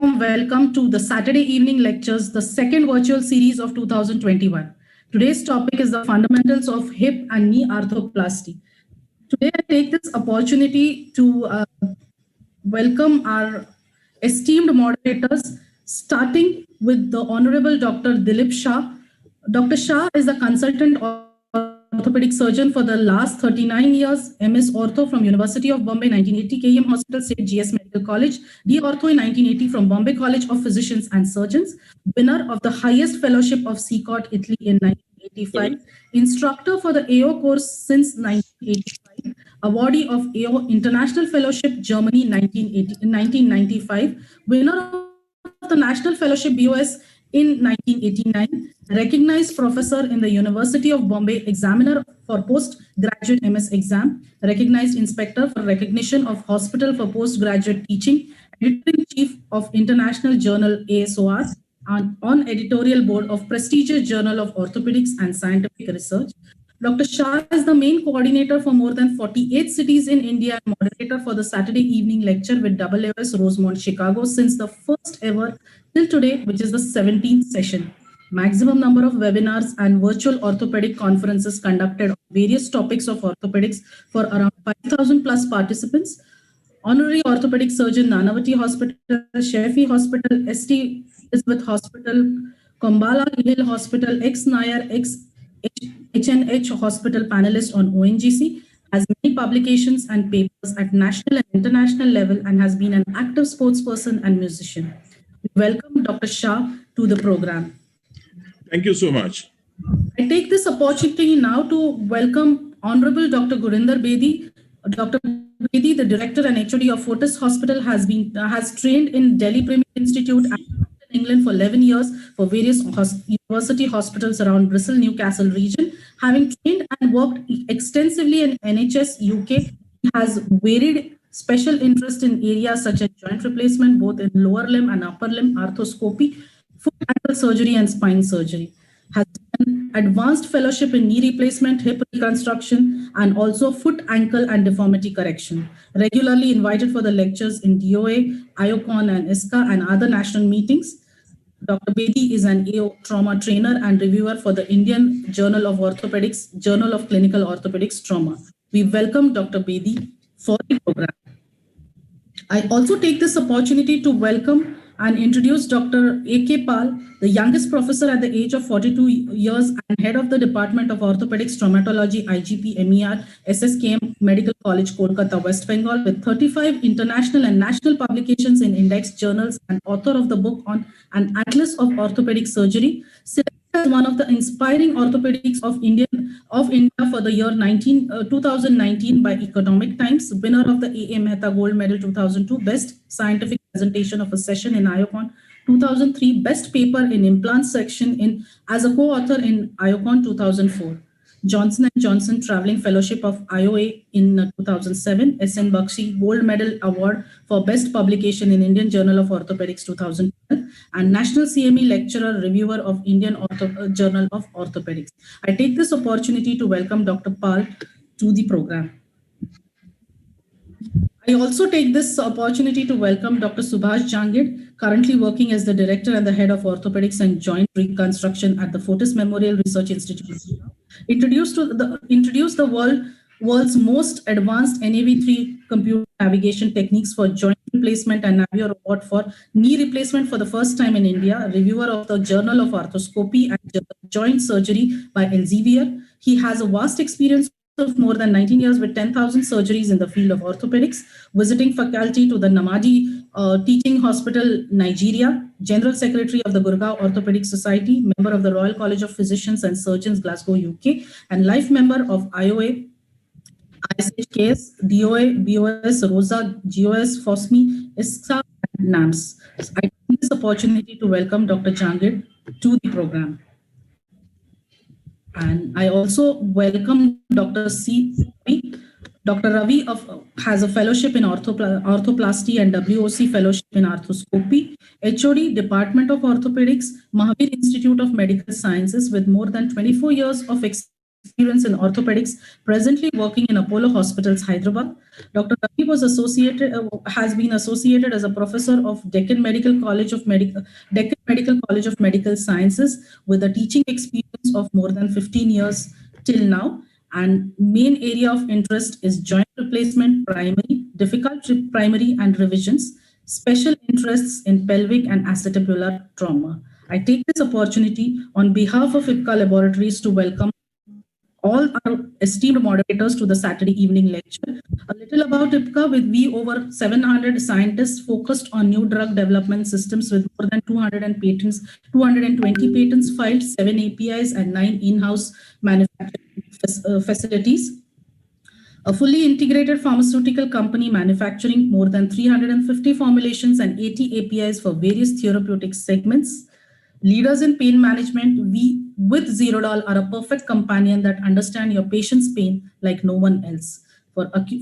welcome to the Saturday evening lectures, the second virtual series of 2021. Today's topic is the fundamentals of hip and knee arthroplasty. Today, I take this opportunity to welcome our esteemed moderators, starting with the Honorable Dr. Dilip Shah. Dr. Shah is a consultant orthopedic surgeon for the last 39 years, MS Ortho from University of Bombay 1980, KEM Hospital State GS Medical College, D Ortho in 1980 from Bombay College of Physicians and Surgeons, winner of the highest fellowship of CCOT Italy in 1985, instructor for the AO course since 1985, awardee of AO International Fellowship Germany 1995, winner of the National Fellowship BOS in 1989, recognized professor in the University of Bombay, examiner for postgraduate MS exam, recognized inspector for recognition of hospital for postgraduate teaching, editor-in-chief of International Journal AAOS, and on editorial board of prestigious Journal of Orthopedics and Scientific Research. Dr. Shah is the main coordinator for more than 48 cities in India and moderator for the Saturday evening lecture with AAOS Rosemont, Chicago since the first ever till today, which is the 17th session. Maximum number of webinars and virtual orthopedic conferences conducted on various topics of orthopedics for around 5,000 plus participants. Honorary orthopedic surgeon, Nanavati Hospital, Sheffi Hospital, ST Elizabeth Hospital, Kumbala Hill Hospital, ex-Nair, HNH Hospital panelist on ONGC, has many publications and papers at national and international level and has been an active sportsperson and musician. We welcome Dr. Shah to the program. Thank you so much. I take this opportunity now to welcome Honorable Dr. Gurinder Bedi. Dr. Bedi, the director and HOD of Fortis Hospital, has trained in Delhi Premier Institute and in England for 11 years for various university hospitals around Bristol, Newcastle region. Having trained and worked extensively in NHS UK, he has varied special interest in areas such as joint replacement, both in lower limb and upper limb, arthroscopy, foot ankle surgery and spine surgery. Has done advanced fellowship in knee replacement, hip reconstruction, and also foot, ankle, and deformity correction. Regularly invited for the lectures in DOA, IOCON, and ISCA, and other national meetings. Dr. Bedi is an AO trauma trainer and reviewer for the Indian Journal of Orthopedics, Journal of Clinical Orthopedics Trauma. We welcome Dr. Bedi for the program. I also take this opportunity to welcome and introduce Dr. A.K. Pal, the youngest professor at the age of 42 years and head of the Department of Orthopedics, Traumatology, IGP, MER, SSKM, Medical College, Kolkata, West Bengal, with 35 international and national publications in index journals and author of the book on an Atlas of Orthopedic Surgery, selected as one of the inspiring orthopedics of India for the year 2019 by Economic Times, winner of the A.A. Mehta Gold Medal 2002, Best Scientific Presentation of a Session in IOCON 2003, Best Paper in Implant Section as a co-author in IOCON 2004. Johnson & Johnson Traveling Fellowship of IOA in 2007, S.N. Bakshi Gold Medal Award for Best Publication in Indian Journal of Orthopedics 2012, and National CME Lecturer Reviewer of Indian Journal of Orthopedics. I take this opportunity to welcome Dr. Pal to the program. I also take this opportunity to welcome Dr. Subhash Jangid, currently working as the Director and the Head of Orthopedics and Joint Reconstruction at the Fortis Memorial Research Institute. Introduced the world's most advanced NAV3 computer navigation techniques for joint replacement and Navio robot for knee replacement for the first time in India, reviewer of the Journal of Arthroscopy and Joint Surgery by Elsevier. He has a vast experience of more than 19 years with 10,000 surgeries in the field of orthopedics, visiting faculty to the Namadi Teaching Hospital, Nigeria, General Secretary of the Gurgaon Orthopedic Society, member of the Royal College of Physicians and Surgeons, Glasgow, UK, and life member of IOA, ISHKS, DOA, BOS, ROSA, GOS, FOSMI, ISCA, and NAMS. So I take this opportunity to welcome Dr. Jangid to the program. And I also welcome Dr. C. Dr. Ravi has a fellowship in Arthroplasty and WOC fellowship in Arthroscopy, HOD, Department of Orthopedics, Mahavir Institute of Medical Sciences, with more than 24 years of experience experience in orthopedics, presently working in Apollo Hospitals, Hyderabad. Dr. Ravi has been associated as a professor of Deccan Medical College of Medical Sciences with a teaching experience of more than 15 years till now. And main area of interest is joint replacement, difficult primary and revisions, special interests in pelvic and acetabular trauma. I take this opportunity on behalf of IPCA Laboratories to welcome all our esteemed moderators to the Saturday evening lecture. A little about IPCA: with we over 700 scientists focused on new drug development systems with more than 220 patents filed, 7 APIs and 9 in-house manufacturing facilities. A fully integrated pharmaceutical company manufacturing more than 350 formulations and 80 APIs for various therapeutic segments. Leaders in pain management, we with Zerodol are a perfect companion that understand your patient's pain like no one else.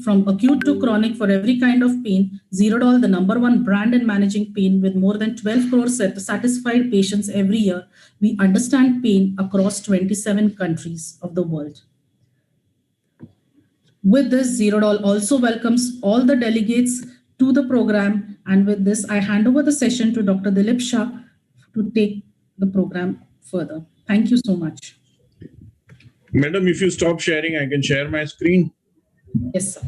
From acute to chronic, for every kind of pain, Zerodol, the #1 brand in managing pain with more than 12 crore satisfied patients every year. We understand pain across 27 countries of the world. With this, Zerodol also welcomes all the delegates to the program. And with this, I hand over the session to Dr. Dilip Shah to take the program further. Thank you so much. Madam, if you stop sharing, I can share my screen. Yes, sir.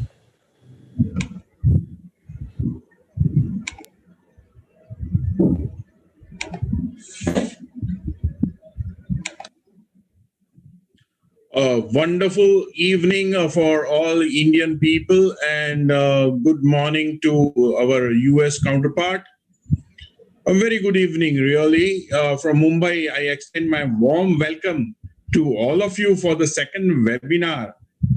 A wonderful evening for all Indian people, and good morning to our US counterpart. A very good evening, really. From Mumbai, I extend my warm welcome to all of you for the second webinar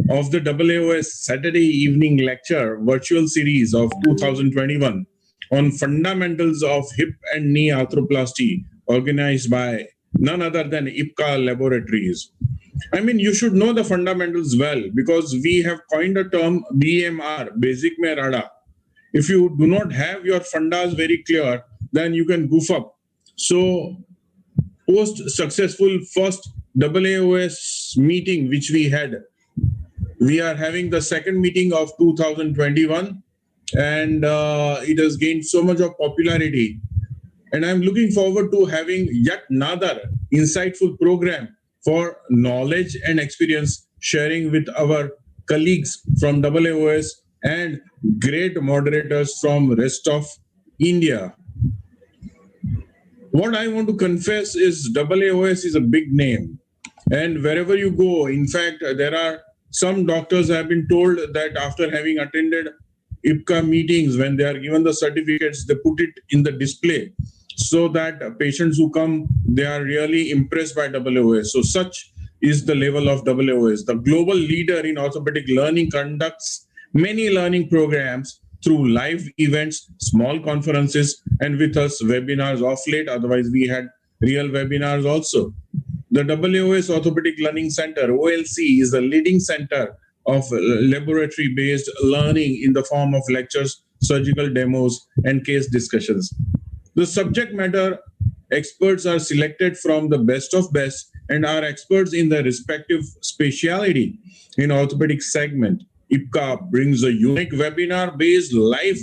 of the AAOS Saturday evening lecture virtual series of 2021 on fundamentals of hip and knee arthroplasty, organized by none other than IPCA Laboratories. I mean, you should know the fundamentals well, because we have coined a term BMR, Basic Mein Rada. If you do not have your fundas very clear, then you can goof up. So, post-successful first AAOS meeting which we had, we are having the second meeting of 2021, and it has gained so much of popularity. And I'm looking forward to having yet another insightful program for knowledge and experience sharing with our colleagues from AAOS and great moderators from rest of India. What I want to confess is AAOS is a big name, and wherever you go, in fact, there are some doctors have been told that after having attended IPCA meetings, when they are given the certificates, they put it in the display so that patients who come, they are really impressed by AAOS. So such is the level of AAOS. The global leader in orthopedic learning conducts many learning programs through live events, small conferences, and with us webinars of late. Otherwise, we had real webinars also. The AAOS Orthopedic Learning Center, OLC, is the leading center of laboratory-based learning in the form of lectures, surgical demos, and case discussions. The subject matter experts are selected from the best of best and are experts in their respective specialty in orthopedic segment. IPCA brings a unique webinar-based live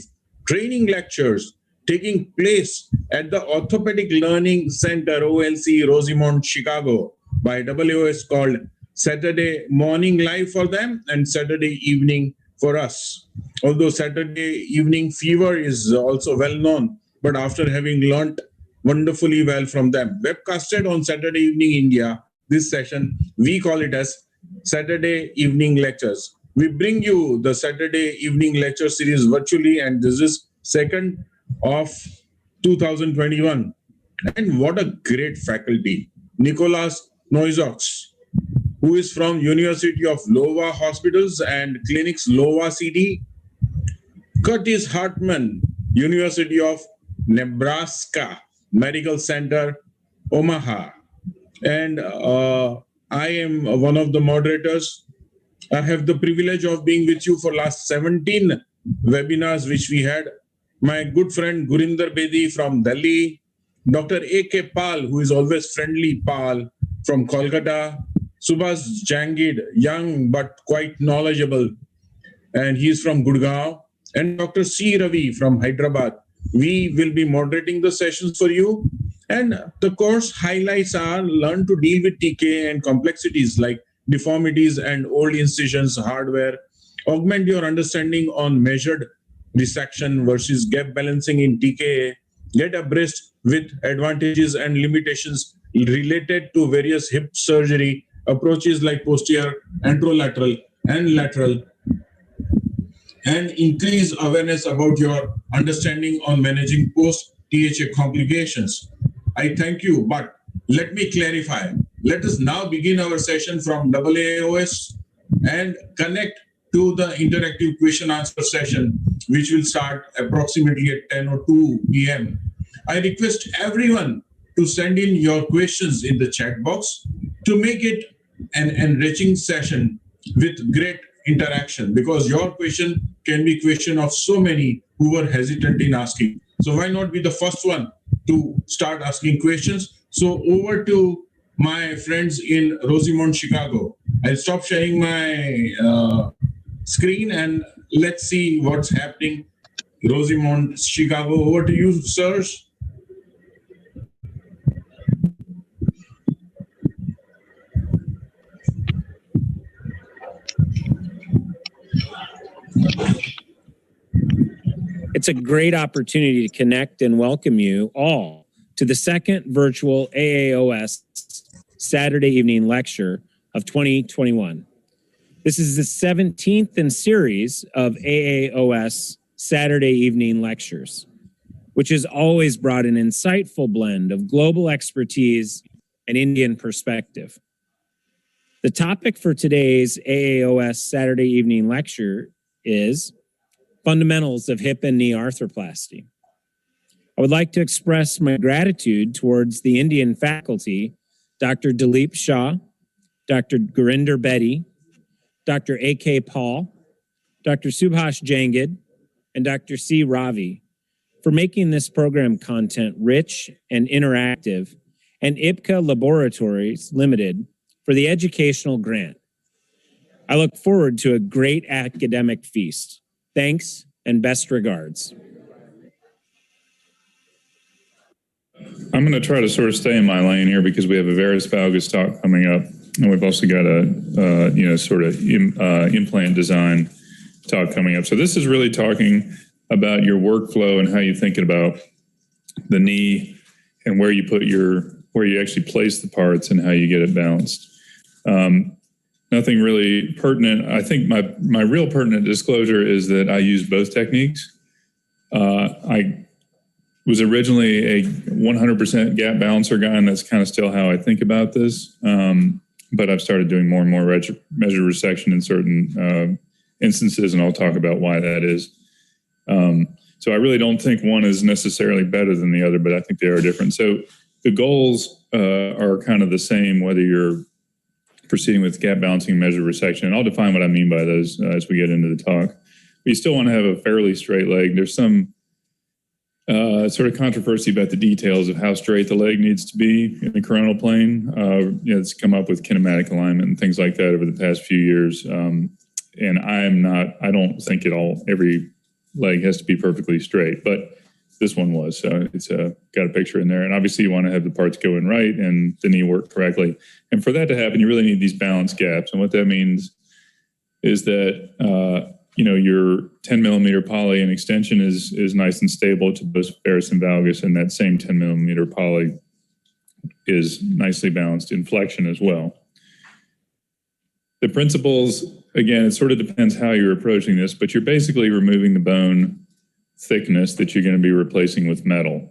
training lectures taking place at the Orthopedic Learning Center, OLC, Rosemont, Chicago, by AAOS, called Saturday Morning Live for them and Saturday Evening for us. Although Saturday Evening Fever is also well known, but after having learnt wonderfully well from them. Webcasted on Saturday Evening India, this session, we call it as Saturday Evening Lectures. We bring you the Saturday Evening Lecture series virtually, and this is 2nd of 2021. And what a great faculty. Nicolas, who is from University of Iowa Hospitals and Clinics, Iowa CD. Curtis Hartman, University of Nebraska Medical Center, Omaha. And I am one of the moderators. I have the privilege of being with you for last 17 webinars which we had. My good friend Gurinder Bedi from Delhi, Dr. A.K. Pal, who is always friendly Pal from Kolkata, Subhas Jangid, young but quite knowledgeable, and he's from Gurgaon, and Dr. C. Ravi from Hyderabad. We will be moderating the sessions for you. And the course highlights are learn to deal with TK and complexities like deformities and old incisions, hardware, augment your understanding on measured resection versus gap balancing in TKA, get abreast with advantages and limitations related to various hip surgery approaches like posterior, anterolateral, and lateral, and increase awareness about your understanding on managing post-THA complications. I thank you, but let me clarify. Let us now begin our session from AAOS and connect to the interactive question answer session, which will start approximately at 10:02 p.m. I request everyone to send in your questions in the chat box to make it an enriching session with great interaction, because your question can be question of so many who were hesitant in asking. So why not be the first one to start asking questions? So over to my friends in Rosemont, Chicago. I'll stop sharing my screen and let's see what's happening. Rosemont, Chicago, over to you, sirs. It's a great opportunity to connect and welcome you all to the second virtual AAOS Saturday evening lecture of 2021. This is the 17th in series of AAOS Saturday evening lectures, which has always brought an insightful blend of global expertise and Indian perspective. The topic for today's AAOS Saturday evening lecture is Fundamentals of Hip and Knee Arthroplasty. I would like to express my gratitude towards the Indian faculty, Dr. Dilip Shah, Dr. Gurinder Bedi, Dr. A.K. Paul, Dr. Subhash Jangid, and Dr. C. Ravi for making this program content rich and interactive, and IPCA Laboratories Limited for the educational grant. I look forward to a great academic feast. Thanks and best regards. I'm going to try to sort of stay in my lane here because we have a varus valgus talk coming up, and we've also got a implant design talk coming up. So this is really talking about your workflow and how you thinking about the knee and where you actually place the parts and how you get it balanced. Nothing really pertinent. I think my real pertinent disclosure is that I use both techniques. I was originally a 100% gap balancer guy, and that's kind of still how I think about this. But I've started doing more and more measure resection in certain instances, and I'll talk about why that is. So I really don't think one is necessarily better than the other, but I think they are different. So the goals are kind of the same whether you're proceeding with gap balancing and measure resection. And I'll define what I mean by those as we get into the talk. But you still want to have a fairly straight leg. There's some sort of controversy about the details of how straight the leg needs to be in the coronal plane. It's come up with kinematic alignment and things like that over the past few years. And I don't think every leg has to be perfectly straight, but this one was. So it's got a picture in there. And obviously you want to have the parts go in right and the knee work correctly. And for that to happen, you really need these balance gaps. And what that means is that, your 10 millimeter poly and extension is nice and stable to both varus and valgus, and that same 10 millimeter poly is nicely balanced in flexion as well. The principles, again, it sort of depends how you're approaching this, but you're basically removing the bone thickness that you're going to be replacing with metal.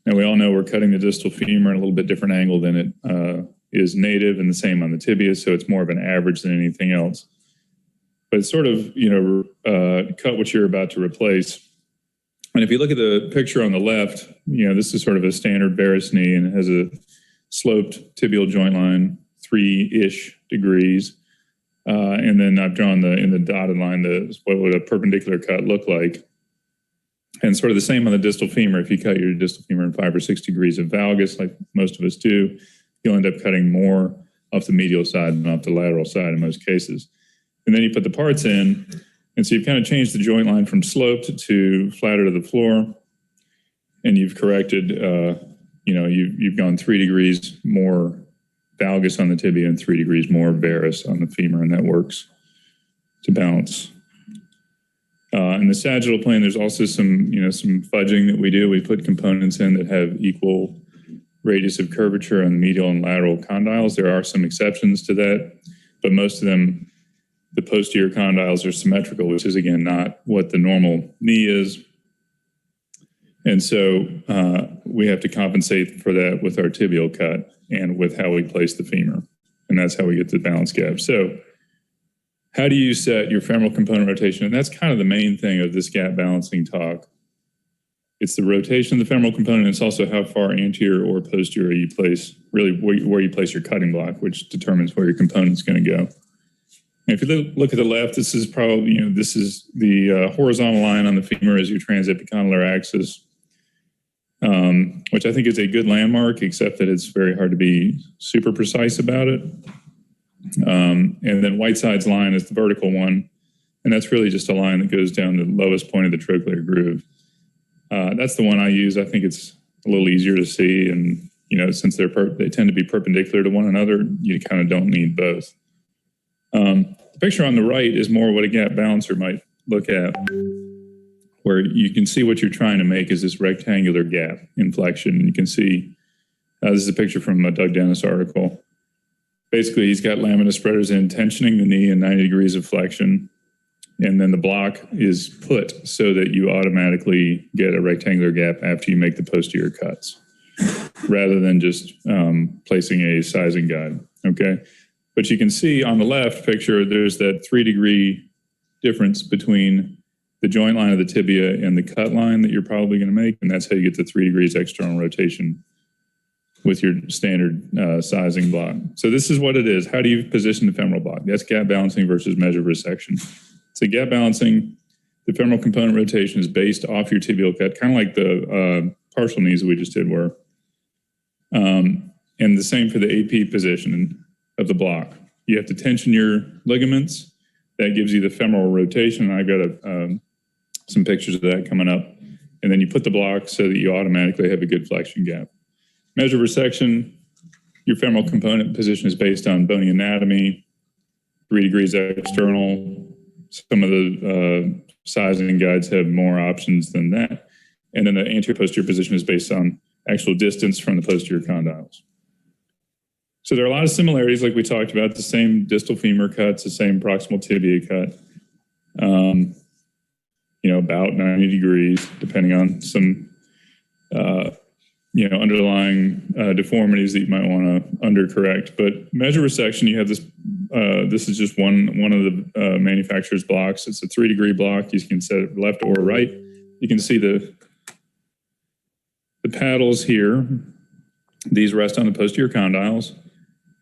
Now, we all know we're cutting the distal femur at a little bit different angle than it is native, and the same on the tibia, so it's more of an average than anything else. But it's sort of, cut what you're about to replace. And if you look at the picture on the left, this is sort of a standard varus knee, and it has a sloped tibial joint line, 3-ish degrees. And then I've drawn in the dotted line, what would a perpendicular cut look like. And sort of the same on the distal femur. If you cut your distal femur in 5 or 6 degrees of valgus, like most of us do, you'll end up cutting more off the medial side and off the lateral side in most cases. And then you put the parts in, and so you've kind of changed the joint line from sloped to flatter to the floor, and you've corrected, you've gone 3 degrees more valgus on the tibia and 3 degrees more varus on the femur, and that works to balance. In the sagittal plane, there's also some fudging that we do. We put components in that have equal radius of curvature on the medial and lateral condyles. There are some exceptions to that, but most of them, the posterior condyles are symmetrical, which is, again, not what the normal knee is. And so we have to compensate for that with our tibial cut and with how we place the femur. And that's how we get the balance gap. So how do you set your femoral component rotation? And that's kind of the main thing of this gap balancing talk. It's the rotation of the femoral component. It's also how far anterior or posterior you place, really where you place your cutting block, which determines where your component's going to go. And if you look at the left, this is probably, this is the horizontal line on the femur as your transepicondylar axis, which I think is a good landmark, except that it's very hard to be super precise about it. And then Whiteside's line is the vertical one, and that's really just a line that goes down the lowest point of the trochlear groove. That's the one I use. I think it's a little easier to see, and since they tend to be perpendicular to one another, you kind of don't need both. The picture on the right is more what a gap balancer might look at, where you can see what you're trying to make is this rectangular gap inflection. You can see, this is a picture from a Doug Dennis article. Basically, he's got lamina spreaders in, tensioning the knee in 90 degrees of flexion, and then the block is put so that you automatically get a rectangular gap after you make the posterior cuts, rather than just placing a sizing guide, okay? But you can see on the left picture, there's that 3-degree difference between the joint line of the tibia and the cut line that you're probably going to make, and that's how you get the 3 degrees external rotation with your standard sizing block. So this is what it is. How do you position the femoral block? That's gap balancing versus measure of resection. So gap balancing, the femoral component rotation is based off your tibial cut, kind of like the partial knees that we just did were. And the same for the AP position of the block. You have to tension your ligaments. That gives you the femoral rotation. I got some pictures of that coming up. And then you put the block so that you automatically have a good flexion gap. Measure resection, your femoral component position is based on bony anatomy, 3 degrees external. Some of the sizing guides have more options than that. And then the anterior posterior position is based on actual distance from the posterior condyles. So there are a lot of similarities, like we talked about, the same distal femur cuts, the same proximal tibia cut, about 90 degrees, depending on some, underlying deformities that you might want to undercorrect. But measure resection, you have this, this is just one of the manufacturer's blocks. It's a 3-degree block. You can set it left or right. You can see the paddles here. These rest on the posterior condyles.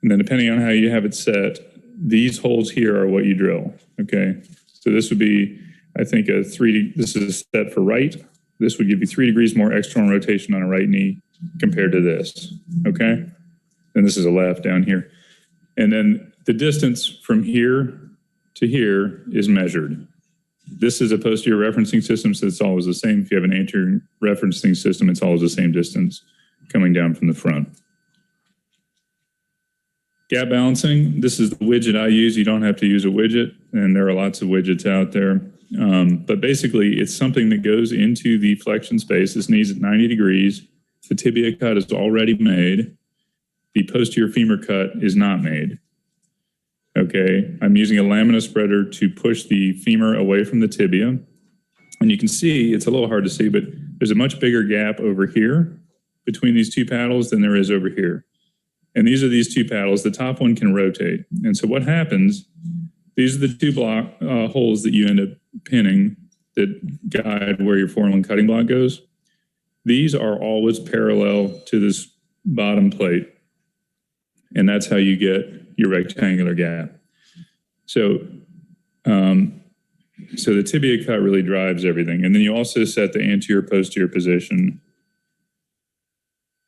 And then depending on how you have it set, these holes here are what you drill, okay? So this would be, I think, this is a set for right. This would give you 3 degrees more external rotation on a right knee compared to this, okay? And this is a left down here. And then the distance from here to here is measured. This is a posterior referencing system, so it's always the same. If you have an anterior referencing system, it's always the same distance coming down from the front. Gap balancing, this is the widget I use. You don't have to use a widget, and there are lots of widgets out there. But basically, it's something that goes into the flexion space. This knee's at 90 degrees. The tibia cut is already made. The posterior femur cut is not made. Okay, I'm using a lamina spreader to push the femur away from the tibia. And you can see, it's a little hard to see, but there's a much bigger gap over here between these two paddles than there is over here. And these are these two paddles. The top one can rotate. And so what happens, these are the two block holes that you end up pinning that guide where your foreland cutting block goes. These are always parallel to this bottom plate. And that's how you get your rectangular gap. So, so the tibia cut really drives everything. And then you also set the anterior posterior position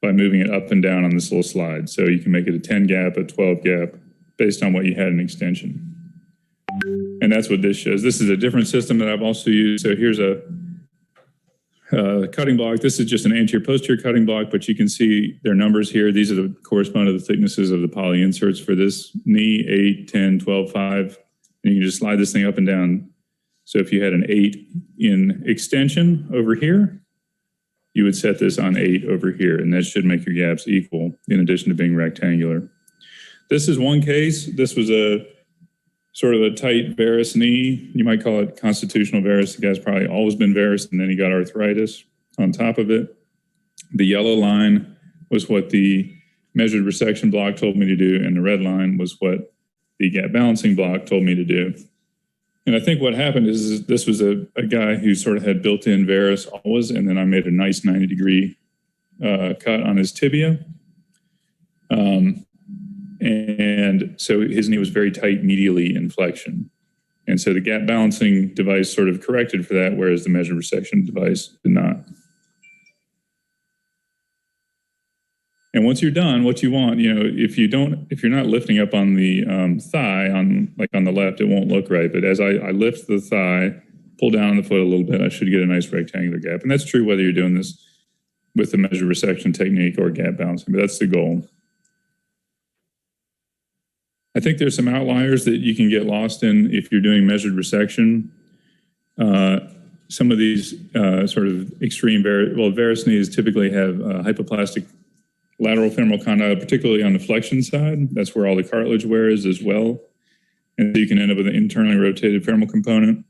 by by moving it up and down on this little slide. So you can make it a 10 gap, a 12 gap, based on what you had in extension. And that's what this shows. This is a different system that I've also used. So here's a cutting block. This is just an anterior posterior cutting block, but you can see their numbers here. These are the correspond to the thicknesses of the poly inserts for this knee, 8, 10, 12, 5. And you can just slide this thing up and down. So if you had an 8 in extension over here, you would set this on 8 over here, and that should make your gaps equal in addition to being rectangular. This is one case. This was a sort of a tight varus knee. You might call it constitutional varus. The guy's probably always been varus, and then he got arthritis on top of it. The yellow line was what the measured resection block told me to do, and the red line was what the gap balancing block told me to do. And I think what happened is this was a guy who sort of had built-in varus always, and then I made a nice 90-degree cut on his tibia. And so his knee was very tight medially in flexion. And so the gap balancing device sort of corrected for that, whereas the measured resection device did not. And once you're done, what you want, if you're not lifting up on the thigh, on the left, it won't look right. But as I lift the thigh, pull down on the foot a little bit, I should get a nice rectangular gap. And that's true whether you're doing this with the measured resection technique or gap balancing, but that's the goal. I think there's some outliers that you can get lost in if you're doing measured resection. Some of these sort of extreme varus knees typically have hypoplastic lateral femoral condyle, particularly on the flexion side. That's where all the cartilage wear is as well. And so you can end up with an internally rotated femoral component.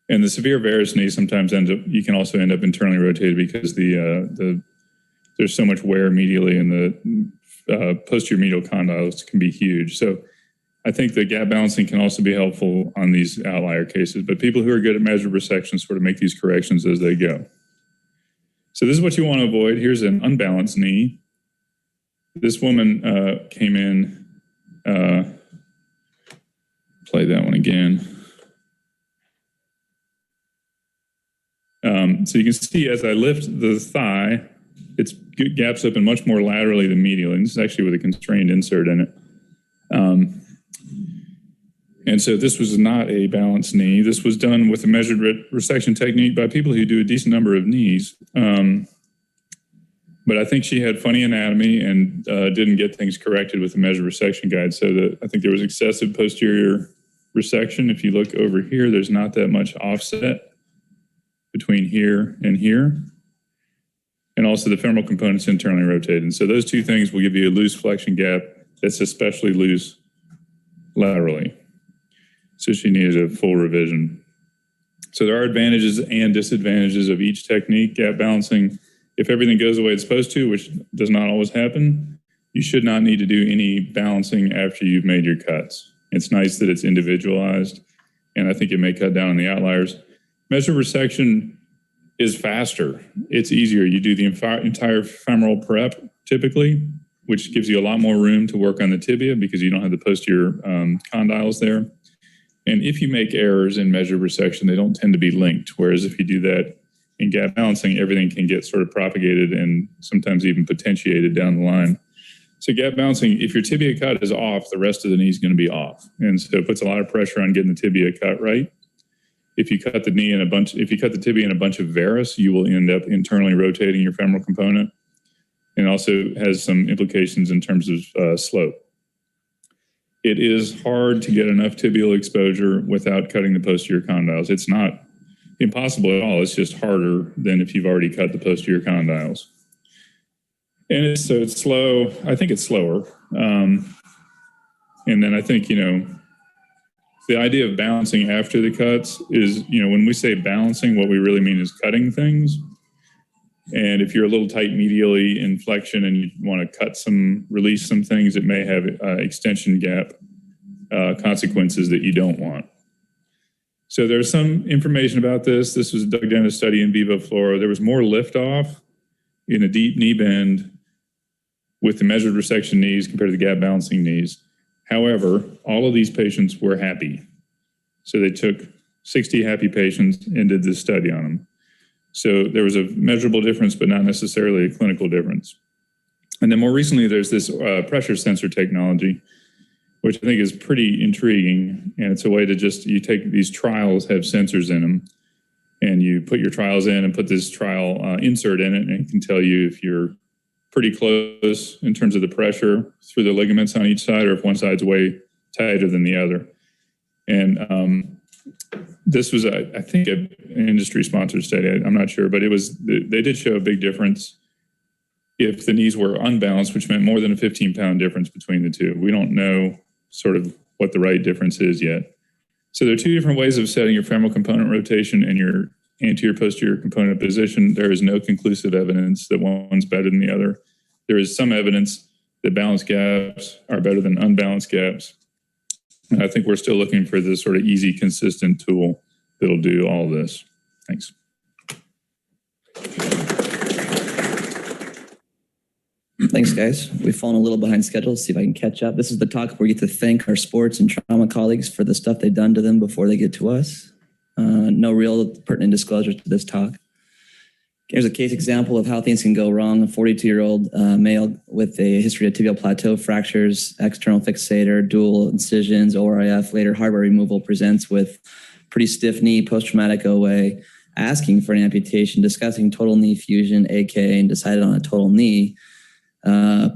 And the severe varus knee sometimes you can also end up internally rotated because there's so much wear medially, and the posterior medial condyles can be huge. So I think the gap balancing can also be helpful on these outlier cases, but people who are good at measured resection sort of make these corrections as they go. So this is what you want to avoid. Here's an unbalanced knee. This woman came in, play that one again. So you can see as I lift the thigh, it gaps up and much more laterally than medially. And this is actually with a constrained insert in it. And so this was not a balanced knee. This was done with a measured resection technique by people who do a decent number of knees. But I think she had funny anatomy and didn't get things corrected with the measured resection guide. So I think there was excessive posterior resection. If you look over here, there's not that much offset between here and here. And also the femoral component's internally rotated. And so those two things will give you a loose flexion gap that's especially loose laterally. So she needed a full revision. So there are advantages and disadvantages of each technique. Gap balancing, if everything goes the way it's supposed to, which does not always happen, you should not need to do any balancing after you've made your cuts. It's nice that it's individualized, and I think it may cut down on the outliers. Measured resection is faster. It's easier. You do the entire femoral prep typically, which gives you a lot more room to work on the tibia because you don't have the posterior condyles there. And if you make errors in measured resection, they don't tend to be linked. Whereas if you do that in gap balancing, everything can get sort of propagated and sometimes even potentiated down the line. So gap balancing, if your tibia cut is off, the rest of the knee is going to be off. And so it puts a lot of pressure on getting the tibia cut right. If you cut the knee in if you cut the tibia in a bunch of varus, you will end up internally rotating your femoral component. And also has some implications in terms of slope. It is hard to get enough tibial exposure without cutting the posterior condyles. It's not impossible at all. It's just harder than if you've already cut the posterior condyles. And it's slow. I think it's slower. And then I think, the idea of balancing after the cuts is, when we say balancing, what we really mean is cutting things. And if you're a little tight medially in flexion and you want to release some things, it may have extension gap consequences that you don't want. So there's some information about this. This was a Doug Dennis study in vivo flora. There was more liftoff in a deep knee bend with the measured resection knees compared to the gap balancing knees. However, all of these patients were happy. So they took 60 happy patients and did this study on them. So there was a measurable difference, but not necessarily a clinical difference. And then more recently, there's this pressure sensor technology, which I think is pretty intriguing. And it's a way to just, you take these trials, have sensors in them, and you put your trials in and put this trial insert in it, and it can tell you if you're pretty close in terms of the pressure through the ligaments on each side, or if one side's way tighter than the other. And this was, I think, an industry-sponsored study. I'm not sure, but it was. They did show a big difference if the knees were unbalanced, which meant more than a 15-pound difference between the two. We don't know sort of what the right difference is yet. So there are two different ways of setting your femoral component rotation and your anterior-posterior component position. There is no conclusive evidence that one's better than the other. There is some evidence that balanced gaps are better than unbalanced gaps. And I think we're still looking for this sort of easy, consistent tool that'll do all of this. Thanks. Thanks, guys. We've fallen a little behind schedule. Let's see if I can catch up. This is the talk where we get to thank our sports and trauma colleagues for the stuff they've done to them before they get to us. No real pertinent disclosures to this talk. Here's a case example of how things can go wrong. A 42-year-old male with a history of tibial plateau fractures, external fixator, dual incisions, ORIF, later hardware removal, presents with pretty stiff knee, post-traumatic OA, asking for an amputation, discussing total knee fusion, AK, and decided on a total knee.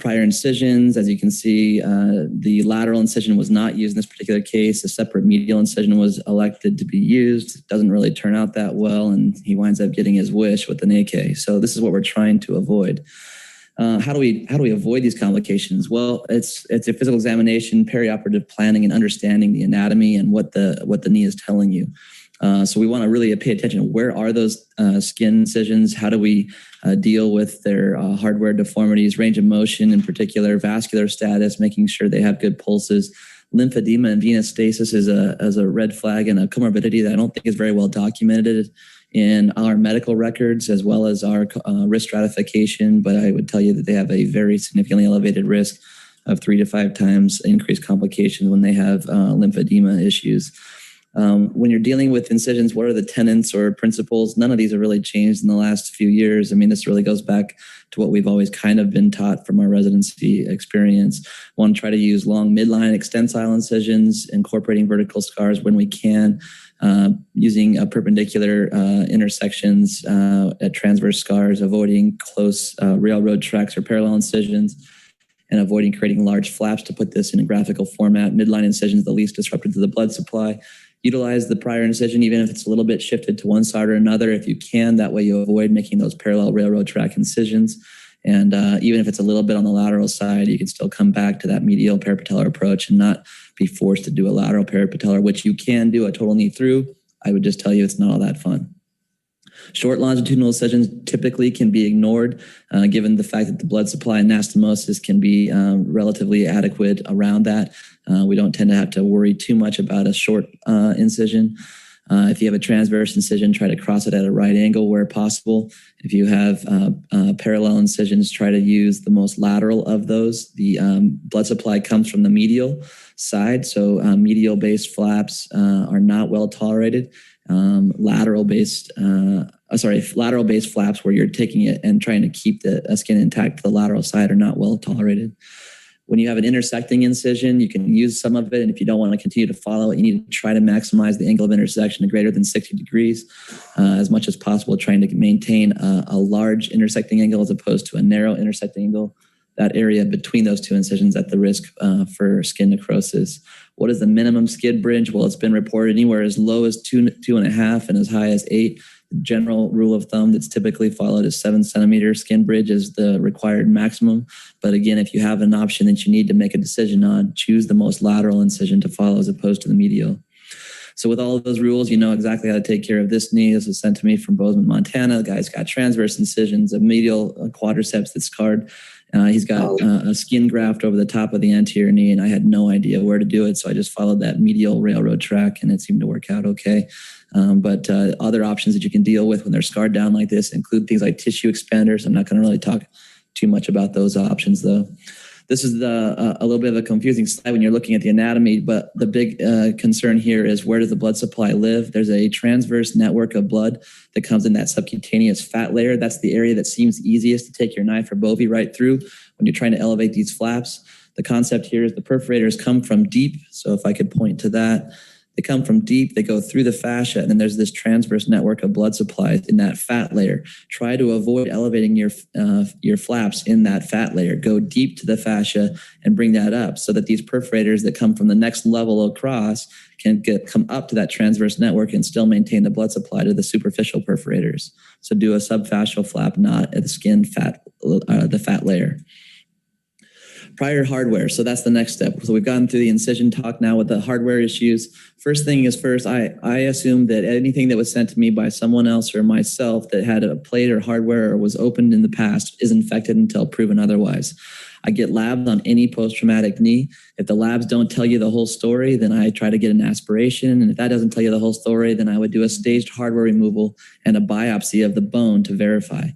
Prior incisions, as you can see, the lateral incision was not used in this particular case. A separate medial incision was elected to be used. It doesn't really turn out that well, and he winds up getting his wish with an AK. So this is what we're trying to avoid. How do we avoid these complications? Well, it's a physical examination, perioperative planning, and understanding the anatomy and what the knee is telling you. So we want to really pay attention. Where are those skin incisions? How do we deal with their hardware deformities, range of motion in particular, vascular status, making sure they have good pulses. Lymphedema and venous stasis is a red flag and a comorbidity that I don't think is very well documented in our medical records as well as our risk stratification, but I would tell you that they have a very significantly elevated risk of 3 to 5 times increased complications when they have lymphedema issues. When you're dealing with incisions, what are the tenets or principles? None of these have really changed in the last few years. I mean, this really goes back to what we've always kind of been taught from our residency experience. Want to try to use long midline extensile incisions, incorporating vertical scars when we can, using perpendicular intersections at transverse scars, avoiding close railroad tracks or parallel incisions, and avoiding creating large flaps to put this in a graphical format. Midline incisions, the least disruptive to the blood supply. Utilize the prior incision, even if it's a little bit shifted to one side or another, if you can. That way you avoid making those parallel railroad track incisions. And even if it's a little bit on the lateral side, you can still come back to that medial parapatellar approach and not be forced to do a lateral parapatellar, which you can do a total knee through. I would just tell you it's not all that fun. Short longitudinal incisions typically can be ignored given the fact that the blood supply and anastomosis can be relatively adequate around that. We don't tend to have to worry too much about a short incision. If you have a transverse incision, try to cross it at a right angle where possible. If you have parallel incisions, try to use the most lateral of those. The blood supply comes from the medial side, so medial-based flaps are not well tolerated. Lateral-based flaps where you're taking it and trying to keep the skin intact to the lateral side are not well tolerated. When you have an intersecting incision, you can use some of it, and if you don't want to continue to follow it, you need to try to maximize the angle of intersection to greater than 60 degrees as much as possible, trying to maintain a large intersecting angle as opposed to a narrow intersecting angle. That area between those two incisions at the risk for skin necrosis. What is the minimum skid bridge? Well, it's been reported anywhere as low as 2.5 and as high as 8. The general rule of thumb that's typically followed is 7 centimeter skin bridge is the required maximum. But again, if you have an option that you need to make a decision on, choose the most lateral incision to follow as opposed to the medial. So with all of those rules, you know exactly how to take care of this knee. This was sent to me from Bozeman, Montana. The guy's got transverse incisions, a medial quadriceps that's scarred. He's got a skin graft over the top of the anterior knee, and I had no idea where to do it. So I just followed that medial railroad track, and it seemed to work out okay. But other options that you can deal with when they're scarred down like this include things like tissue expanders. I'm not going to really talk too much about those options, though. This is a little bit of a confusing slide when you're looking at the anatomy, but the big concern here is where does the blood supply live? There's a transverse network of blood that comes in that subcutaneous fat layer. That's the area that seems easiest to take your knife or bovie right through when you're trying to elevate these flaps. The concept here is the perforators come from deep. So if I could point to that, they come from deep, they go through the fascia, and then there's this transverse network of blood supply in that fat layer. Try to avoid elevating your flaps in that fat layer. Go deep to the fascia and bring that up so that these perforators that come from the next level across can come up to that transverse network and still maintain the blood supply to the superficial perforators. So do a subfascial flap, not at the skin fat, the fat layer. Prior hardware. So that's the next step. So we've gotten through the incision talk now with the hardware issues. First thing is first, I assume that anything that was sent to me by someone else or myself that had a plate or hardware or was opened in the past is infected until proven otherwise. I get labs on any post-traumatic knee. If the labs don't tell you the whole story, then I try to get an aspiration. And if that doesn't tell you the whole story, then I would do a staged hardware removal and a biopsy of the bone to verify.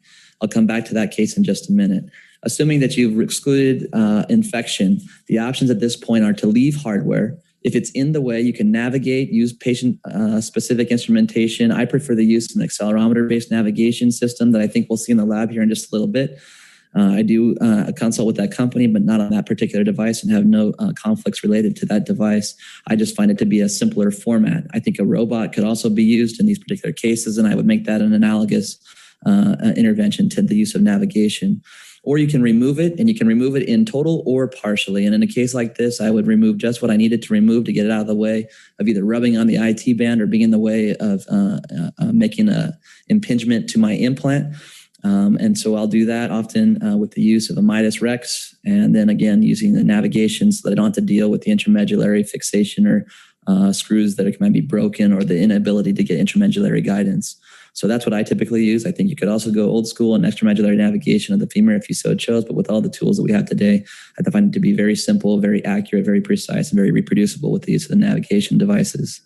I'll come back to that case in just a minute. Assuming that you've excluded infection, the options at this point are to leave hardware. If it's in the way, you can navigate, use patient-specific instrumentation. I prefer the use of an accelerometer-based navigation system that I think we'll see in the lab here in just a little bit. I do consult with that company, but not on that particular device and have no conflicts related to that device. I just find it to be a simpler format. I think a robot could also be used in these particular cases, and I would make that an analogous intervention to the use of navigation. Or you can remove it, and you can remove it in total or partially. And in a case like this, I would remove just what I needed to remove to get it out of the way of either rubbing on the IT band or being in the way of making an impingement to my implant. And so I'll do that often with the use of a Midas Rex, and then again using the navigation so that I don't have to deal with the intramedullary fixation or screws that might be broken or the inability to get intramedullary guidance. So that's what I typically use. I think you could also go old school and extramedullary navigation of the femur if you so chose, but with all the tools that we have today, I find it to be very simple, very accurate, very precise, and very reproducible with the use of the navigation devices.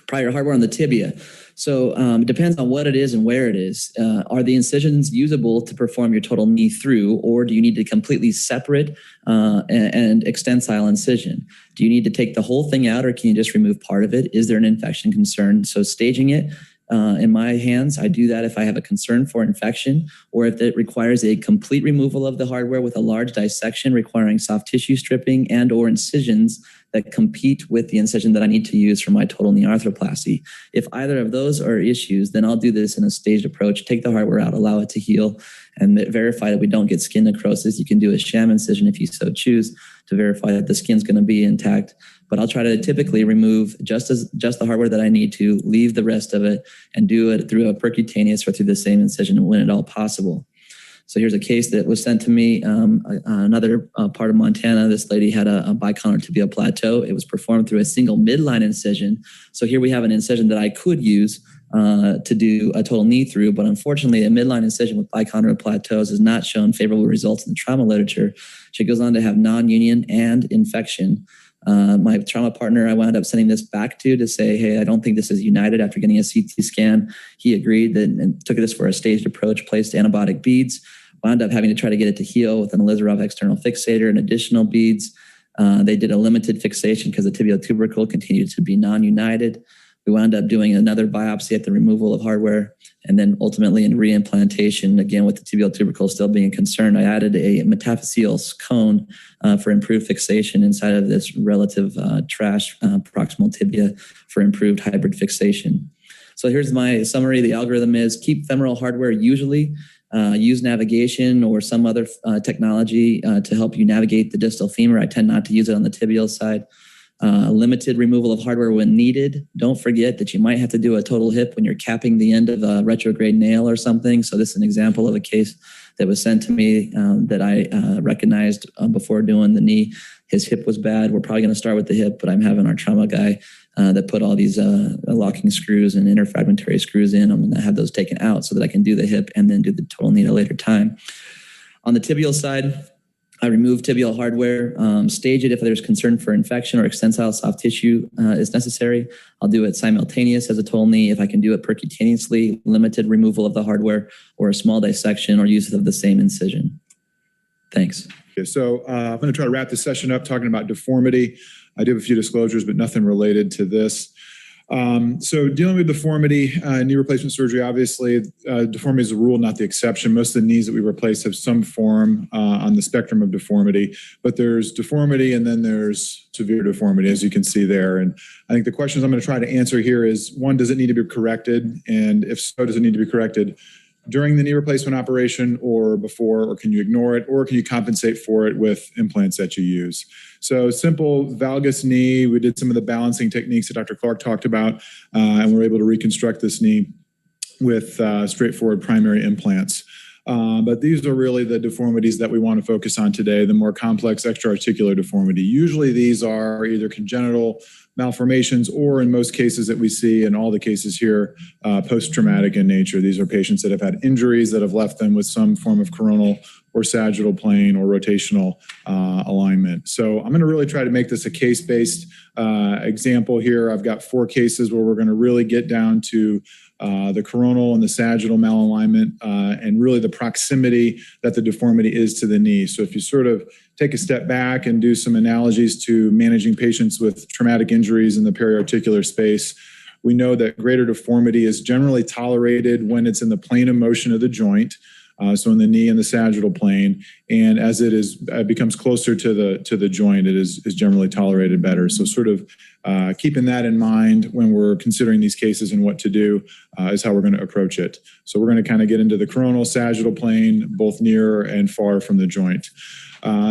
Prior hardware on the tibia. So it depends on what it is and where it is. Are the incisions usable to perform your total knee through, or do you need to completely separate and extensile incision? Do you need to take the whole thing out, or can you just remove part of it? Is there an infection concern? So staging it, in my hands, I do that if I have a concern for infection, or if it requires a complete removal of the hardware with a large dissection requiring soft tissue stripping and or incisions that compete with the incision that I need to use for my total knee arthroplasty. If either of those are issues, then I'll do this in a staged approach, take the hardware out, allow it to heal, and verify that we don't get skin necrosis. You can do a sham incision if you so choose to verify that the skin's going to be intact. But I'll try to typically remove just the hardware that I need to, leave the rest of it, and do it through a percutaneous or through the same incision when at all possible. So here's a case that was sent to me, another part of Montana. This lady had a bicondylar tibial plateau. It was performed through a single midline incision. So here we have an incision that I could use to do a total knee through, but unfortunately a midline incision with bicondylar plateaus has not shown favorable results in the trauma literature. She goes on to have non-union and infection. My trauma partner, I wound up sending this back to say, hey, I don't think this is united after getting a CT scan. He agreed and took this for a staged approach, placed antibiotic beads, wound up having to try to get it to heal with an Elizarov external fixator and additional beads. They did a limited fixation because the tibial tubercle continued to be non-united. We wound up doing another biopsy at the removal of hardware, and then ultimately in reimplantation, again with the tibial tubercle still being a concern, I added a metaphyseal cone for improved fixation inside of this relative trash proximal tibia for improved hybrid fixation. So here's my summary. The algorithm is keep femoral hardware usually, use navigation or some other technology to help you navigate the distal femur. I tend not to use it on the tibial side. Limited removal of hardware when needed. Don't forget that you might have to do a total hip when you're capping the end of a retrograde nail or something. So this is an example of a case that was sent to me that I recognized before doing the knee. His hip was bad. We're probably going to start with the hip, but I'm having our trauma guy that put all these locking screws and interfragmentary screws in. I'm going to have those taken out so that I can do the hip and then do the total knee at a later time. On the tibial side, I remove tibial hardware, stage it if there's concern for infection or extensile soft tissue is necessary. I'll do it simultaneous as a total knee. If I can do it percutaneously, limited removal of the hardware or a small dissection or use of the same incision. Thanks. Okay, so I'm going to try to wrap this session up talking about deformity. I do have a few disclosures, but nothing related to this. So dealing with deformity, knee replacement surgery, obviously, deformity is a rule, not the exception. Most of the knees that we replace have some form on the spectrum of deformity, but there's deformity and then there's severe deformity, as you can see there. And I think the questions I'm going to try to answer here is, one, does it need to be corrected? And if so, does it need to be corrected during the knee replacement operation or before, or can you ignore it, or can you compensate for it with implants that you use? So simple valgus knee, we did some of the balancing techniques that Dr. Clark talked about, and we're able to reconstruct this knee with straightforward primary implants. But these are really the deformities that we want to focus on today, the more complex extra-articular deformity. Usually these are either congenital malformations or, in most cases that we see, in all the cases here, post-traumatic in nature. These are patients that have had injuries that have left them with some form of coronal or sagittal plane or rotational alignment. So I'm going to really try to make this a case-based example here. I've got 4 cases where we're going to really get down to the coronal and the sagittal malalignment, and really the proximity that the deformity is to the knee. So if you sort of take a step back and do some analogies to managing patients with traumatic injuries in the periarticular space, we know that greater deformity is generally tolerated when it's in the plane of motion of the joint. So in the knee and the sagittal plane, and as it becomes closer to the joint, it is generally tolerated better. So sort of keeping that in mind when we're considering these cases and what to do is how we're going to approach it. So we're going to kind of get into the coronal, sagittal plane, both near and far from the joint.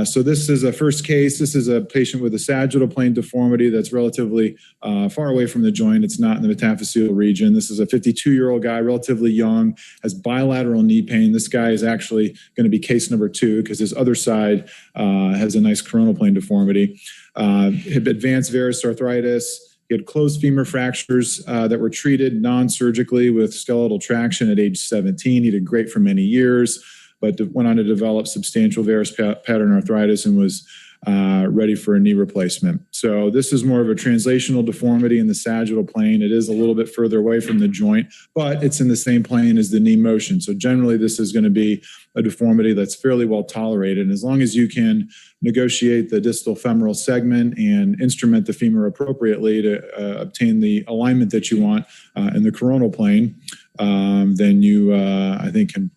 So this is a first case. This is a patient with a sagittal plane deformity that's relatively far away from the joint. It's not in the metaphyseal region. This is a 52-year-old guy, relatively young, has bilateral knee pain. This guy is actually going to be case number 2 because his other side has a nice coronal plane deformity. Advanced varus arthritis. He had closed femur fractures that were treated non-surgically with skeletal traction at age 17. He did great for many years, but went on to develop substantial varus pattern arthritis and was ready for a knee replacement. So this is more of a translational deformity in the sagittal plane. It is a little bit further away from the joint, but it's in the same plane as the knee motion. So generally this is going to be a deformity that's fairly well tolerated. And as long as you can negotiate the distal femoral segment and instrument the femur appropriately to obtain the alignment that you want in the coronal plane, then you, I think, can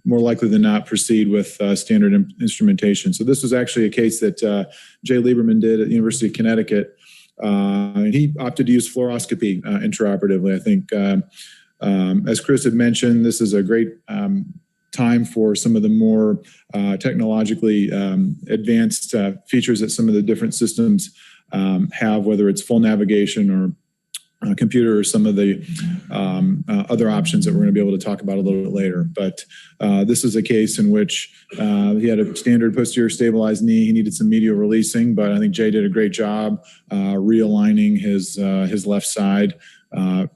more likely than not proceed with standard instrumentation. So this was actually a case that Jay Lieberman did at the University of Connecticut. And he opted to use fluoroscopy intraoperatively. I think, as Chris had mentioned, this is a great time for some of the more technologically advanced features that some of the different systems have, whether it's full navigation or computer or some of the other options that we're going to be able to talk about a little bit later. But this is a case in which he had a standard posterior stabilized knee. He needed some medial releasing, but I think Jay did a great job realigning his left side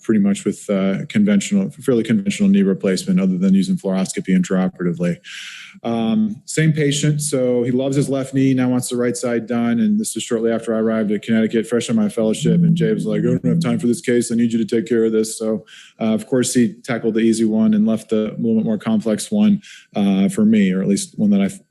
pretty much with fairly conventional knee replacement other than using fluoroscopy intraoperatively. Same patient, so he loves his left knee, now wants the right side done, and this is shortly after I arrived at Connecticut, fresh on my fellowship, and Jay was like, I don't have time for this case, I need you to take care of this. So of course he tackled the easy one and left the little bit more complex one for me, or at least one that I've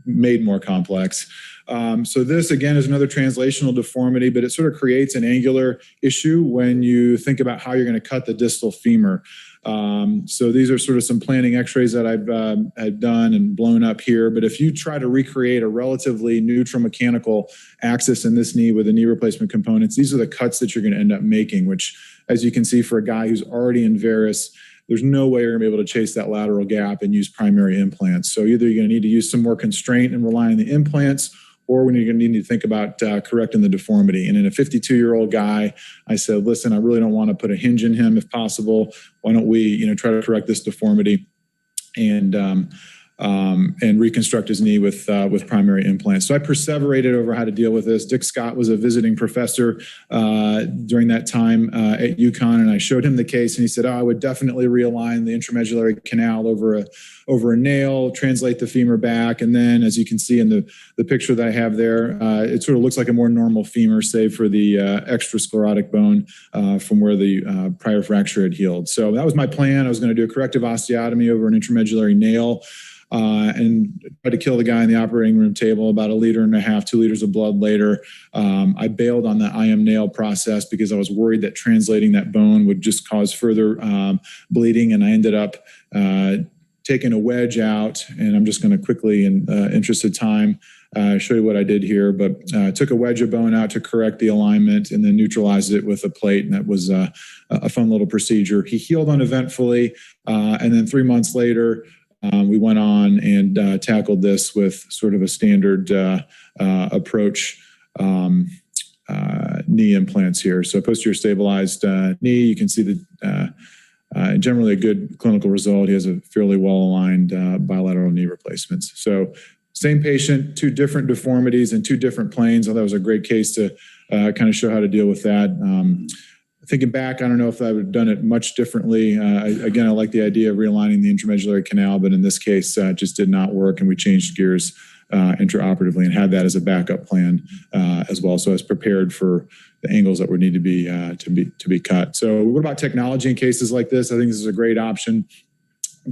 made more complex. So this, again, is another translational deformity, but it sort of creates an angular issue when you think about how you're going to cut the distal femur. So these are sort of some planning x-rays that I've done and blown up here. But if you try to recreate a relatively neutral mechanical axis in this knee with the knee replacement components, these are the cuts that you're going to end up making, which, as you can see, for a guy who's already in varus, there's no way you're going to be able to chase that lateral gap and use primary implants. So either you're going to need to use some more constraint and rely on the implants, or when you're going to need to think about correcting the deformity. And in a 52-year-old guy, I said, listen, I really don't want to put a hinge in him if possible. Why don't we, try to correct this deformity and reconstruct his knee with primary implants. So I perseverated over how to deal with this. Dick Scott was a visiting professor during that time at UConn, and I showed him the case, and he said, I would definitely realign the intramedullary canal over a nail, translate the femur back, and then, as you can see in the picture that I have there, it sort of looks like a more normal femur, save for the extrasclerotic bone from where the prior fracture had healed. So that was my plan. I was going to do a corrective osteotomy over an intramedullary nail. and tried to kill the guy in the operating room table. About 1.5 liters, 2 liters of blood later. I bailed on the IM nail process because I was worried that translating that bone would just cause further bleeding, and I ended up taking a wedge out, and I'm just going to quickly, in interest of time, show you what I did here, but took a wedge of bone out to correct the alignment and then neutralized it with a plate, and that was a fun little procedure. He healed uneventfully, and then 3 months later, we went on and tackled this with sort of a standard approach knee implants here. So posterior stabilized knee, you can see the generally a good clinical result. He has a fairly well-aligned bilateral knee replacements. So same patient, 2 different deformities and 2 different planes. I thought that was a great case to kind of show how to deal with that. Thinking back, I don't know if I would have done it much differently. Again, I like the idea of realigning the intramedullary canal, but in this case, it just did not work, and we changed gears intraoperatively and had that as a backup plan as well. So I was prepared for the angles that would need to be cut. So what about technology in cases like this? I think this is a great option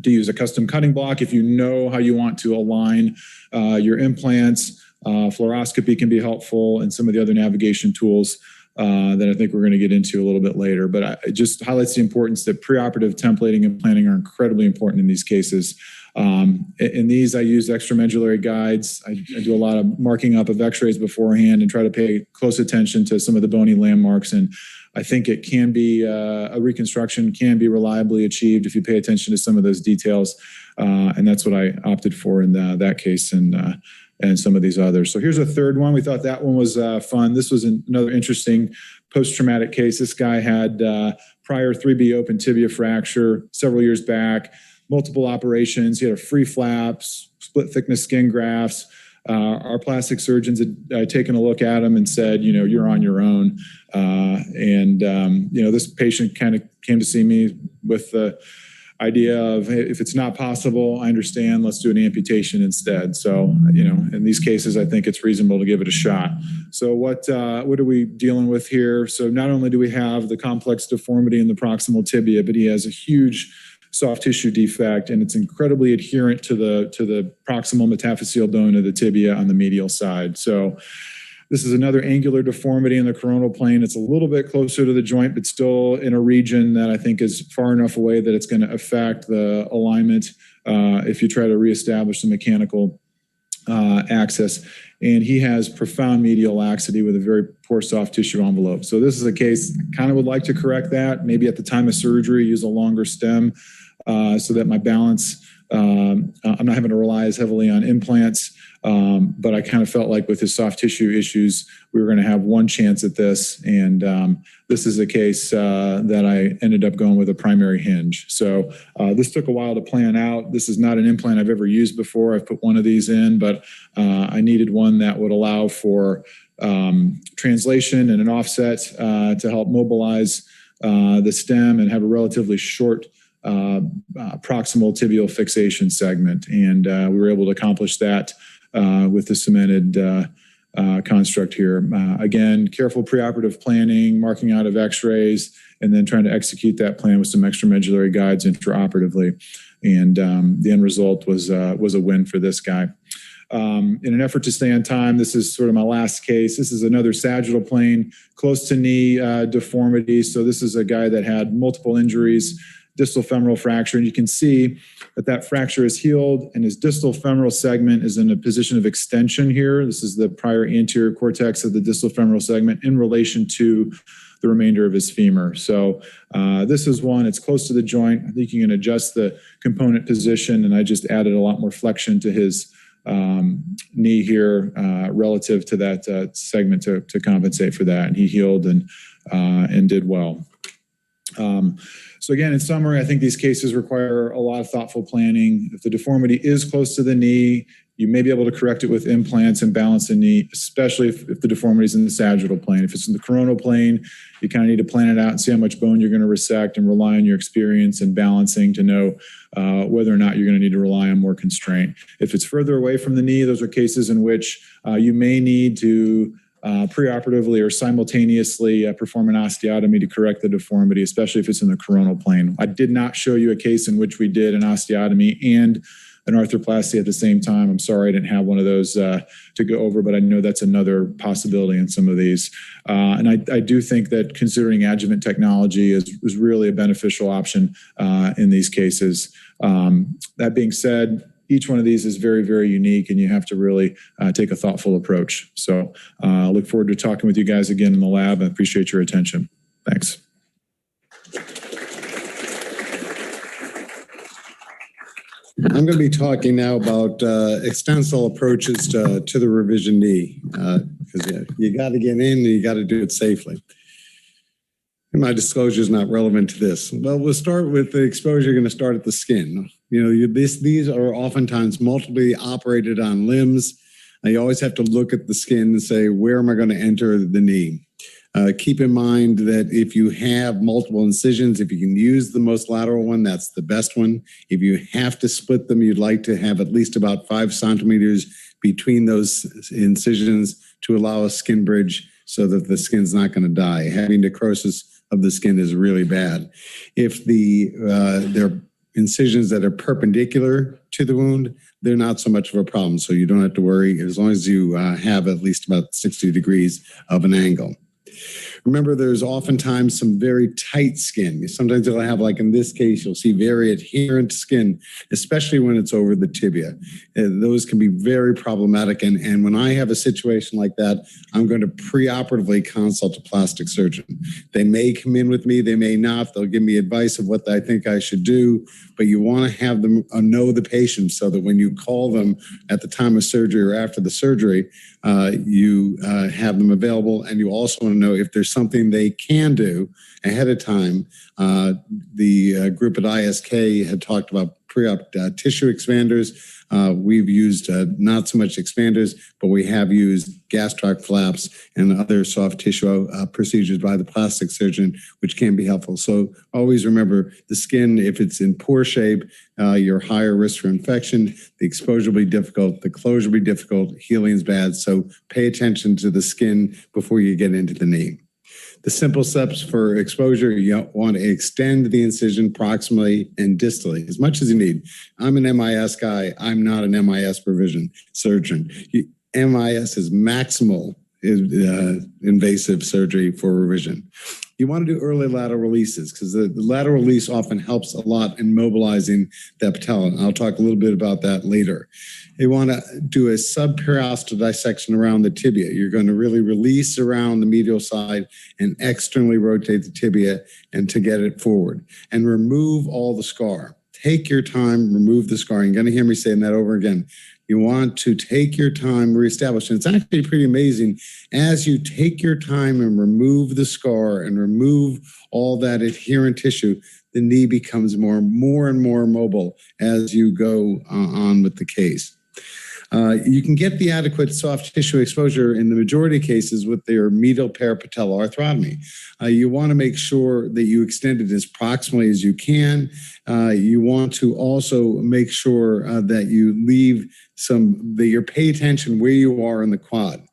to use a custom cutting block if you know how you want to align your implants. Fluoroscopy can be helpful, and some of the other navigation tools that I think we're going to get into a little bit later. But it just highlights the importance that preoperative templating and planning are incredibly important in these cases. In these, I use extramedullary guides. I do a lot of marking up of x-rays beforehand and try to pay close attention to some of the bony landmarks. And I think it can be, a reconstruction can be reliably achieved if you pay attention to some of those details. And that's what I opted for in that case and some of these others. So here's a third one. We thought that one was fun. This was another interesting post-traumatic case. This guy had prior 3B open tibia fracture several years back, multiple operations. He had a free flaps, split thickness skin grafts. Our plastic surgeons had taken a look at him and said, you're on your own. This patient kind of came to see me with the idea of, hey, if it's not possible, I understand, let's do an amputation instead. So, in these cases, I think it's reasonable to give it a shot. So what are we dealing with here? So not only do we have the complex deformity in the proximal tibia, but he has a huge soft tissue defect, and it's incredibly adherent to the proximal metaphyseal bone of the tibia on the medial side. So this is another angular deformity in the coronal plane. It's a little bit closer to the joint, but still in a region that I think is far enough away that it's going to affect the alignment if you try to reestablish the mechanical access. And he has profound medial laxity with a very poor soft tissue envelope. So this is a case, I kind of would like to correct that. Maybe at the time of surgery, use a longer stem so that my balance, I'm not having to rely as heavily on implants. But I kind of felt like with his soft tissue issues, we were going to have one chance at this. And this is a case that I ended up going with a primary hinge. So this took a while to plan out. This is not an implant I've ever used before. I've put one of these in, but I needed one that would allow for translation and an offset to help mobilize the stem and have a relatively short proximal tibial fixation segment. And we were able to accomplish that with the cemented construct here. Again, careful preoperative planning, marking out of x-rays, and then trying to execute that plan with some extramedullary guides intraoperatively. And the end result was a win for this guy. In an effort to stay on time, this is sort of my last case. This is another sagittal plane, close to knee deformity. So this is a guy that had multiple injuries, distal femoral fracture, and you can see that fracture is healed and his distal femoral segment is in a position of extension here. This is the prior anterior cortex of the distal femoral segment in relation to the remainder of his femur. So this is one, it's close to the joint. I think you can adjust the component position, and I just added a lot more flexion to his knee here relative to that segment to compensate for that. And he healed and did well. So again, in summary, I think these cases require a lot of thoughtful planning. If the deformity is close to the knee, you may be able to correct it with implants and balance the knee, especially if the deformity is in the sagittal plane. If it's in the coronal plane, you kind of need to plan it out and see how much bone you're going to resect and rely on your experience and balancing to know whether or not you're going to need to rely on more constraint. If it's further away from the knee, those are cases in which you may need to preoperatively or simultaneously perform an osteotomy to correct the deformity, especially if it's in the coronal plane. I did not show you a case in which we did an osteotomy and an arthroplasty at the same time. I'm sorry I didn't have one of those to go over, but I know that's another possibility in some of these. And I do think that considering adjuvant technology is really a beneficial option in these cases. That being said, each one of these is very, very unique, and you have to really take a thoughtful approach. So I look forward to talking with you guys again in the lab. I appreciate your attention. Thanks. I'm going to be talking now about extensile approaches to the revision knee, because you got to get in and you got to do it safely. And my disclosure is not relevant to this. Well, we'll start with the exposure. You're going to start at the skin. These are oftentimes multiply operated on limbs. You always have to look at the skin and say, where am I going to enter the knee? Keep in mind that if you have multiple incisions, if you can use the most lateral one, that's the best one. If you have to split them, you'd like to have at least about 5 centimeters between those incisions to allow a skin bridge so that the skin's not going to die. Having necrosis of the skin is really bad. If there are incisions that are perpendicular to the wound, they're not so much of a problem. So you don't have to worry as long as you have at least about 60 degrees of an angle. Remember, there's oftentimes some very tight skin. Sometimes you'll have, like in this case, you'll see very adherent skin, especially when it's over the tibia. Those can be very problematic. And when I have a situation like that, I'm going to preoperatively consult a plastic surgeon. They may come in with me, they may not. They'll give me advice of what I think I should do, but you want to have them know the patient so that when you call them at the time of surgery or after the surgery, you have them available, and you also want to know if there's something they can do ahead of time. The group at ISK had talked about pre-op tissue expanders. We've used not so much expanders, but we have used gastroc flaps and other soft tissue procedures by the plastic surgeon, which can be helpful. So always remember the skin, if it's in poor shape, you're higher risk for infection, the exposure will be difficult, the closure will be difficult, healing is bad. So pay attention to the skin before you get into the knee. The simple steps for exposure, you want to extend the incision proximally and distally as much as you need. I'm an MIS guy. I'm not an MIS provision surgeon. MIS is maximal invasive surgery for revision. You want to do early lateral releases because the lateral release often helps a lot in mobilizing the patella. And I'll talk a little bit about that later. You want to do a subperiosteal dissection around the tibia. You're going to really release around the medial side and externally rotate the tibia and to get it forward. And remove all the scar. Take your time, remove the scar. You're going to hear me saying that over again. You want to take your time, reestablish. And it's actually pretty amazing. As you take your time and remove the scar and remove all that adherent tissue, the knee becomes more and more mobile as you go on with the case. You can get the adequate soft tissue exposure in the majority of cases with their medial parapatellar arthrotomy. You want to make sure that you extend it as proximally as you can. You want to also make sure that you leave that you pay attention where you are in the quad.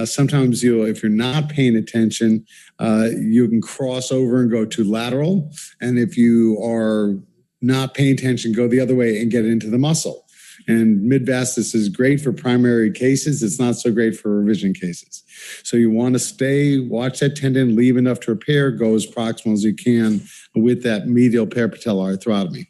Sometimes if you're not paying attention, you can cross over and go to lateral. And if you are not paying attention, go the other way and get into the muscle. And mid-vastus is great for primary cases. It's not so great for revision cases. So you want to watch that tendon, leave enough to repair, go as proximal as you can with that medial parapatellar arthrotomy.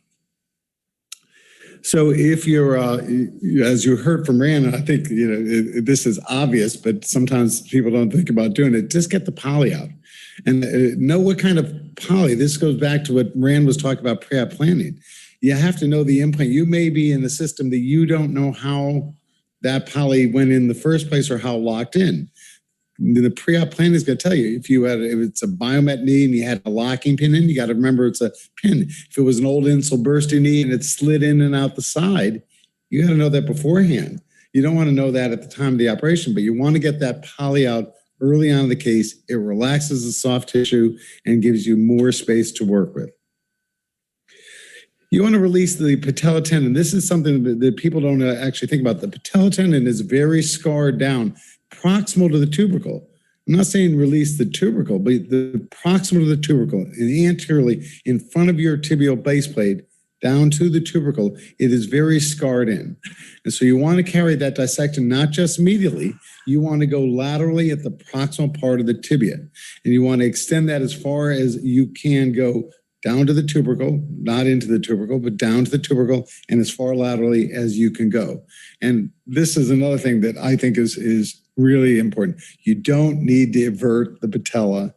So if you're, as you heard from Rand, I think this is obvious, but sometimes people don't think about doing it. Just get the poly out and know what kind of poly. This goes back to what Rand was talking about pre-op planning. You have to know the implant. You may be in the system that you don't know how that poly went in the first place or how locked in. The pre-op plan is going to tell you if it's a biomet knee and you had a locking pin in, you got to remember it's a pin. If it was an old insole bursting knee and it slid in and out the side, you got to know that beforehand. You don't want to know that at the time of the operation, but you want to get that poly out early on in the case. It relaxes the soft tissue and gives you more space to work with. You want to release the patella tendon. This is something that people don't actually think about. The patella tendon is very scarred down, proximal to the tubercle. I'm not saying release the tubercle, but the proximal to the tubercle and anteriorly in front of your tibial base plate, down to the tubercle, it is very scarred in. And so you want to carry that dissection not just medially, you want to go laterally at the proximal part of the tibia. And you want to extend that as far as you can go down to the tubercle, not into the tubercle, but down to the tubercle and as far laterally as you can go. And this is another thing that I think is really important. You don't need to invert the patella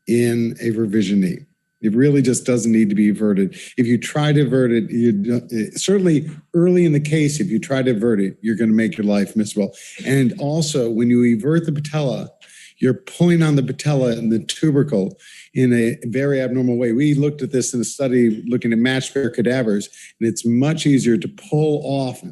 in a revision knee. It really just doesn't need to be everted. If you try to avert it, certainly early in the case, if you try to avert it, you're going to make your life miserable. And also, when you evert the patella, you're pulling on the patella and the tubercle in a very abnormal way. We looked at this in a study looking at matched pair cadavers, and it's much easier to pull off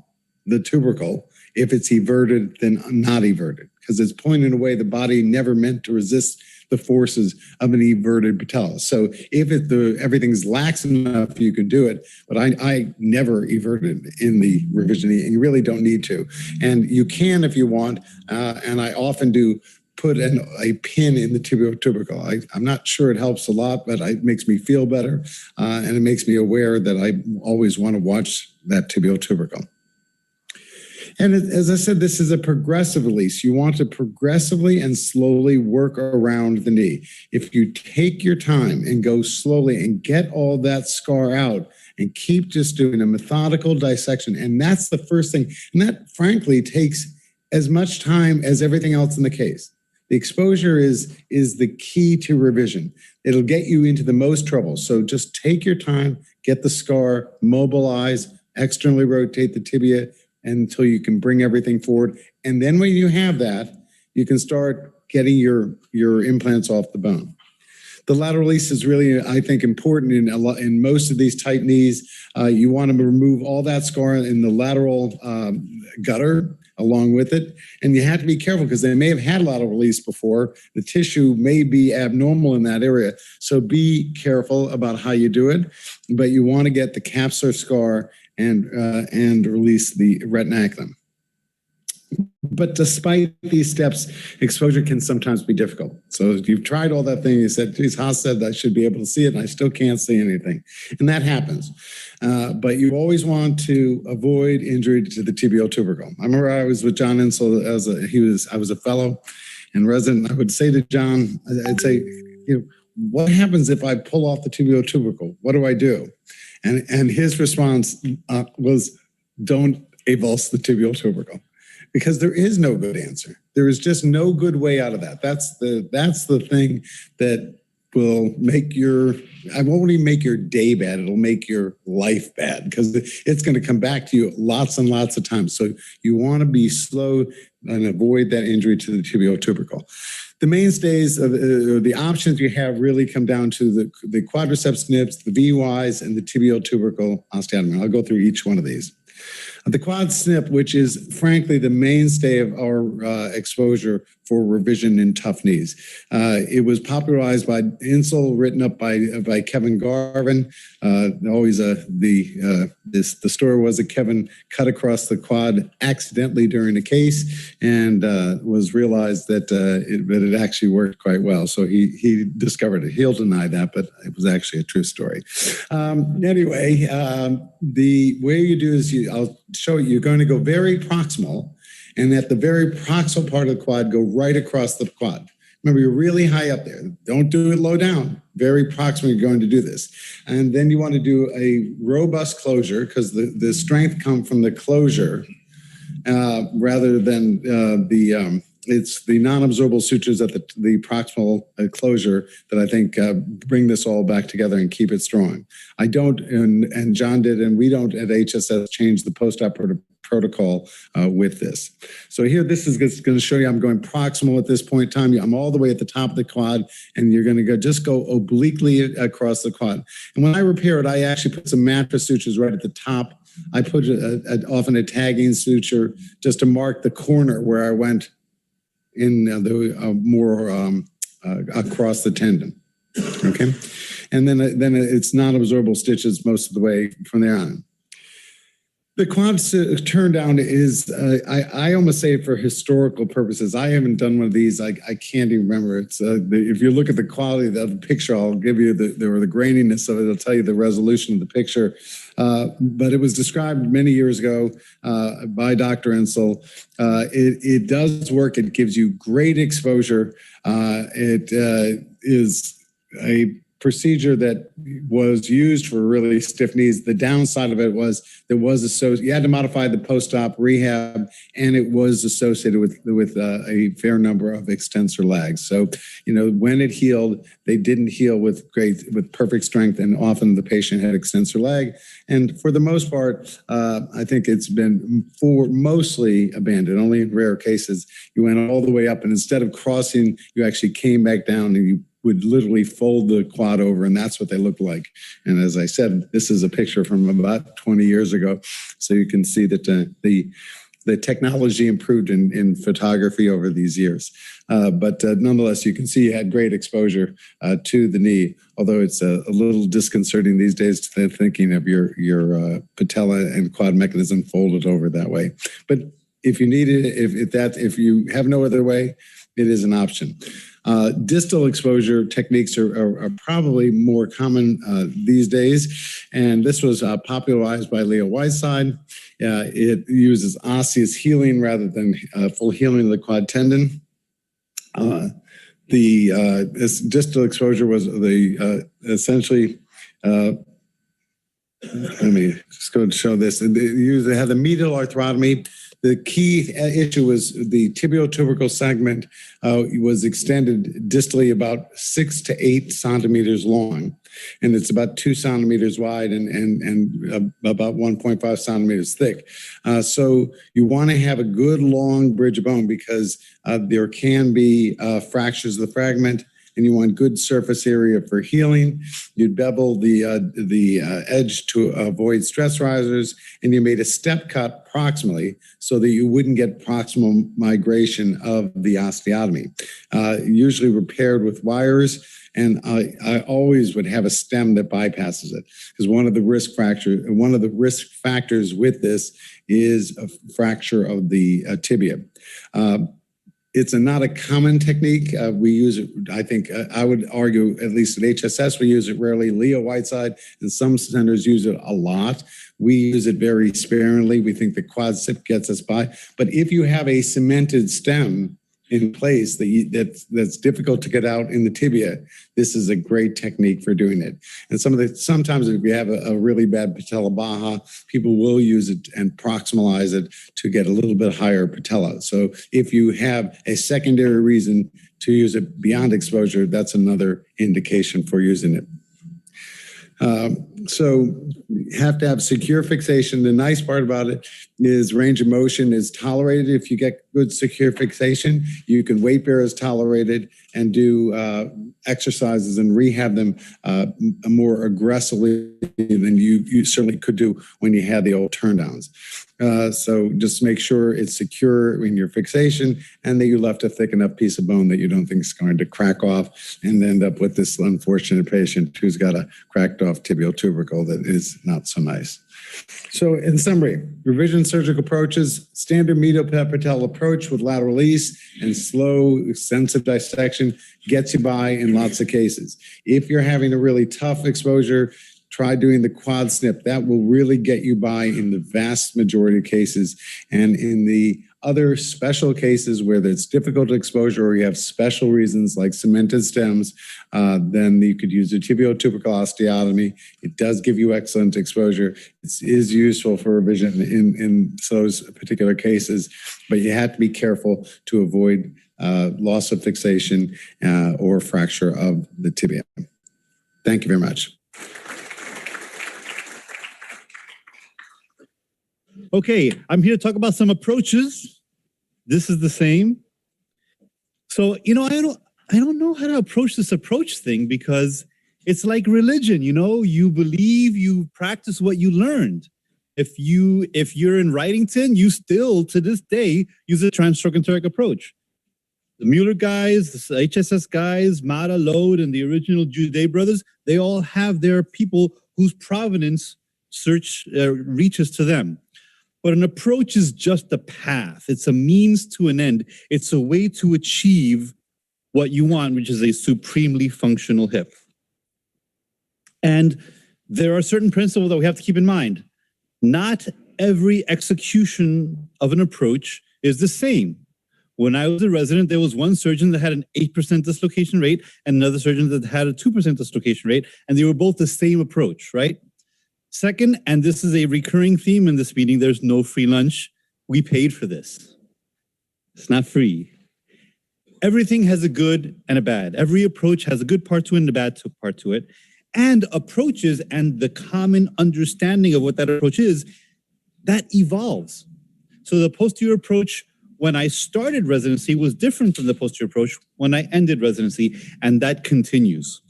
the tubercle if it's everted than not everted, because it's pulling in a way the body never meant to resist the forces of an everted patella. So if everything's lax enough, you can do it. But I never everted in the revision knee, and you really don't need to. And you can if you want, and I often do put a pin in the tibio-tubercle. I'm not sure it helps a lot, but it makes me feel better, and it makes me aware that I always want to watch that tibio-tubercle. And as I said, this is a progressive release. You want to progressively and slowly work around the knee. If you take your time and go slowly and get all that scar out and keep just doing a methodical dissection, and that's the first thing. And that, frankly, takes as much time as everything else in the case. The exposure is the key to revision. It'll get you into the most trouble. So just take your time, get the scar, mobilize, externally rotate the tibia, until you can bring everything forward. And then when you have that, you can start getting your implants off the bone. The lateral release is really, I think, important in most of these tight knees. You want to remove all that scar in the lateral gutter along with it. And you have to be careful because they may have had lateral release before. The tissue may be abnormal in that area. So be careful about how you do it. But you want to get the capsular scar and release the retinaculum. But despite these steps, exposure can sometimes be difficult. So if you've tried all that thing, you said, geez, Haas said I should be able to see it, and I still can't see anything. And that happens. But you always want to avoid injury to the tibio-tubercle. I remember I was with John Insel I was a fellow and resident. I would say to John, I'd say, what happens if I pull off the tibio-tubercle? What do I do? And his response was, don't avulse the tibial-tubercle, because there is no good answer. There is just no good way out of that. That's the thing that will make I won't even make your day bad. It'll make your life bad, because it's going to come back to you lots and lots of times. So you want to be slow and avoid that injury to the tibio-tubercle. The mainstays of the options you have really come down to the quadriceps snips, the VUIs, and the tibial-tubercle osteotomy. I'll go through each one of these. The quad snip, which is frankly the mainstay of our exposure for revision in tough knees. It was popularized by Insel, written up by Kevin Garvin. The story was that Kevin cut across the quad accidentally during a case, and was realized that it actually worked quite well. So he discovered it. He'll deny that, but it was actually a true story. Anyway, the way you do is I'll show you. You're going to go very proximal. And at the very proximal part of the quad, go right across the quad. Remember, you're really high up there. Don't do it low down. Very proximal, you're going to do this. And then you want to do a robust closure, because the strength comes from the closure rather than it's the non-absorbable sutures at the proximal closure that I think bring this all back together and keep it strong. I don't, and John did, and we don't at HSS change the post-operative protocol with this. So here, this is going to show you I'm going proximal at this point in time. I'm all the way at the top of the quad, and you're going to just go obliquely across the quad. And when I repair it, I actually put some mattress sutures right at the top. I put often a tagging suture just to mark the corner where I went in more across the tendon. Okay, and then it's non-absorbable stitches most of the way from there on. The quad turn down is, I almost say it for historical purposes. I haven't done one of these. I can't even remember. It's if you look at the quality of the picture, I'll give you the graininess of it. It'll tell you the resolution of the picture. But it was described many years ago by Dr. Ensel. It does work. It gives you great exposure. It is a procedure that was used for really stiff knees. The downside of it was you had to modify the post-op rehab, and it was associated with a fair number of extensor lags. So, when it healed, they didn't heal with perfect strength, and often the patient had extensor lag. And for the most part, I think it's been mostly abandoned. Only in rare cases, you went all the way up, and instead of crossing, you actually came back down, and you would literally fold the quad over, and that's what they look like. And as I said, this is a picture from about 20 years ago. So you can see that the technology improved in photography over these years. But nonetheless, you can see you had great exposure to the knee, although it's a little disconcerting these days to thinking of your patella and quad mechanism folded over that way. But if you need it, if you have no other way, it is an option. Distal exposure techniques are probably more common these days, and this was popularized by Leo Whiteside. It uses osseous healing rather than full healing of the quad tendon. This distal exposure was essentially. Let me just go and show this. They had the medial arthrotomy. The key issue was the tibiotubercle segment was extended distally about 6 to 8 centimeters long, and it's about 2 centimeters wide and about 1.5 centimeters thick. So you want to have a good long bridge of bone because there can be fractures of the fragment, and you want good surface area for healing. You'd bevel the edge to avoid stress risers, and you made a step cut proximally so that you wouldn't get proximal migration of the osteotomy. Usually repaired with wires, and I always would have a stem that bypasses it, because one of the risk factors with this is a fracture of the tibia. It's not a common technique. We use it, I think, I would argue, at least at HSS, we use it rarely. Leo Whiteside and some centers use it a lot. We use it very sparingly. We think the quad sip gets us by. But if you have a cemented stem in place that's difficult to get out in the tibia, this is a great technique for doing it. And sometimes if you have a really bad patella baja, people will use it and proximalize it to get a little bit higher patella. So if you have a secondary reason to use it beyond exposure, that's another indication for using it. So you have to have secure fixation. The nice part about it is range of motion is tolerated. If you get good secure fixation, you can weight bear as tolerated and do exercises and rehab them more aggressively than you certainly could do when you had the old turn downs. So just make sure it's secure in your fixation and that you left a thick enough piece of bone that you don't think is going to crack off and end up with this unfortunate patient who's got a cracked off tibial tubercle that is not so nice. So in summary, revision surgical approaches, standard medial patella approach with lateral release and slow extensive dissection gets you by in lots of cases. If you're having a really tough exposure, try doing the quad snip. That will really get you by in the vast majority of cases. And in the other special cases where it's difficult exposure or you have special reasons like cemented stems, then you could use a tibiotubercle osteotomy. It does give you excellent exposure. It is useful for revision in those particular cases, but you have to be careful to avoid loss of fixation or fracture of the tibia. Thank you very much. Okay, I'm here to talk about some approaches. This is the same. So, I don't know how to approach this approach thing because it's like religion, you believe, you practice what you learned. If you're in Wrightington, you still to this day use a transtrochanteric approach. The Mueller guys, the HSS guys, Mata, Lode, and the original Jude brothers, they all have their people whose provenance reaches to them. But an approach is just a path. It's a means to an end. It's a way to achieve what you want, which is a supremely functional hip. And there are certain principles that we have to keep in mind. Not every execution of an approach is the same. When I was a resident, there was one surgeon that had an 8% dislocation rate and another surgeon that had a 2% dislocation rate, and they were both the same approach, right? Second, and this is a recurring theme in this meeting, there's no free lunch. We paid for this. It's not free. Everything has a good and a bad. Every approach has a good part to it and a bad part to it. And approaches and the common understanding of what that approach is, that evolves. So the posterior approach when I started residency was different from the posterior approach when I ended residency, and that continues.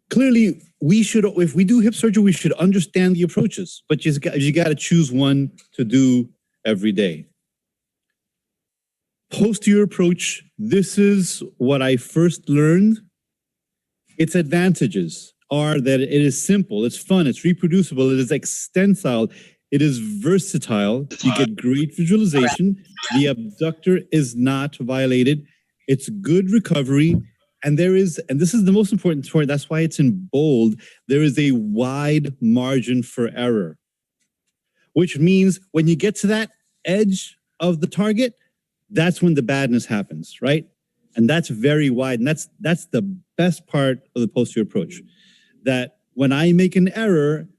Clearly, we should, if we do hip surgery, we should understand the approaches, but you got to choose one to do every day. Posterior approach, this is what I first learned. Its advantages are that it is simple, it's fun, it's reproducible, it is extensile, it is versatile, you get great visualization, the abductor is not violated, it's good recovery, and there is, and this is the most important point, that's why it's in bold, there is a wide margin for error, which means when you get to that edge of the target, that's when the badness happens, right? And that's very wide, and that's the best part of the posterior approach, that when I make an error,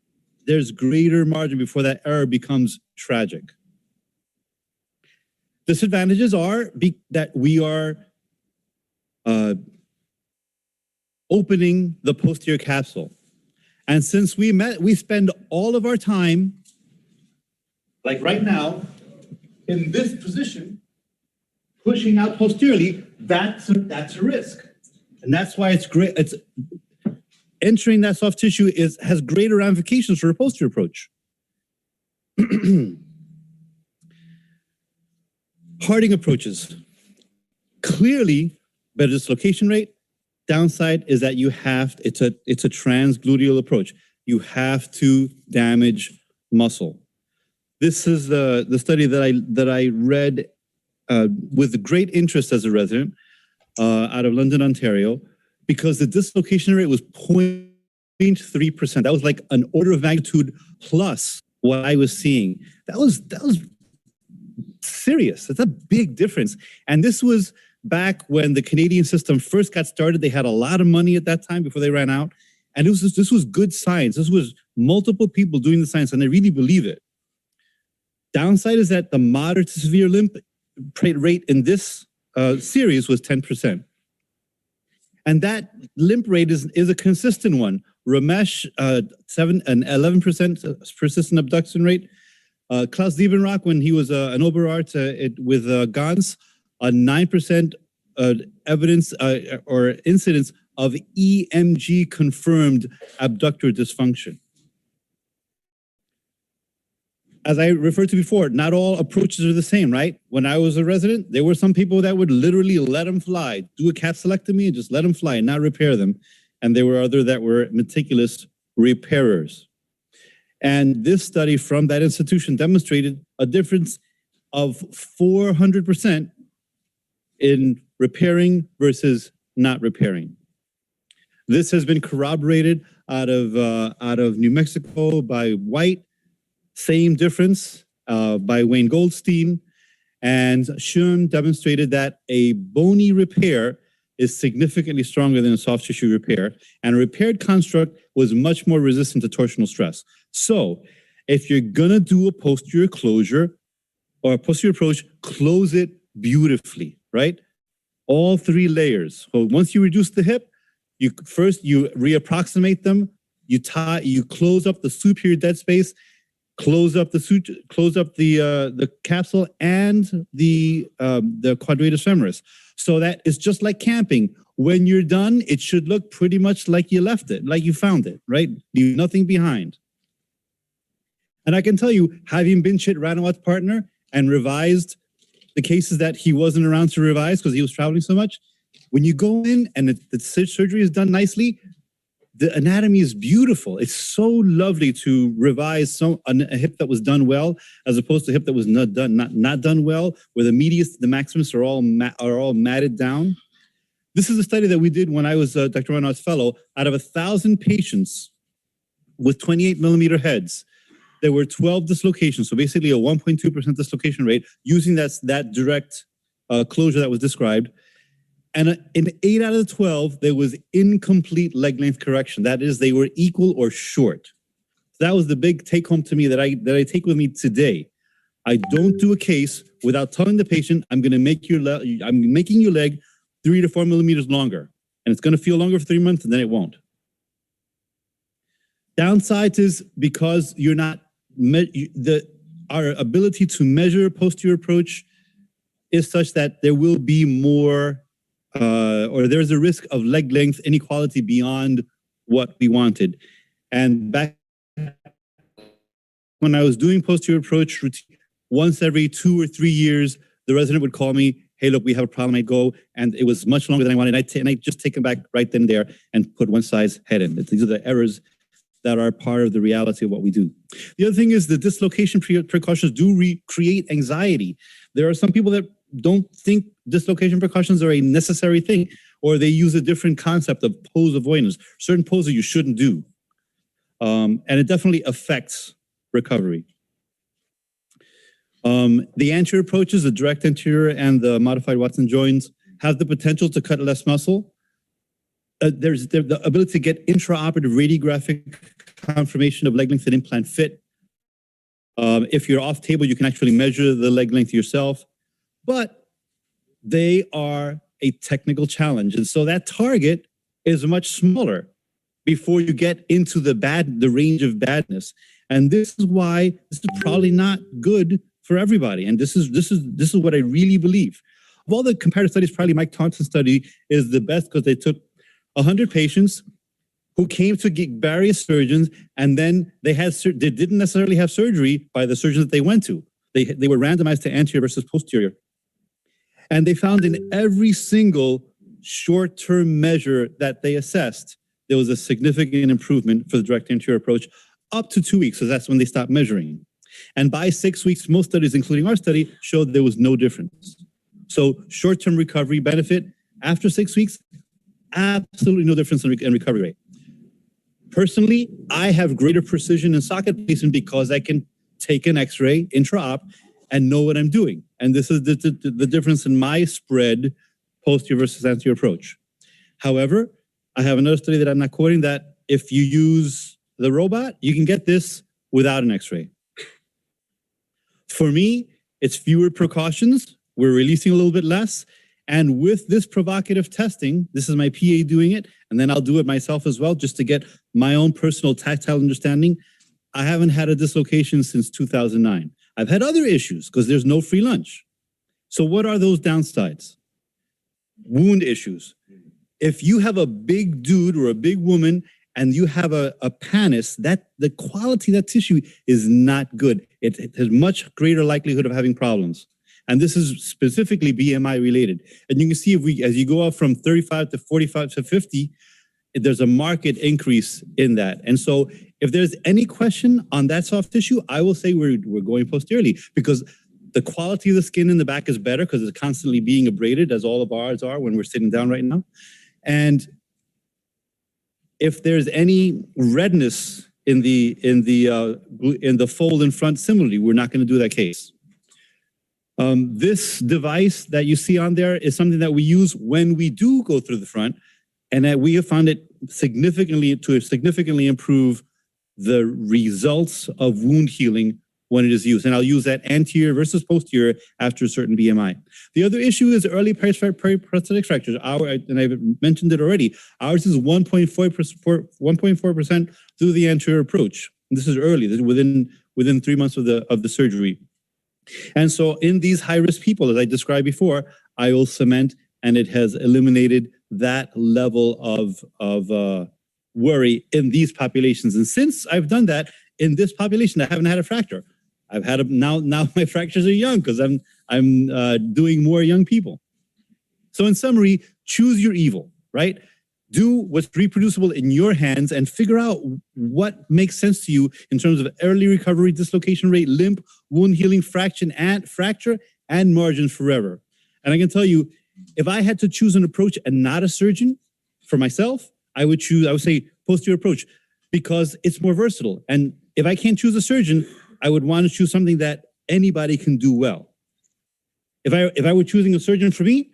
there's greater margin before that error becomes tragic. Disadvantages are that we are opening the posterior capsule. And since we spend all of our time, like right now, in this position, pushing out posteriorly, that's a risk. And that's why it's great. It's entering that soft tissue has greater ramifications for a posterior approach. Harding approaches. Clearly, better dislocation rate. Downside is that it's a transgluteal approach. You have to damage muscle. This is the study that I read with great interest as a resident out of London, Ontario, because the dislocation rate was 0.3%. That was like an order of magnitude plus what I was seeing. That was serious. That's a big difference. And this was back when the Canadian system first got started. They had a lot of money at that time before they ran out. And this was good science. This was multiple people doing the science, and they really believe it. Downside is that the moderate to severe limp rate in this series was 10%. And that limp rate is a consistent one. Ramesh, 7 and 11% persistent abduction rate. Klaus Diebenrock, when he was an Oberarzt with Gans, a 9% evidence or incidence of EMG confirmed abductor dysfunction. As I referred to before, not all approaches are the same, right? When I was a resident, there were some people that would literally let them fly, do a capsulectomy and just let them fly and not repair them. And there were others that were meticulous repairers. And this study from that institution demonstrated a difference of 400% in repairing versus not repairing. This has been corroborated out of New Mexico by White. Same difference by Wayne Goldstein, and Shun demonstrated that a bony repair is significantly stronger than a soft tissue repair, and a repaired construct was much more resistant to torsional stress. So if you're gonna do a posterior closure or a posterior approach, close it beautifully, right? All 3 layers. So once you reduce the hip, you reapproximate them, you close up the superior dead space, close up the capsule and the quadratus femoris, so that it's just like camping. When you're done, it should look pretty much like you left it, like you found it, right? Leave nothing behind. And I can tell you, having been Chit Ranawat's partner and revised the cases that he wasn't around to revise because he was traveling so much, when you go in and the surgery is done nicely, the anatomy is beautiful. It's so lovely to revise a hip that was done well, as opposed to a hip that was not done well, where the medius, the maximus are all matted down. This is a study that we did when I was Dr. Renaud's fellow. Out of 1,000 patients with 28 millimeter heads, there were 12 dislocations. So basically a 1.2% dislocation rate using that direct closure that was described. And in 8 out of the 12, there was incomplete leg length correction. That is, they were equal or short. That was the big take home to me that I take with me today. I don't do a case without telling the patient, I'm making your leg 3 to 4 millimeters longer, and it's going to feel longer for 3 months, and then it won't. Downsides is because you're not our ability to measure posterior approach is such that there will be more, or there's a risk of leg length inequality beyond what we wanted. And back when I was doing posterior approach routine, once every 2 or 3 years, the resident would call me, hey, look, we have a problem. I'd go, and it was much longer than I wanted. And I just take them back right then and there and put one size head in. These are the errors that are part of the reality of what we do. The other thing is the dislocation precautions do create anxiety. There are some people that don't think dislocation precautions are a necessary thing, or they use a different concept of pose avoidance. Certain poses you shouldn't do. And it definitely affects recovery. The anterior approaches, the direct anterior and the modified Watson joints, have the potential to cut less muscle. There's the ability to get intraoperative radiographic confirmation of leg length and implant fit. If you're off table, you can actually measure the leg length yourself, but they are a technical challenge. And so that target is much smaller before you get into the range of badness. And this is why this is probably not good for everybody. And this is what I really believe. Of all the comparative studies, probably Mike Thompson's study is the best because they took 100 patients who came to various surgeons, and then they didn't necessarily have surgery by the surgeons that they went to. They were randomized to anterior versus posterior. And they found in every single short-term measure that they assessed, there was a significant improvement for the direct anterior approach up to 2 weeks, so that's when they stopped measuring. And by 6 weeks, most studies, including our study, showed there was no difference. So short-term recovery benefit after 6 weeks, absolutely no difference in recovery rate. Personally, I have greater precision in socket placement because I can take an X-ray intra-op and know what I'm doing. And this is the difference in my spread posterior versus anterior approach. However, I have another study that I'm not quoting that if you use the robot, you can get this without an X-ray. For me, it's fewer precautions. We're releasing a little bit less. And with this provocative testing, this is my PA doing it, and then I'll do it myself as well, just to get my own personal tactile understanding. I haven't had a dislocation since 2009. I've had other issues because there's no free lunch. So what are those downsides? Wound issues. If you have a big dude or a big woman and you have a pannus, the quality of that tissue is not good. It has much greater likelihood of having problems. And this is specifically BMI related. And you can see as you go up from 35 to 45 to 50, there's a marked increase in that. And so if there's any question on that soft tissue, I will say we're going posteriorly because the quality of the skin in the back is better because it's constantly being abraded, as all of ours are when we're sitting down right now. And if there's any redness in the fold in front, similarly, we're not going to do that case. This device that you see on there is something that we use when we do go through the front, and that we have found it significantly improve the results of wound healing when it is used. And I'll use that anterior versus posterior after a certain BMI. The other issue is early prosthetic fractures. And I've mentioned it already. Ours is 1.4% through the anterior approach. And this is early, this is within 3 months of the surgery. And so in these high-risk people, as I described before, I will cement, and it has eliminated that level of worry in these populations. And since I've done that, in this population, I haven't had a fracture. I've had now my fractures are young because I'm doing more young people. So in summary, choose your evil, right? do what's reproducible in your hands and figure out what makes sense to you in terms of early recovery, dislocation rate, limp, wound healing, fracture, and margins forever. And I can tell you, if I had to choose an approach and not a surgeon for myself, I would say posterior approach because it's more versatile. And if I can't choose a surgeon, I would want to choose something that anybody can do well. If I were choosing a surgeon for me,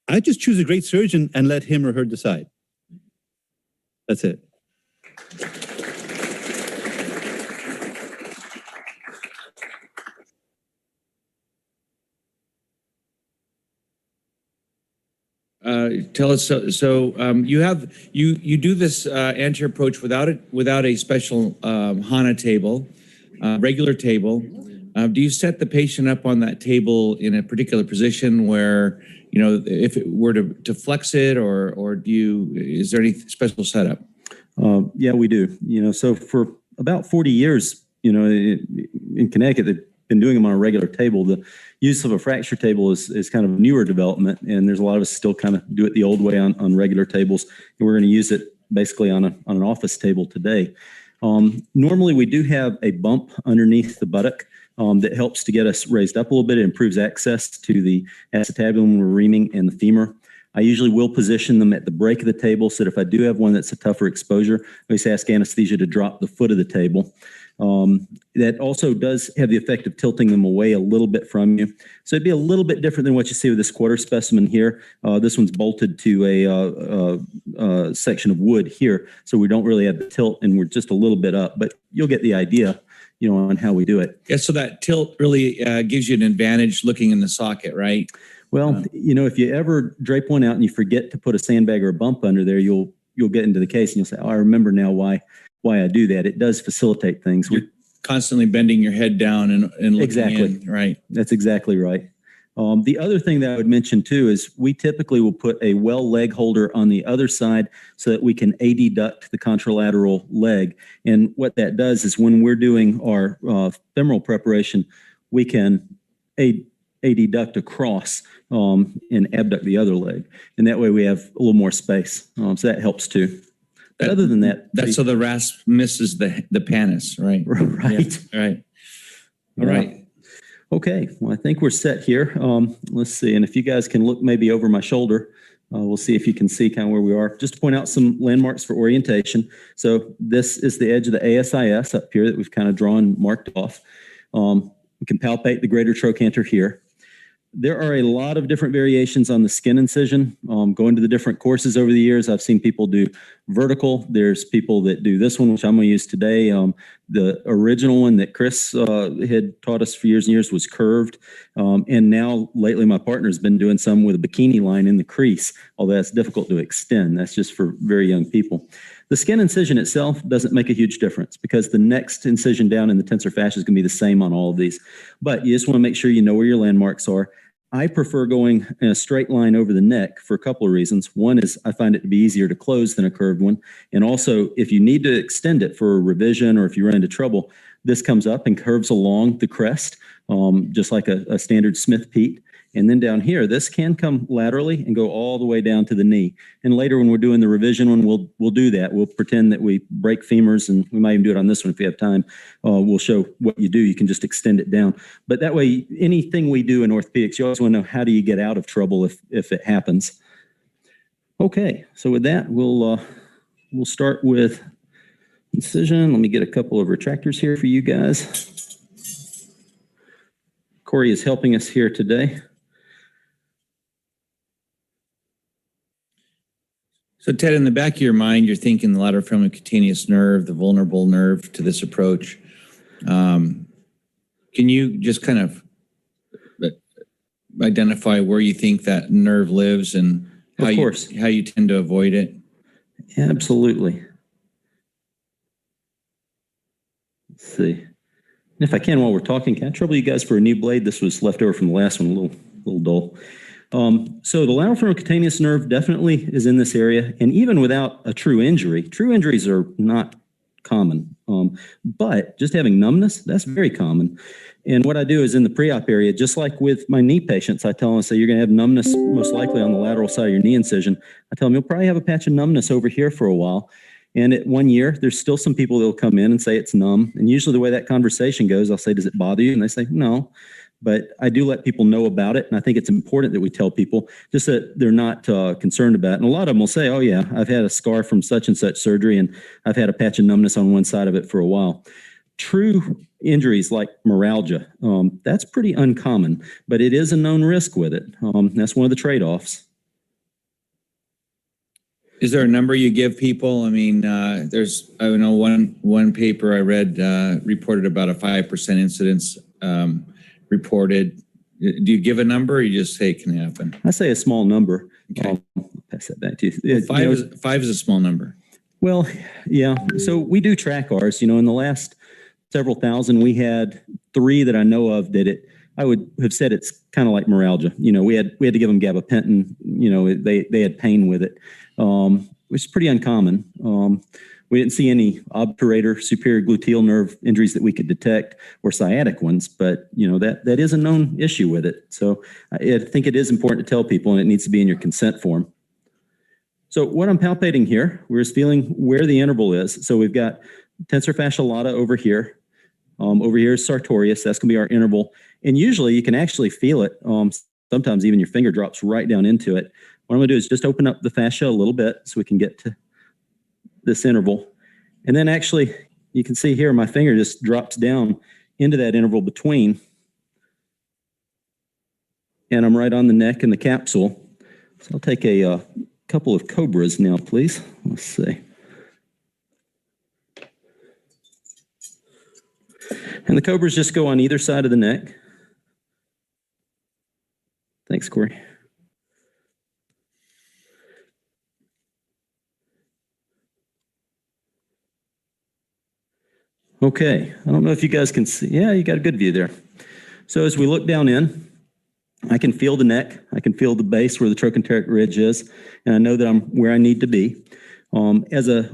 I'd just choose a great surgeon and let him or her decide. That's it. Tell us. You do this anterior approach without a special HANA table, regular table. Do you set the patient up on that table in a particular position where, you know, if it were to flex it, or is there any special setup? Yeah, we do. You know, so for about 40 years, you know, in Connecticut, they've been doing them on a regular table. The use of a fracture table is kind of a newer development, and there's a lot of us still kind of do it the old way on regular tables. And we're going to use it basically on an office table today. Normally, we do have a bump underneath the buttock that helps to get us raised up a little bit. It improves access to the acetabulum, reaming, and the femur. I usually will position them at the break of the table so that if I do have one that's a tougher exposure, I always ask anesthesia to drop the foot of the table. That also does have the effect of tilting them away a little bit from you. So it'd be a little bit different than what you see with this quarter specimen here. This one's bolted to a section of wood here, so we don't really have the tilt, and we're just a little bit up, but you'll get the idea, you know, on how we do it. Yeah, so that tilt really gives you an advantage looking in the socket, right? Well, you know, if you ever drape one out and you forget to put a sandbag or a bump under there, you'll get into the case and you'll say, oh, I remember now why I do that. It does facilitate things. You're constantly bending your head down and looking exactly in, right? That's exactly right. The other thing that I would mention too is we typically will put a well leg holder on the other side so that we can adduct the contralateral leg. And what that does is when we're doing our femoral preparation, we can adduct across and abduct the other leg. And that way we have a little more space. So that helps too. But other than that, that's so the rasp misses the pannus, right? Right. Yeah, right. All right. Okay. Well, I think we're set here. Let's see. And if you guys can look maybe over my shoulder, we'll see if you can see kind of where we are. Just to point out some landmarks for orientation. So this is the edge of the ASIS up here that we've kind of drawn, marked off. We can palpate the greater trochanter here. There are a lot of different variations on the skin incision. Going to the different courses over the years, I've seen people do vertical. There's people that do this one, which I'm going to use today. The original one that Chris had taught us for years and years was curved. And now lately my partner has been doing some with a bikini line in the crease, although that's difficult to extend. That's just for very young people. The skin incision itself doesn't make a huge difference because the next incision down in the tensor fascia is going to be the same on all of these. But you just want to make sure you know where your landmarks are. I prefer going in a straight line over the neck for a couple of reasons. One is I find it to be easier to close than a curved one. And also, if you need to extend it for a revision or if you run into trouble, this comes up and curves along the crest, just like a standard Smith-Peak. And then down here, this can come laterally and go all the way down to the knee. And later when we're doing the revision one, we'll do that. We'll pretend that we break femurs, and we might even do it on this one if we have time. We'll show what you do. You can just extend it down. But that way, anything we do in orthopedics, you always want to know how do you get out of trouble if it happens. Okay, so with that, we'll start with incision. Let me get a couple of retractors here for you guys. Corey is helping us here today. So Ted, in the back of your mind, you're thinking the lateral femoral cutaneous nerve, the vulnerable nerve to this approach. Can you just kind of identify where you think that nerve lives and how you tend to avoid it? Absolutely. Let's see. And if I can, while we're talking, can I trouble you guys for a new blade? This was left over from the last one, a little dull. So the lateral femoral cutaneous nerve definitely is in this area. And even without a true injuries are not common. But just having numbness, that's very common. And what I do is in the pre-op area, just like with my knee patients, I tell them, I say, you're going to have numbness most likely on the lateral side of your knee incision. I tell them, you'll probably have a patch of numbness over here for a while. And at 1 year, there's still some people that will come in and say it's numb. And usually the way that conversation goes, I'll say, does it bother you? And they say, no. But I do let people know about it. And I think it's important that we tell people just that they're not concerned about it. And a lot of them will say, oh, yeah, I've had a scar from such and such surgery, and I've had a patch of numbness on one side of it for a while. True injuries like neuralgia, that's pretty uncommon, but it is a known risk with it. That's one of the trade-offs. Is there a number you give people? I mean, I know one paper I read reported about a 5% incidence reported. Do you give a number, or you just say it can happen? I say a small number. Okay. I'll pass that back to you. Five is a small number. Well, yeah. So we do track ours. In the last several thousand, we had 3 that I know of that I would have said it's kind of like neuralgia. We had to give them gabapentin. They had pain with it, which is pretty uncommon. We didn't see any obturator superior gluteal nerve injuries that we could detect, or sciatic ones, but that is a known issue with it. So I think it is important to tell people, and it needs to be in your consent form. So what I'm palpating here, we're just feeling where the interval is. So we've got tensor fascia lata over here. Over here is sartorius. That's going to be our interval. And usually you can actually feel it. Sometimes even your finger drops right down into it. What I'm going to do is just open up the fascia a little bit so we can get to this interval. And then actually, you can see here, my finger just drops down into that interval between. And I'm right on the neck and the capsule. So I'll take a couple of cobras now, please. Let's see. And the cobras just go on either side of the neck. Thanks, Corey. Okay, I don't know if you guys can see. Yeah, you got a good view there. So as we look down in, I can feel the neck. I can feel the base where the trochanteric ridge is, and I know that I'm where I need to be. As a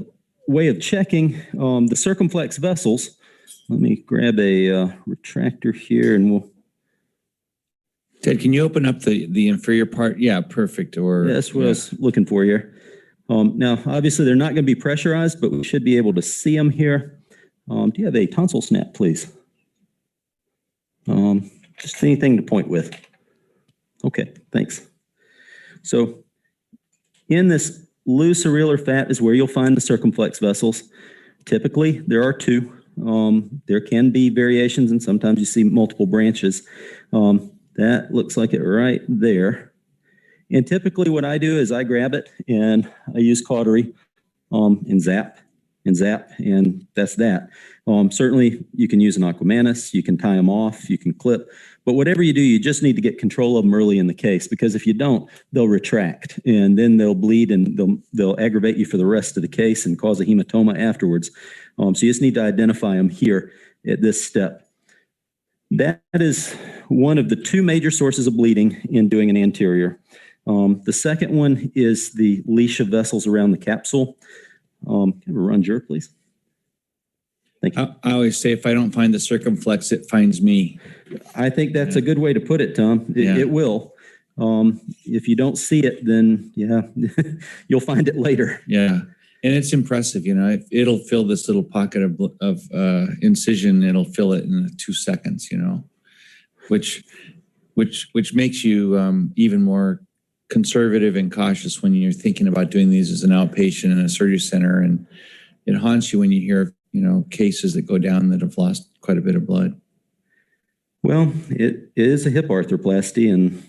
way of checking the circumflex vessels, let me grab a retractor here, and we'll. Ted, can you open up the inferior part? Yeah, perfect. Or yeah, that's what I was looking for here. Now, obviously, they're not going to be pressurized, but we should be able to see them here. Do you have a tonsil snap, please? Just anything to point with. Okay, thanks. So in this loose areolar fat is where you'll find the circumflex vessels. Typically, there are 2. There can be variations, and sometimes you see multiple branches. That looks like it right there. And typically what I do is I grab it and I use cautery and zap, and that's that. Certainly you can use an aquamanus, you can tie them off, you can clip, but whatever you do, you just need to get control of them early in the case, because if you don't, they'll retract and then they'll bleed and they'll aggravate you for the rest of the case and cause a hematoma afterwards. So you just need to identify them here at this step. That is one of the 2 major sources of bleeding in doing an anterior. The second one is the leash of vessels around the capsule. Can I have a run jerk, please? Thank you. I always say, if I don't find the circumflex, it finds me. I think that's a good way to put it, Tom. It will. If you don't see it, then yeah, you'll find it later. Yeah. And it's impressive, it'll fill this little pocket of incision. It'll fill it in 2 seconds, which makes you even more conservative and cautious when you're thinking about doing these as an outpatient in a surgery center. And it haunts you when you hear, cases that go down that have lost quite a bit of blood. Well, it is a hip arthroplasty, and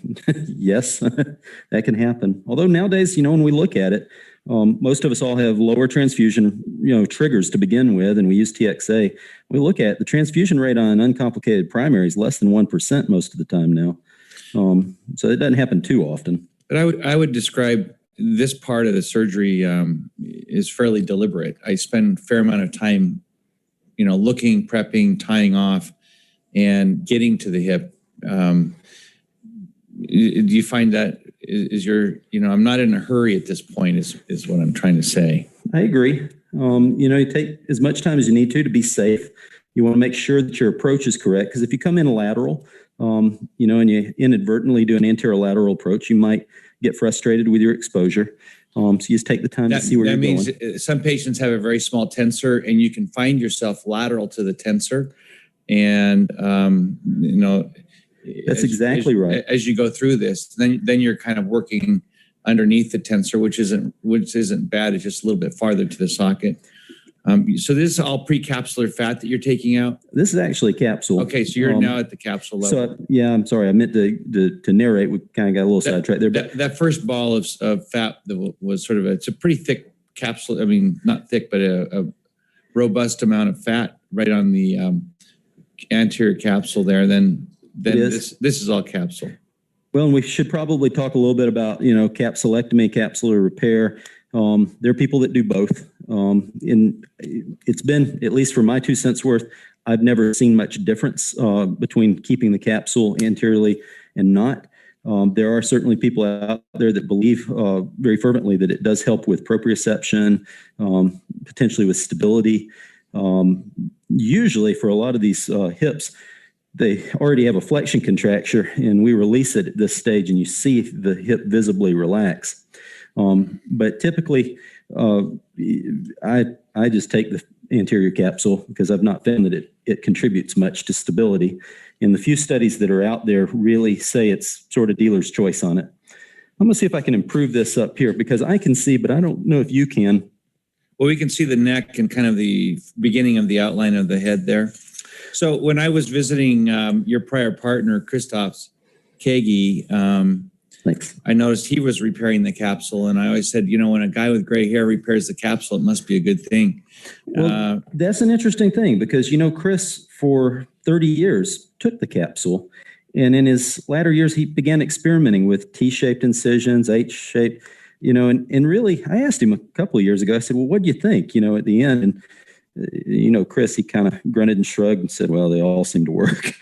yes, that can happen. Although nowadays, when we look at it, most of us all have lower transfusion, triggers to begin with, and we use TXA. We look at the transfusion rate on uncomplicated primary is less than 1% most of the time now. So it doesn't happen too often. But I would describe this part of the surgery is fairly deliberate. I spend a fair amount of time, looking, prepping, tying off, and getting to the hip. Do you find that is your, I'm not in a hurry at this point is what I'm trying to say. I agree. You take as much time as you need to be safe. You want to make sure that your approach is correct, because if you come in lateral, and you inadvertently do an anterolateral approach, you might get frustrated with your exposure. So you just take the time to see where you're going. That means some patients have a very small tensor, and you can find yourself lateral to the tensor. And, that's exactly right. As you go through this, then you're kind of working underneath the tensor, which isn't bad. It's just a little bit farther to the socket. So this is all precapsular fat that you're taking out? This is actually capsule. Okay, so you're now at the capsule level. So, I'm sorry. I meant to narrate. We kind of got a little sidetracked there. But that first ball of fat that was sort of it's a pretty thick capsule. I mean, not thick, but a robust amount of fat right on the anterior capsule there. Then this is all capsule. Well, and we should probably talk a little bit about, capsulectomy, capsular repair. There are people that do both. And it's been, at least for my 2 cents worth, I've never seen much difference between keeping the capsule anteriorly and not. There are certainly people out there that believe very fervently that it does help with proprioception, potentially with stability. Usually for a lot of these hips, they already have a flexion contracture, and we release it at this stage, and you see the hip visibly relax. But typically, I just take the anterior capsule because I've not found that it contributes much to stability. And the few studies that are out there really say it's sort of dealer's choice on it. I'm going to see if I can improve this up here, because I can see, but I don't know if you can. Well, we can see the neck and kind of the beginning of the outline of the head there. So when I was visiting your prior partner, Christoph's Kagi, thanks. I noticed he was repairing the capsule, and I always said, when a guy with gray hair repairs the capsule, it must be a good thing. Well, that's an interesting thing, because, Chris, for 30 years, took the capsule, and in his latter years, he began experimenting with T-shaped incisions, H-shaped, and really, I asked him a couple of years ago, I said, well, what do you think, at the end? And Chris, he kind of grunted and shrugged and said, well, they all seem to work.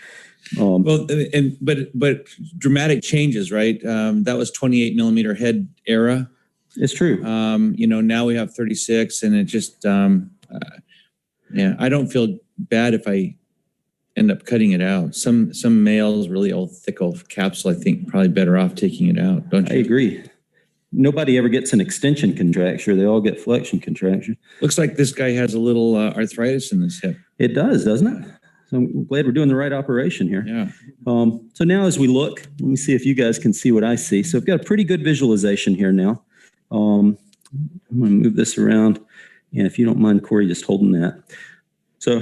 But dramatic changes, right? That was 28 millimeter head era. It's true. Now we have 36, and it just, I don't feel bad if I end up cutting it out. Some males, really old, thick old capsule, I think probably better off taking it out, don't you? I agree. Nobody ever gets an extension contracture. They all get flexion contracture. Looks like this guy has a little arthritis in his hip. It does, doesn't it? So I'm glad we're doing the right operation here. Yeah. So now as we look, let me see if you guys can see what I see. So I've got a pretty good visualization here now. I'm going to move this around. And if you don't mind, Corey, just holding that. So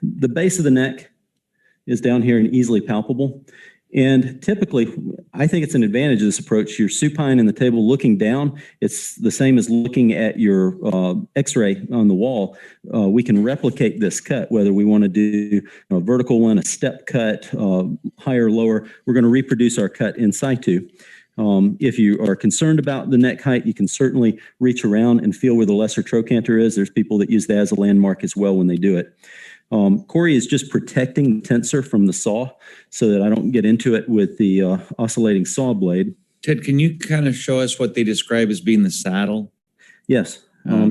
the base of the neck is down here and easily palpable. And typically, I think it's an advantage of this approach. You're supine in the table looking down. It's the same as looking at your x-ray on the wall. We can replicate this cut, whether we want to do a vertical one, a step cut, higher, lower. We're going to reproduce our cut in situ. If you are concerned about the neck height, you can certainly reach around and feel where the lesser trochanter is. There's people that use that as a landmark as well when they do it. Corey is just protecting the tensor from the saw so that I don't get into it with the oscillating saw blade. Ted, can you kind of show us what they describe as being the saddle? Yes.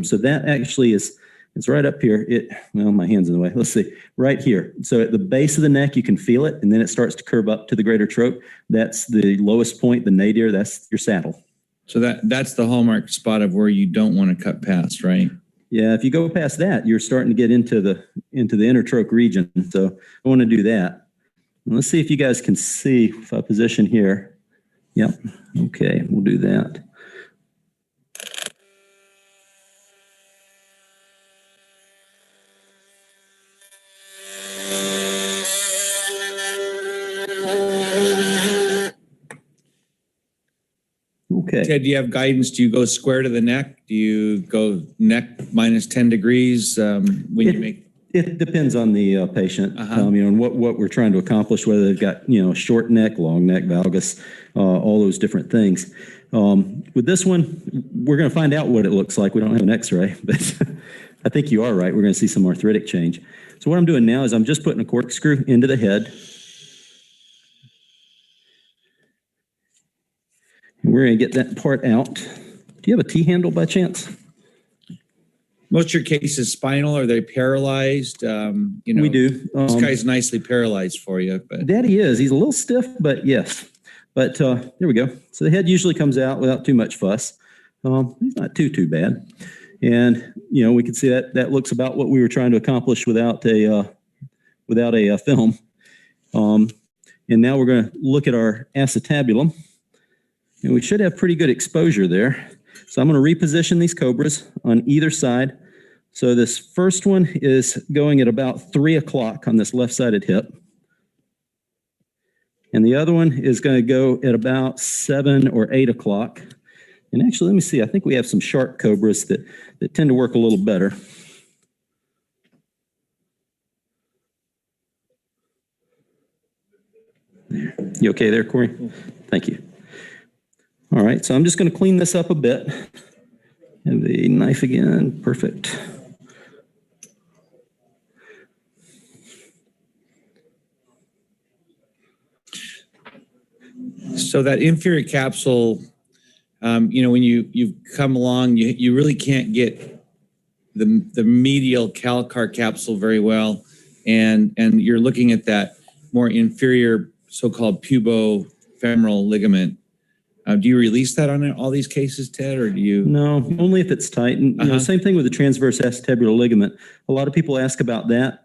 So that actually it's right up here. My hand's in the way. Let's see. Right here. So at the base of the neck, you can feel it, and then it starts to curve up to the greater troch. That's the lowest point, the nadir. That's your saddle. So that's the hallmark spot of where you don't want to cut past, right? Yeah, if you go past that, you're starting to get into the inner troch region. So I want to do that. And let's see if you guys can see if I position here. Yep. Okay, we'll do that. Okay. Ted, do you have guidance? Do you go square to the neck? Do you go neck minus 10 degrees when you make? It depends on the patient, and what we're trying to accomplish, whether they've got, short neck, long neck, valgus, all those different things. With this one, we're going to find out what it looks like. We don't have an x-ray, but I think you are right. We're going to see some arthritic change. So what I'm doing now is I'm just putting a corkscrew into the head. And we're going to get that part out. Do you have a T-handle by chance? Most of your cases spinal? Are they paralyzed? We do. This guy's nicely paralyzed for you. But Daddy is. He's a little stiff, but yes. But there we go. So the head usually comes out without too much fuss. He's not too bad. And, we can see that looks about what we were trying to accomplish without a film. And now we're going to look at our acetabulum. And we should have pretty good exposure there. So I'm going to reposition these cobras on either side. So this first one is going at about 3 o'clock on this left-sided hip. And the other one is going to go at about 7 or 8 o'clock. And actually, let me see. I think we have some sharp cobras that tend to work a little better. There. You okay there, Corey? Thank you. All right, so I'm just going to clean this up a bit. Have the knife again. Perfect. so that inferior capsule, when you come along, you really can't get the medial calcar capsule very well, and you're looking at that more inferior so-called pubofemoral ligament. Do you release that on all these cases, Ted, or do you? No, only if it's tight. And same thing with the transverse acetabular ligament. A lot of people ask about that,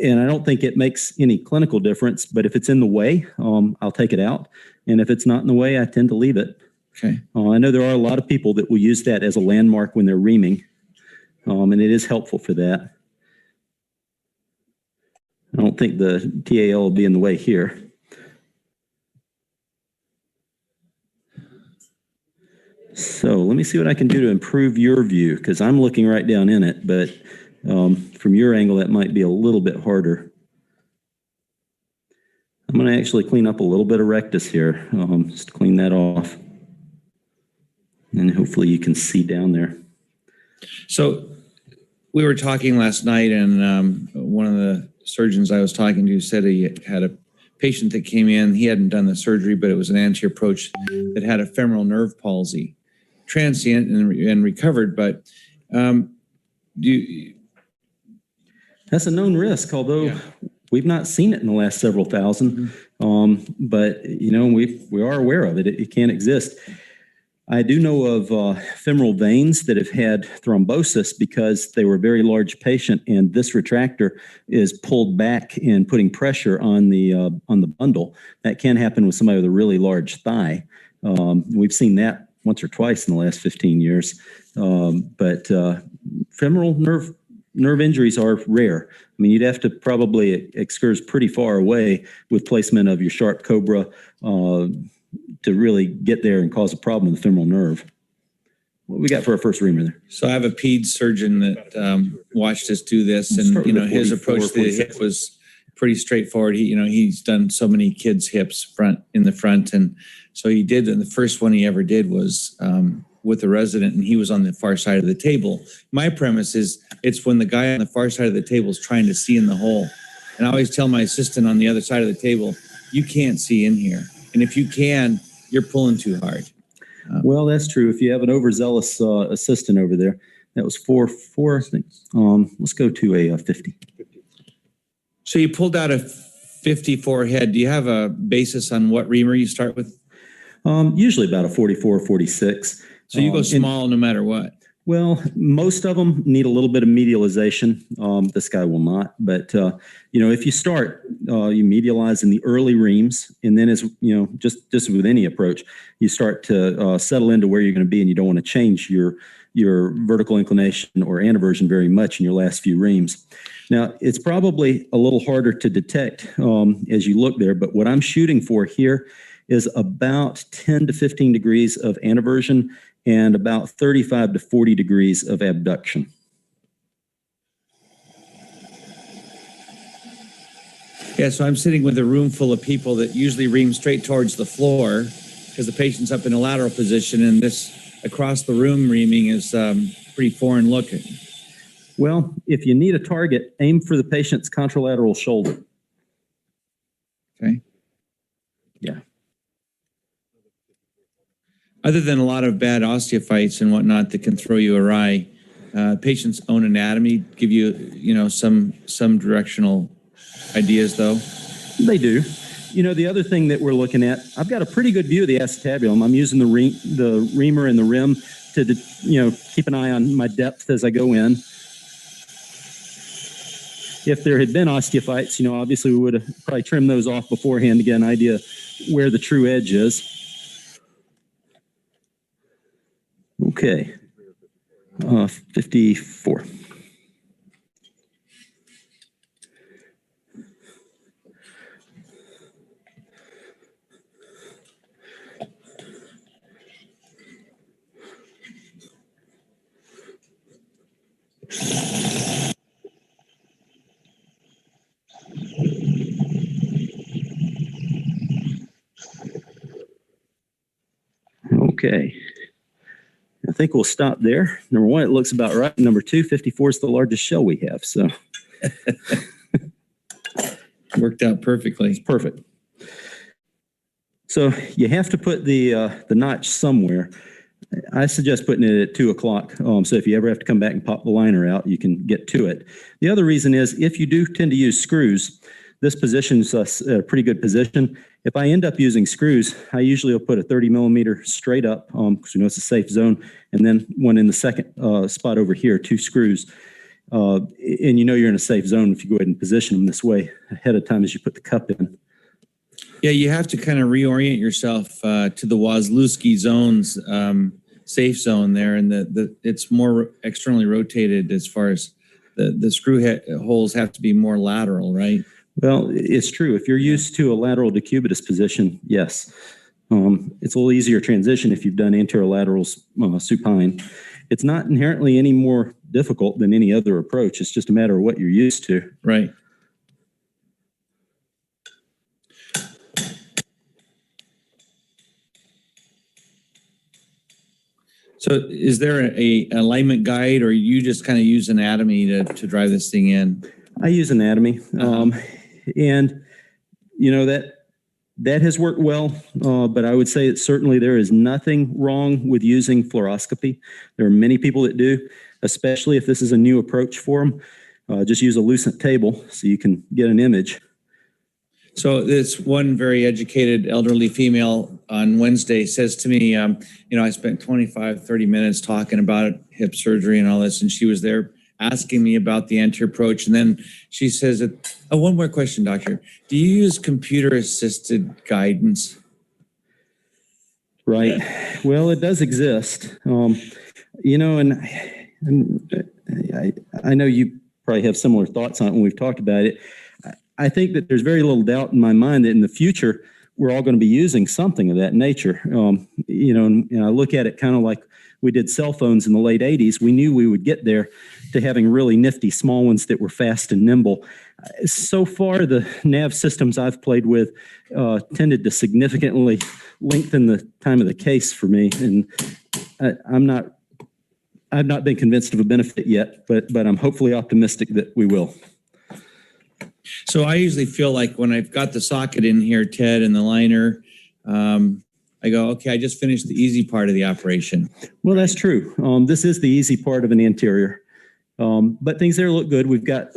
and I don't think it makes any clinical difference. But if it's in the way, I'll take it out, and if it's not in the way, I tend to leave it. Okay. I know there are a lot of people that will use that as a landmark when they're reaming, and it is helpful for that. I don't think the TAL will be in the way here. So let me see what I can do to improve your view, because I'm looking right down in it, but from your angle, that might be a little bit harder. I'm going to actually clean up a little bit of rectus here, just clean that off. And hopefully you can see down there. So we were talking last night, and one of the surgeons I was talking to said he had a patient that came in. He hadn't done the surgery, but it was an anterior approach that had a femoral nerve palsy, transient and recovered. But that's a known risk, although we've not seen it in the last several thousand. But we are aware of it. It can exist. I do know of femoral veins that have had thrombosis because they were a very large patient, and this retractor is pulled back and putting pressure on the bundle. That can happen with somebody with a really large thigh. We've seen that once or twice in the last 15 years. But femoral nerve injuries are rare. I mean, you'd have to probably excurse pretty far away with placement of your sharp cobra to really get there and cause a problem with the femoral nerve. What we got for our first reamer there? So I have a peds surgeon that watched us do this, and his approach to the hip was pretty straightforward. He's done so many kids' hips in the front, and so he did. And the first one he ever did was with a resident, and he was on the far side of the table. My premise is it's when the guy on the far side of the table is trying to see in the hole, and I always tell my assistant on the other side of the table, you can't see in here. And if you can, you're pulling too hard. Well, that's true. If you have an overzealous assistant over there, that was 4, I think. Let's go to a 50. So you pulled out a 54 head. Do you have a basis on what reamer you start with? Usually about a 44, 46. So you go small no matter what. Well, most of them need a little bit of medialization. This guy will not. But, if you start, you medialize in the early reams, and then just with any approach, you start to settle into where you're going to be, and you don't want to change your vertical inclination or anteversion very much in your last few reams. Now, it's probably a little harder to detect as you look there, but what I'm shooting for here is about 10 to 15 degrees of anteversion and about 35 to 40 degrees of abduction. Yeah, so I'm sitting with a room full of people that usually ream straight towards the floor because the patient's up in a lateral position, and this across the room reaming is pretty foreign looking. Well, if you need a target, aim for the patient's contralateral shoulder. Okay. Yeah. Other than a lot of bad osteophytes and whatnot that can throw you awry, patient's own anatomy give you, some directional ideas, though? They do. The other thing that we're looking at, I've got a pretty good view of the acetabulum. I'm using the reamer and the rim to, keep an eye on my depth as I go in. If there had been osteophytes, obviously we would have probably trimmed those off beforehand to get an idea where the true edge is. Okay. 54. Okay. I think we'll stop there. Number one, it looks about right. Number two, 54 is the largest shell we have. So Worked out perfectly. it's perfect. So you have to put the notch somewhere. I suggest putting it at 2 o'clock. So if you ever have to come back and pop the liner out, you can get to it. The other reason is if you do tend to use screws, this positions us at a pretty good position. If I end up using screws, I usually will put a 30 millimeter straight up because it's a safe zone, and then one in the second spot over here, 2 screws. And you're in a safe zone if you go ahead and position them this way ahead of time as you put the cup in. Yeah, you have to kind of reorient yourself to the Wazlewski zone's safe zone there, and it's more externally rotated as far as the screw holes have to be more lateral, right? Well, it's true. If you're used to a lateral decubitus position, yes. It's a little easier transition if you've done anterolaterals supine. It's not inherently any more difficult than any other approach. It's just a matter of what you're used to. Right. So is there a alignment guide, or you just kind of use anatomy to drive this thing in? I use anatomy. And, that has worked well, but I would say that certainly there is nothing wrong with using fluoroscopy. There are many people that do, especially if this is a new approach for them. Just use a lucent table so you can get an image. So this one very educated elderly female on Wednesday says to me, I spent 25, 30 minutes talking about hip surgery and all this, and she was there asking me about the anterior approach. And then she says, one more question, doctor. Do you use computer-assisted guidance? Right. Well, it does exist. And I know you probably have similar thoughts on it when we've talked about it. I think that there's very little doubt in my mind that in the future, we're all going to be using something of that nature. And I look at it kind of like we did cell phones in the late 80s. We knew we would get there to having really nifty small ones that were fast and nimble. So far, the nav systems I've played with tended to significantly lengthen the time of the case for me. And I've not been convinced of a benefit yet, but I'm hopefully optimistic that we will. So I usually feel like when I've got the socket in here, Ted, and the liner, I go, okay, I just finished the easy part of the operation. Well, that's true. This is the easy part of an anterior, but things there look good. We've got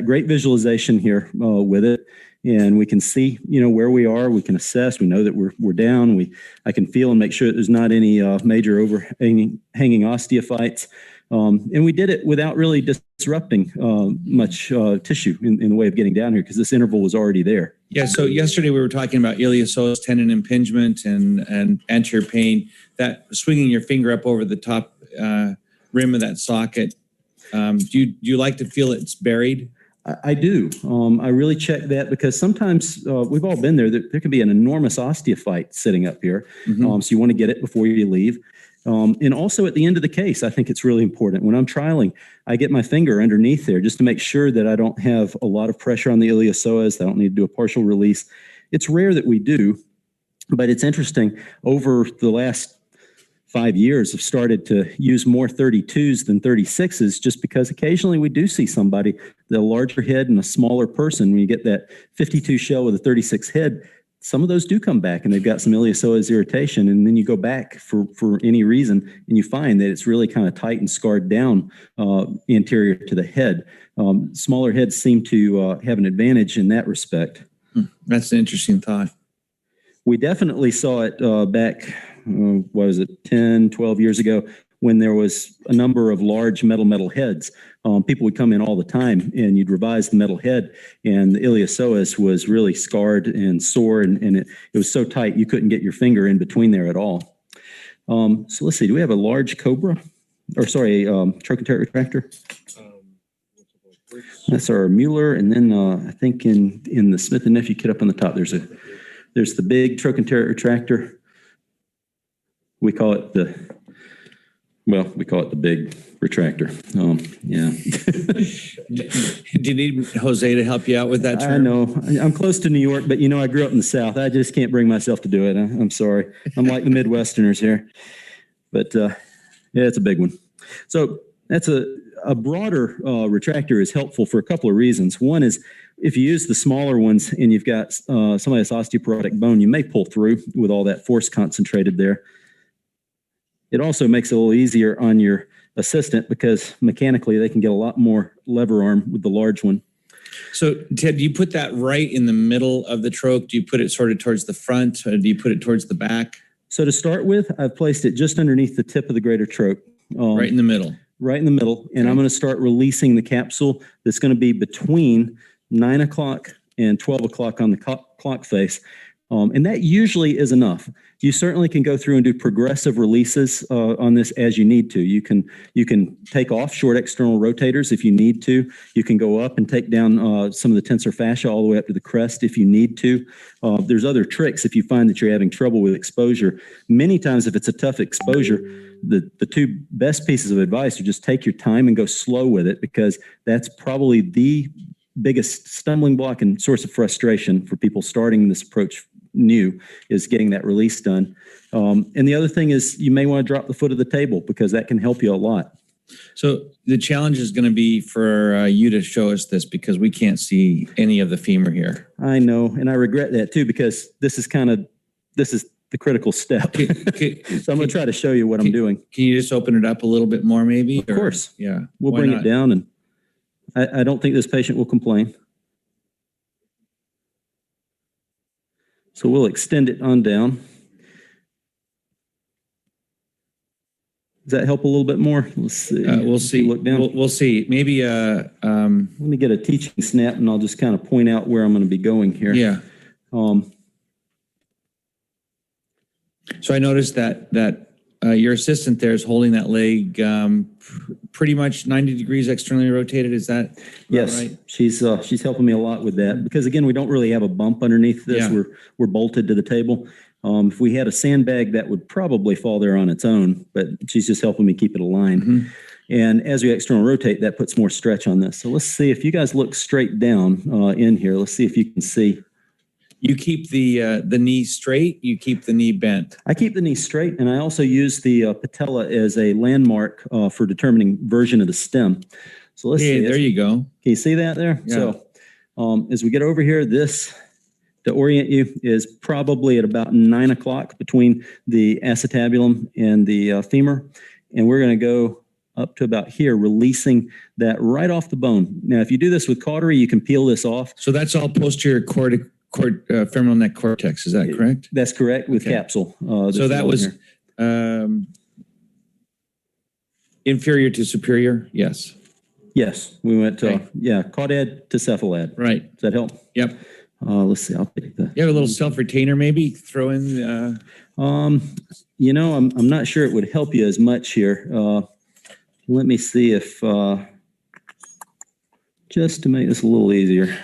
great visualization here with it, and we can see where we are. We can assess. We know that we're down. I can feel and make sure that there's not any major overhanging osteophytes. And we did it without really disrupting much tissue in the way of getting down here because this interval was already there. Yeah, so yesterday we were talking about iliopsoas tendon impingement and anterior pain. That swinging your finger up over the top rim of that socket, do you like to feel it's buried? I do. I really check that because sometimes we've all been there. There can be an enormous osteophyte sitting up here. So you want to get it before you leave. And also at the end of the case, I think it's really important. When I'm trialing, I get my finger underneath there just to make sure that I don't have a lot of pressure on the iliopsoas. I don't need to do a partial release. It's rare that we do, but it's interesting. Over the last 5 years, I've started to use more 32s than 36s just because occasionally we do see somebody, the larger head and a smaller person. When you get that 52 shell with a 36 head, some of those do come back and they've got some iliopsoas irritation. And then you go back for any reason and you find that it's really kind of tight and scarred down anterior to the head. Smaller heads seem to have an advantage in that respect. That's an interesting thought. We definitely saw it back, 10, 12 years ago when there was a number of large metal heads. People would come in all the time and you'd revise the metal head and the iliopsoas was really scarred and sore and it was so tight you couldn't get your finger in between there at all. So let's see, do we have a large cobra? Or sorry, Trochanter Retractor? That's our Mueller, and then I think in the Smith and Nephew kit up on the top, there's the big Trochanter Retractor. We call it the big retractor. Yeah. Do you need Jose to help you out with that term? I know. I'm close to New York, but I grew up in the South. I just can't bring myself to do it. I'm sorry. I'm like the Midwesterners here. But yeah, it's a big one. So that's a broader retractor is helpful for a couple of reasons. One is if you use the smaller ones and you've got somebody that's osteoporotic bone, you may pull through with all that force concentrated there. It also makes it a little easier on your assistant because mechanically they can get a lot more lever arm with the large one. So, Ted, do you put that right in the middle of the troch? Do you put it sort of towards the front or do you put it towards the back? So to start with, I've placed it just underneath the tip of the greater troch. Right in the middle. Right in the middle. And I'm going to start releasing the capsule that's going to be between 9 o'clock and 12 o'clock on the clock face. And that usually is enough. You certainly can go through and do progressive releases on this as you need to. You can take off short external rotators if you need to. You can go up and take down some of the tensor fascia all the way up to the crest if you need to. There's other tricks if you find that you're having trouble with exposure. Many times if it's a tough exposure, the two best pieces of advice are just take your time and go slow with it because that's probably the biggest stumbling block and source of frustration for people starting this approach new is getting that release done. And the other thing is you may want to drop the foot of the table because that can help you a lot. So the challenge is going to be for you to show us this because we can't see any of the femur here. I know, and I regret that too because this is the critical step. So I'm going to try to show you what I'm doing. Can you just open it up a little bit more maybe? Of course. Yeah. We'll bring it down and I don't think this patient will complain. So we'll extend it on down. Does that help a little bit more? Let's see. We'll see. Look down. We'll see. Maybe. Let me get a teaching snap, and I'll just kind of point out where I'm going to be going here. Yeah. So I noticed that your assistant there is holding that leg pretty much 90 degrees externally rotated. Is that yes, right? She's helping me a lot with that because again, we don't really have a bump underneath this. Yeah. We're bolted to the table. If we had a sandbag, that would probably fall there on its own, but she's just helping me keep it aligned. Mm-hmm. And as we external rotate, that puts more stretch on this. So let's see if you guys look straight down in here. Let's see if you can see. You keep the knee straight. You keep the knee bent. I keep the knee straight, and I also use the patella as a landmark for determining version of the stem. So let's see. There you go. Can you see that there? Yeah. So as we get over here, this to orient you is probably at about 9 o'clock between the acetabulum and the femur, and we're going to go up to about here, releasing that right off the bone. Now, if you do this with cautery, you can peel this off. So that's all posterior femoral neck cortex. Is that correct? That's correct with Okay. capsule. So that was inferior to superior. Yes. Yes, we went to Okay. caudad to cephalad. Right. Does that help? Yep. Let's see. I'll take the. You have a little self-retainer maybe throw in. I'm not sure it would help you as much here. Let me see if just to make this a little easier.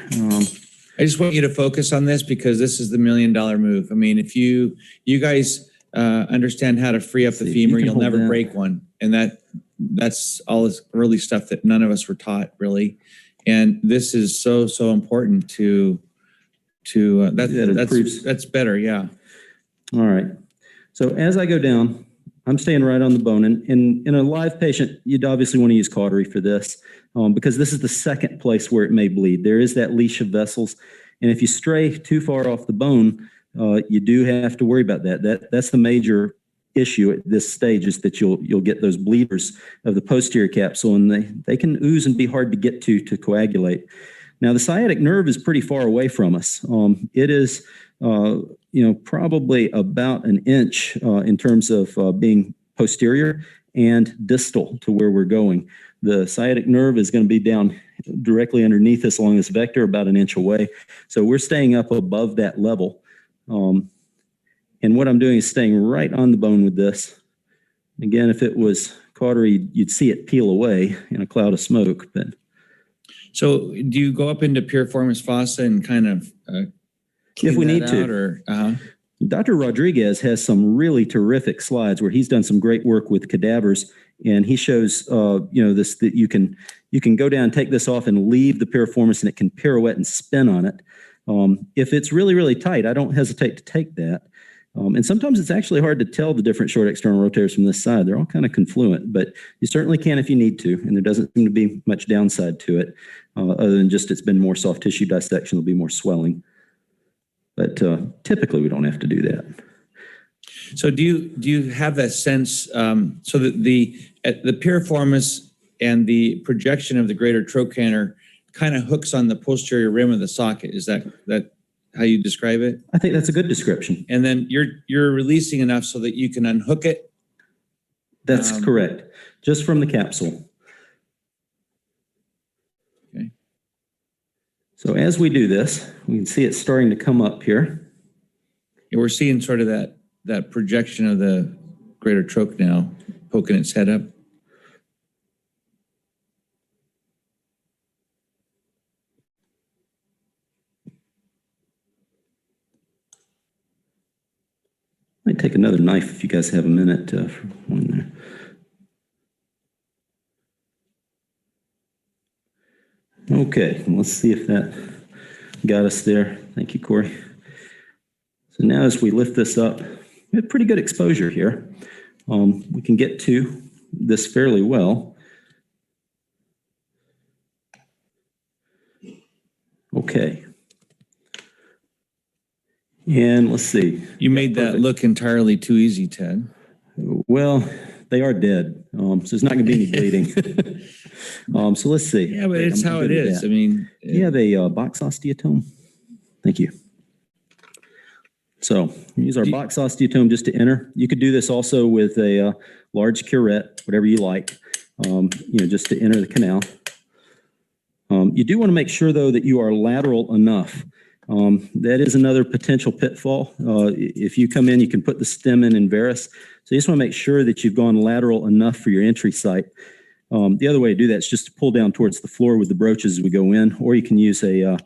I just want you to focus on this because this is the $1 million move. I mean, if you guys understand how to free up the femur, you'll never break one, and that's all this early stuff that none of us were taught really. And this is so important to that's better. Yeah. All right. So as I go down, I'm staying right on the bone. And in a live patient, you'd obviously want to use cautery for this because this is the second place where it may bleed. There is that leash of vessels. And if you stray too far off the bone, you do have to worry about that. That's the major issue at this stage, is that you'll get those bleeders of the posterior capsule, and they can ooze and be hard to get to coagulate. Now, the sciatic nerve is pretty far away from us. It is, probably about an inch in terms of being posterior and distal to where we're going. The sciatic nerve is going to be down directly underneath us along this vector, about an inch away. So we're staying up above that level. And what I'm doing is staying right on the bone with this. Again, if it was cautery, you'd see it peel away in a cloud of smoke. But so do you go up into piriformis fossa and kind of if we need to, or, Dr. Rodriguez has some really terrific slides where he's done some great work with cadavers, and he shows, this, that you can go down, take this off, and leave the piriformis, and it can pirouette and spin on it. If it's really, really tight, I don't hesitate to take that. And sometimes it's actually hard to tell the different short external rotators from this side. They're all kind of confluent, but you certainly can if you need to, and there doesn't seem to be much downside to it, other than just it's been more soft tissue dissection, there'll be more swelling. But typically, we don't have to do that. So do you have that sense, so that the piriformis and the projection of the greater trochanter kind of hooks on the posterior rim of the socket? Is that how you describe it? I think that's a good description. And then you're releasing enough so that you can unhook it? That's correct. Just from the capsule. Okay. So as we do this, we can see it starting to come up here. Yeah, we're seeing sort of that projection of the greater troch now, poking its head up. I might take another knife if you guys have a minute for one there. Okay, let's see if that got us there. Thank you, Corey. So now as we lift this up, we have pretty good exposure here. We can get to this fairly well. Okay. And let's see. You made that look entirely too easy, Ted. Well, they are dead, so there's not going to be any bleeding. So let's see. Yeah, but it's how it is. I mean, you have a box osteotome. Thank you. So we use our box osteotome just to enter. You could do this also with a large curette, whatever you like, just to enter the canal. You do want to make sure, though, that you are lateral enough. That is another potential pitfall. If you come in, you can put the stem in varus. So you just want to make sure that you've gone lateral enough for your entry site. The other way to do that is just to pull down towards the floor with the broaches as we go in, or you can use a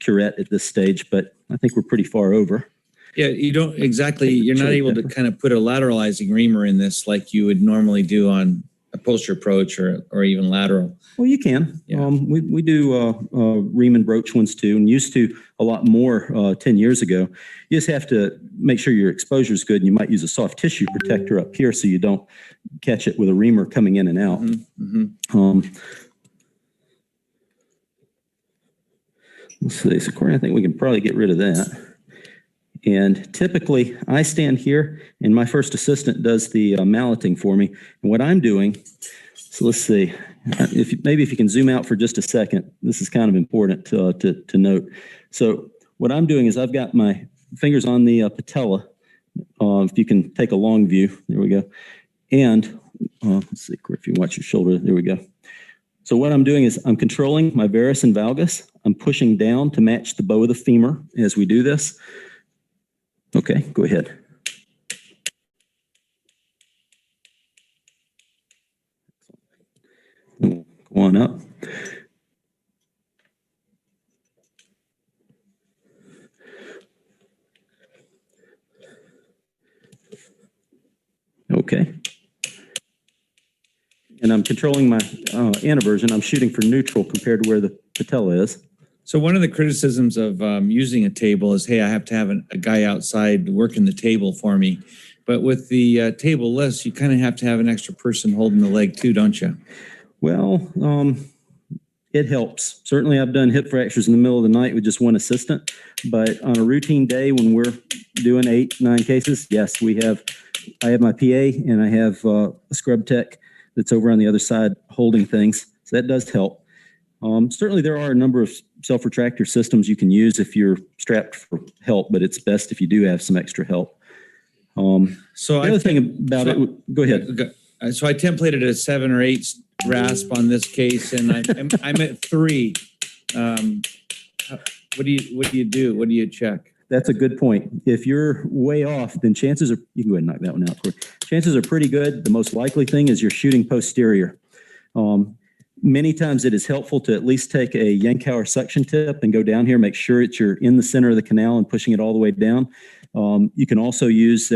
curette at this stage, but I think we're pretty far over. Yeah, you don't exactly, you're not able to kind of put a lateralizing reamer in this like you would normally do on a posterior approach or even lateral. Well, you can. Yeah. We do ream and broach ones too, and used to a lot more 10 years ago. You just have to make sure your exposure is good, and you might use a soft tissue protector up here so you don't catch it with a reamer coming in and out. Mm-hmm. Let's see. So, Corey, I think we can probably get rid of that. And typically, I stand here, and my first assistant does the malleting for me. And what I'm doing, so let's see, maybe if you can zoom out for just a second, this is kind of important to note. So what I'm doing is I've got my fingers on the patella. If you can take a long view, there we go. And let's see, if you watch your shoulder, there we go. So what I'm doing is I'm controlling my varus and valgus. I'm pushing down to match the bow of the femur as we do this. Okay, go ahead. Go on up. Okay. And I'm controlling my anteversion. I'm shooting for neutral compared to where the patella is. So one of the criticisms of using a table is, hey, I have to have a guy outside working the table for me. But with the table less, you kind of have to have an extra person holding the leg too, don't you? Well, it helps. Certainly, I've done hip fractures in the middle of the night with just one assistant, but on a routine day when we're doing 8, 9 cases, yes, I have my PA and I have a scrub tech that's over on the other side holding things. So that does help. Certainly, there are a number of self-retractor systems you can use if you're strapped for help, but it's best if you do have some extra help. So the other thing about it, go ahead. So I templated a 7 or 8 rasp on this case, and I'm at 3. What do you do? What do you check? That's a good point. If you're way off, then chances are, you can go ahead and knock that one out, Corey. Chances are pretty good. The most likely thing is you're shooting posterior. Many times it is helpful to at least take a Yankauer suction tip and go down here, make sure that you're in the center of the canal and pushing it all the way down. You can also use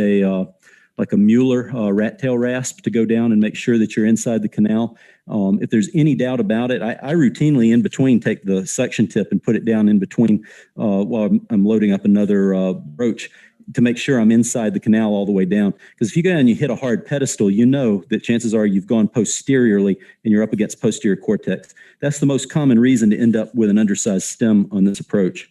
like a Mueller rat tail rasp to go down and make sure that you're inside the canal. If there's any doubt about it, I routinely in between take the suction tip and put it down in between while I'm loading up another broach to make sure I'm inside the canal all the way down. Because if you go down and you hit a hard pedestal, you know that chances are you've gone posteriorly and you're up against posterior cortex. That's the most common reason to end up with an undersized stem on this approach.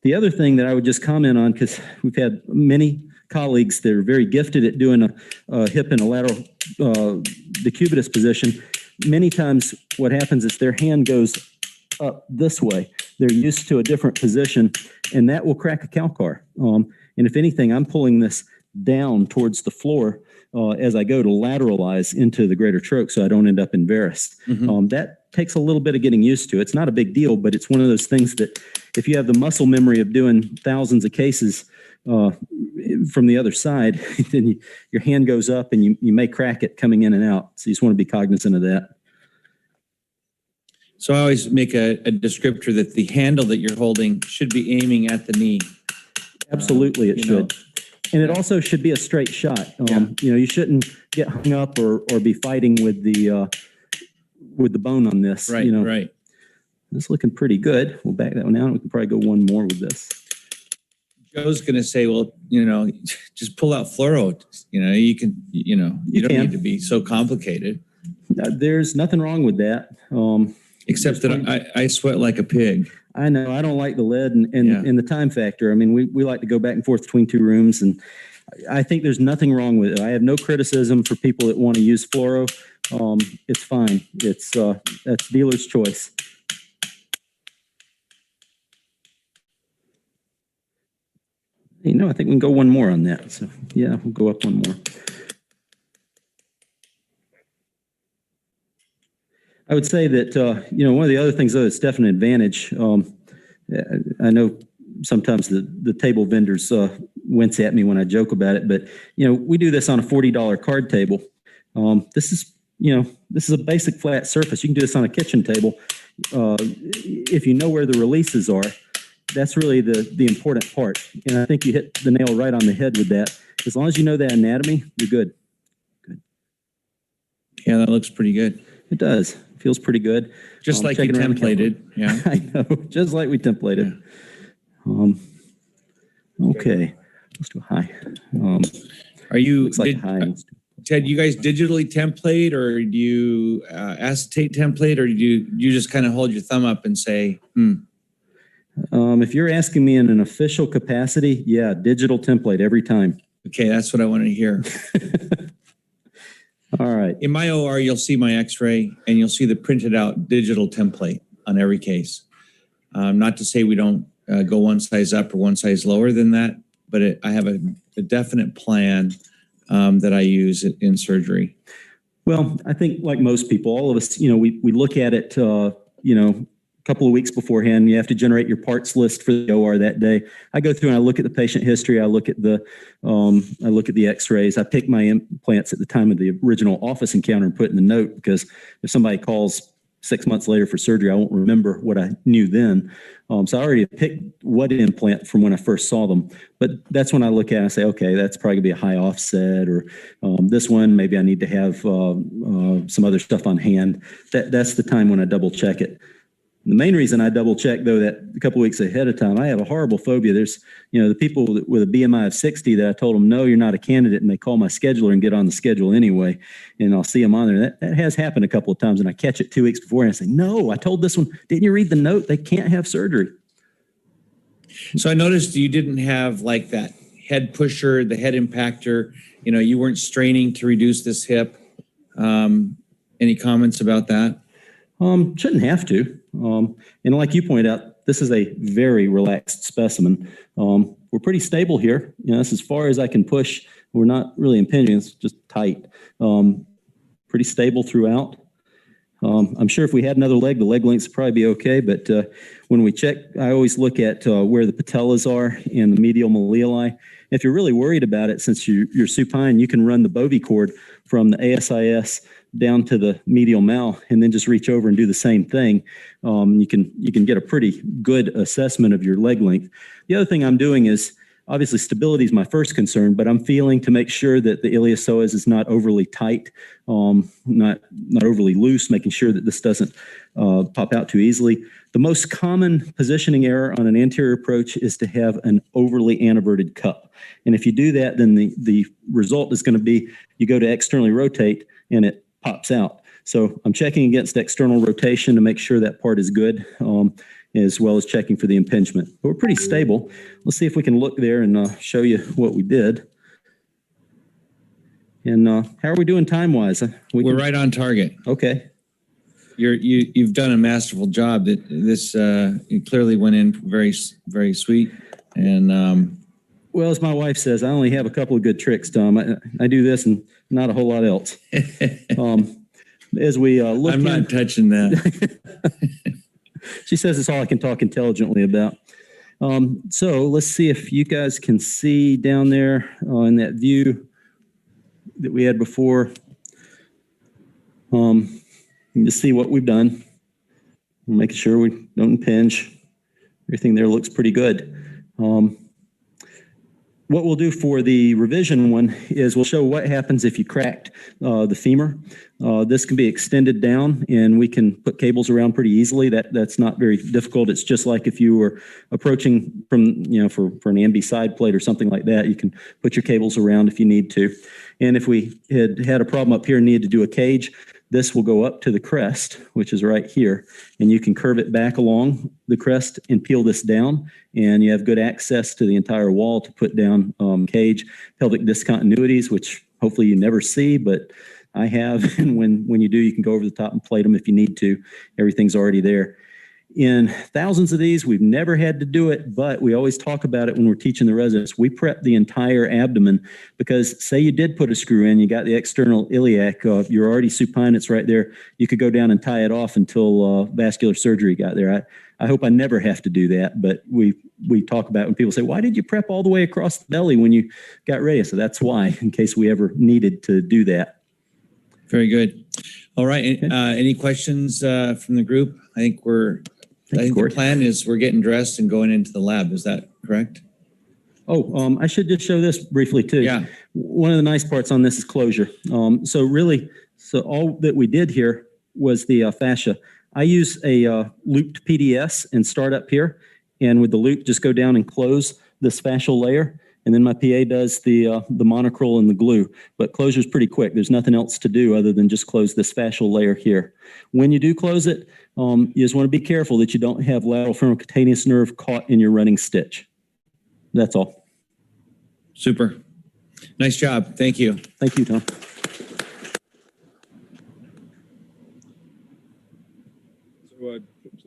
The other thing that I would just comment on, because we've had many colleagues that are very gifted at doing a hip in a lateral decubitus position, many times what happens is their hand goes up this way. They're used to a different position, and that will crack a calcar. And if anything, I'm pulling this down towards the floor as I go to lateralize into the greater troch so I don't end up in varus. That takes a little bit of getting used to. It's not a big deal, but it's one of those things that if you have the muscle memory of doing thousands of cases from the other side, then your hand goes up and you may crack it coming in and out. So you just want to be cognizant of that. So I always make a descriptor that the handle that you're holding should be aiming at the knee. Absolutely, it should. And it also should be a straight shot. You shouldn't get hung up or be fighting with the bone on this. Right, right. It's looking pretty good. We'll back that one out. We can probably go one more with this. Joe's going to say, well, just pull out fluoro. You don't need to be so complicated. There's nothing wrong with that. Except that I sweat like a pig. I know. I don't like the lead and the time factor. I mean, we like to go back and forth between 2 rooms, and I think there's nothing wrong with it. I have no criticism for people that want to use fluoro. It's fine. That's dealer's choice. I think we can go one more on that. So yeah, we'll go up one more. I would say that, one of the other things, though, that's definitely an advantage. I know sometimes the table vendors wince at me when I joke about it, but, we do this on a $40 card table. This is a basic flat surface. You can do this on a kitchen table. If you know where the releases are, that's really the important part. And I think you hit the nail right on the head with that. As long as you know that anatomy, you're good. Good. Yeah, that looks pretty good. It does. Feels pretty good. Just like you templated. Yeah. I know. Just like we templated. Yeah. Okay. Let's do high. Are you, looks like high. Ted, you guys digitally template, or do you acetate template, or do you just kind of hold your thumb up and say, If you're asking me in an official capacity, yeah, digital template every time. Okay, that's what I want to hear. All right. In my OR, you'll see my x-ray and you'll see the printed out digital template on every case. Not to say we don't go one size up or one size lower than that, but I have a definite plan that I use in surgery. Well, I think like most people, all of us, we look at it, a couple of weeks beforehand. You have to generate your parts list for the OR that day. I go through and I look at the patient history. I look at the x-rays. I pick my implants at the time of the original office encounter and put in the note, because if somebody calls 6 months later for surgery, I won't remember what I knew then. So I already picked what implant from when I first saw them. But that's when I look at it and say, okay, that's probably gonna be a high offset, or this one, maybe I need to have some other stuff on hand. That's the time when I double check it. The main reason I double check though that a couple weeks ahead of time, I have a horrible phobia. There's, the people with a BMI of 60 that I told them, no, you're not a candidate. And they call my scheduler and get on the schedule anyway. And I'll see them on there. That has happened a couple of times. And I catch it 2 weeks before and I say, no, I told this one, didn't you read the note? They can't have surgery. So I noticed you didn't have like that head pusher, the head impactor. You weren't straining to reduce this hip. Any comments about that? Shouldn't have to. And like you point out, this is a very relaxed specimen. We're pretty stable here. That's as far as I can push. We're not really impinging. It's just tight. Pretty stable throughout. I'm sure if we had another leg, the leg lengths would probably be okay. But when we check, I always look at where the patellas are and the medial malleoli. If you're really worried about it, since you're supine, you can run the Bovie cord from the ASIS down to the medial mal and then just reach over and do the same thing. You can get a pretty good assessment of your leg length. The other thing I'm doing is, obviously stability is my first concern, but I'm feeling to make sure that the iliopsoas is not overly tight, not overly loose, making sure that this doesn't pop out too easily. The most common positioning error on an anterior approach is to have an overly anteverted cup. And if you do that, then the result is going to be you go to externally rotate and it pops out. So I'm checking against external rotation to make sure that part is good, as well as checking for the impingement. But we're pretty stable. Let's see if we can look there and show you what we did. And how are we doing time-wise? We're right on target. Okay. You've done a masterful job. That this it clearly went in very, very sweet. And well, as my wife says, I only have a couple of good tricks, Tom. I do this and not a whole lot else. As we look, I'm not touching that. She says it's all I can talk intelligently about. So let's see if you guys can see down there in that view that we had before. You can just see what we've done. We're making sure we don't impinge. Everything there looks pretty good. What we'll do for the revision one is we'll show what happens if you cracked the femur. This can be extended down and we can put cables around pretty easily. That's not very difficult. It's just like if you were approaching from, for an ambi side plate or something like that, you can put your cables around if you need to. And if we had a problem up here and needed to do a cage, this will go up to the crest, which is right here, and you can curve it back along the crest and peel this down, and you have good access to the entire wall to put down cage, pelvic discontinuities, which hopefully you never see, but I have, and when you do, you can go over the top and plate them if you need to. Everything's already there. In thousands of these, we've never had to do it, but we always talk about it when we're teaching the residents. We prep the entire abdomen because say you did put a screw in, you got the external iliac, you're already supine, it's right there. You could go down and tie it off until vascular surgery got there. I hope I never have to do that, but we talk about it when people say, why did you prep all the way across the belly when you got ready? So that's why, in case we ever needed to do that. Very good. All right. Okay. Any questions from the group? I think the plan is we're getting dressed and going into the lab. Is that correct? Oh, I should just show this briefly too. Yeah. One of the nice parts on this is closure. So all that we did here was the fascia. I use a looped PDS and start up here, and with the loop, just go down and close this fascial layer. And then my PA does the monocrol and the glue. But closure is pretty quick. There's nothing else to do other than just close this fascial layer here. When you do close it, you just want to be careful that you don't have lateral femoral cutaneous nerve caught in your running stitch. That's all. Super. Nice job. Thank you. Thank you, Tom.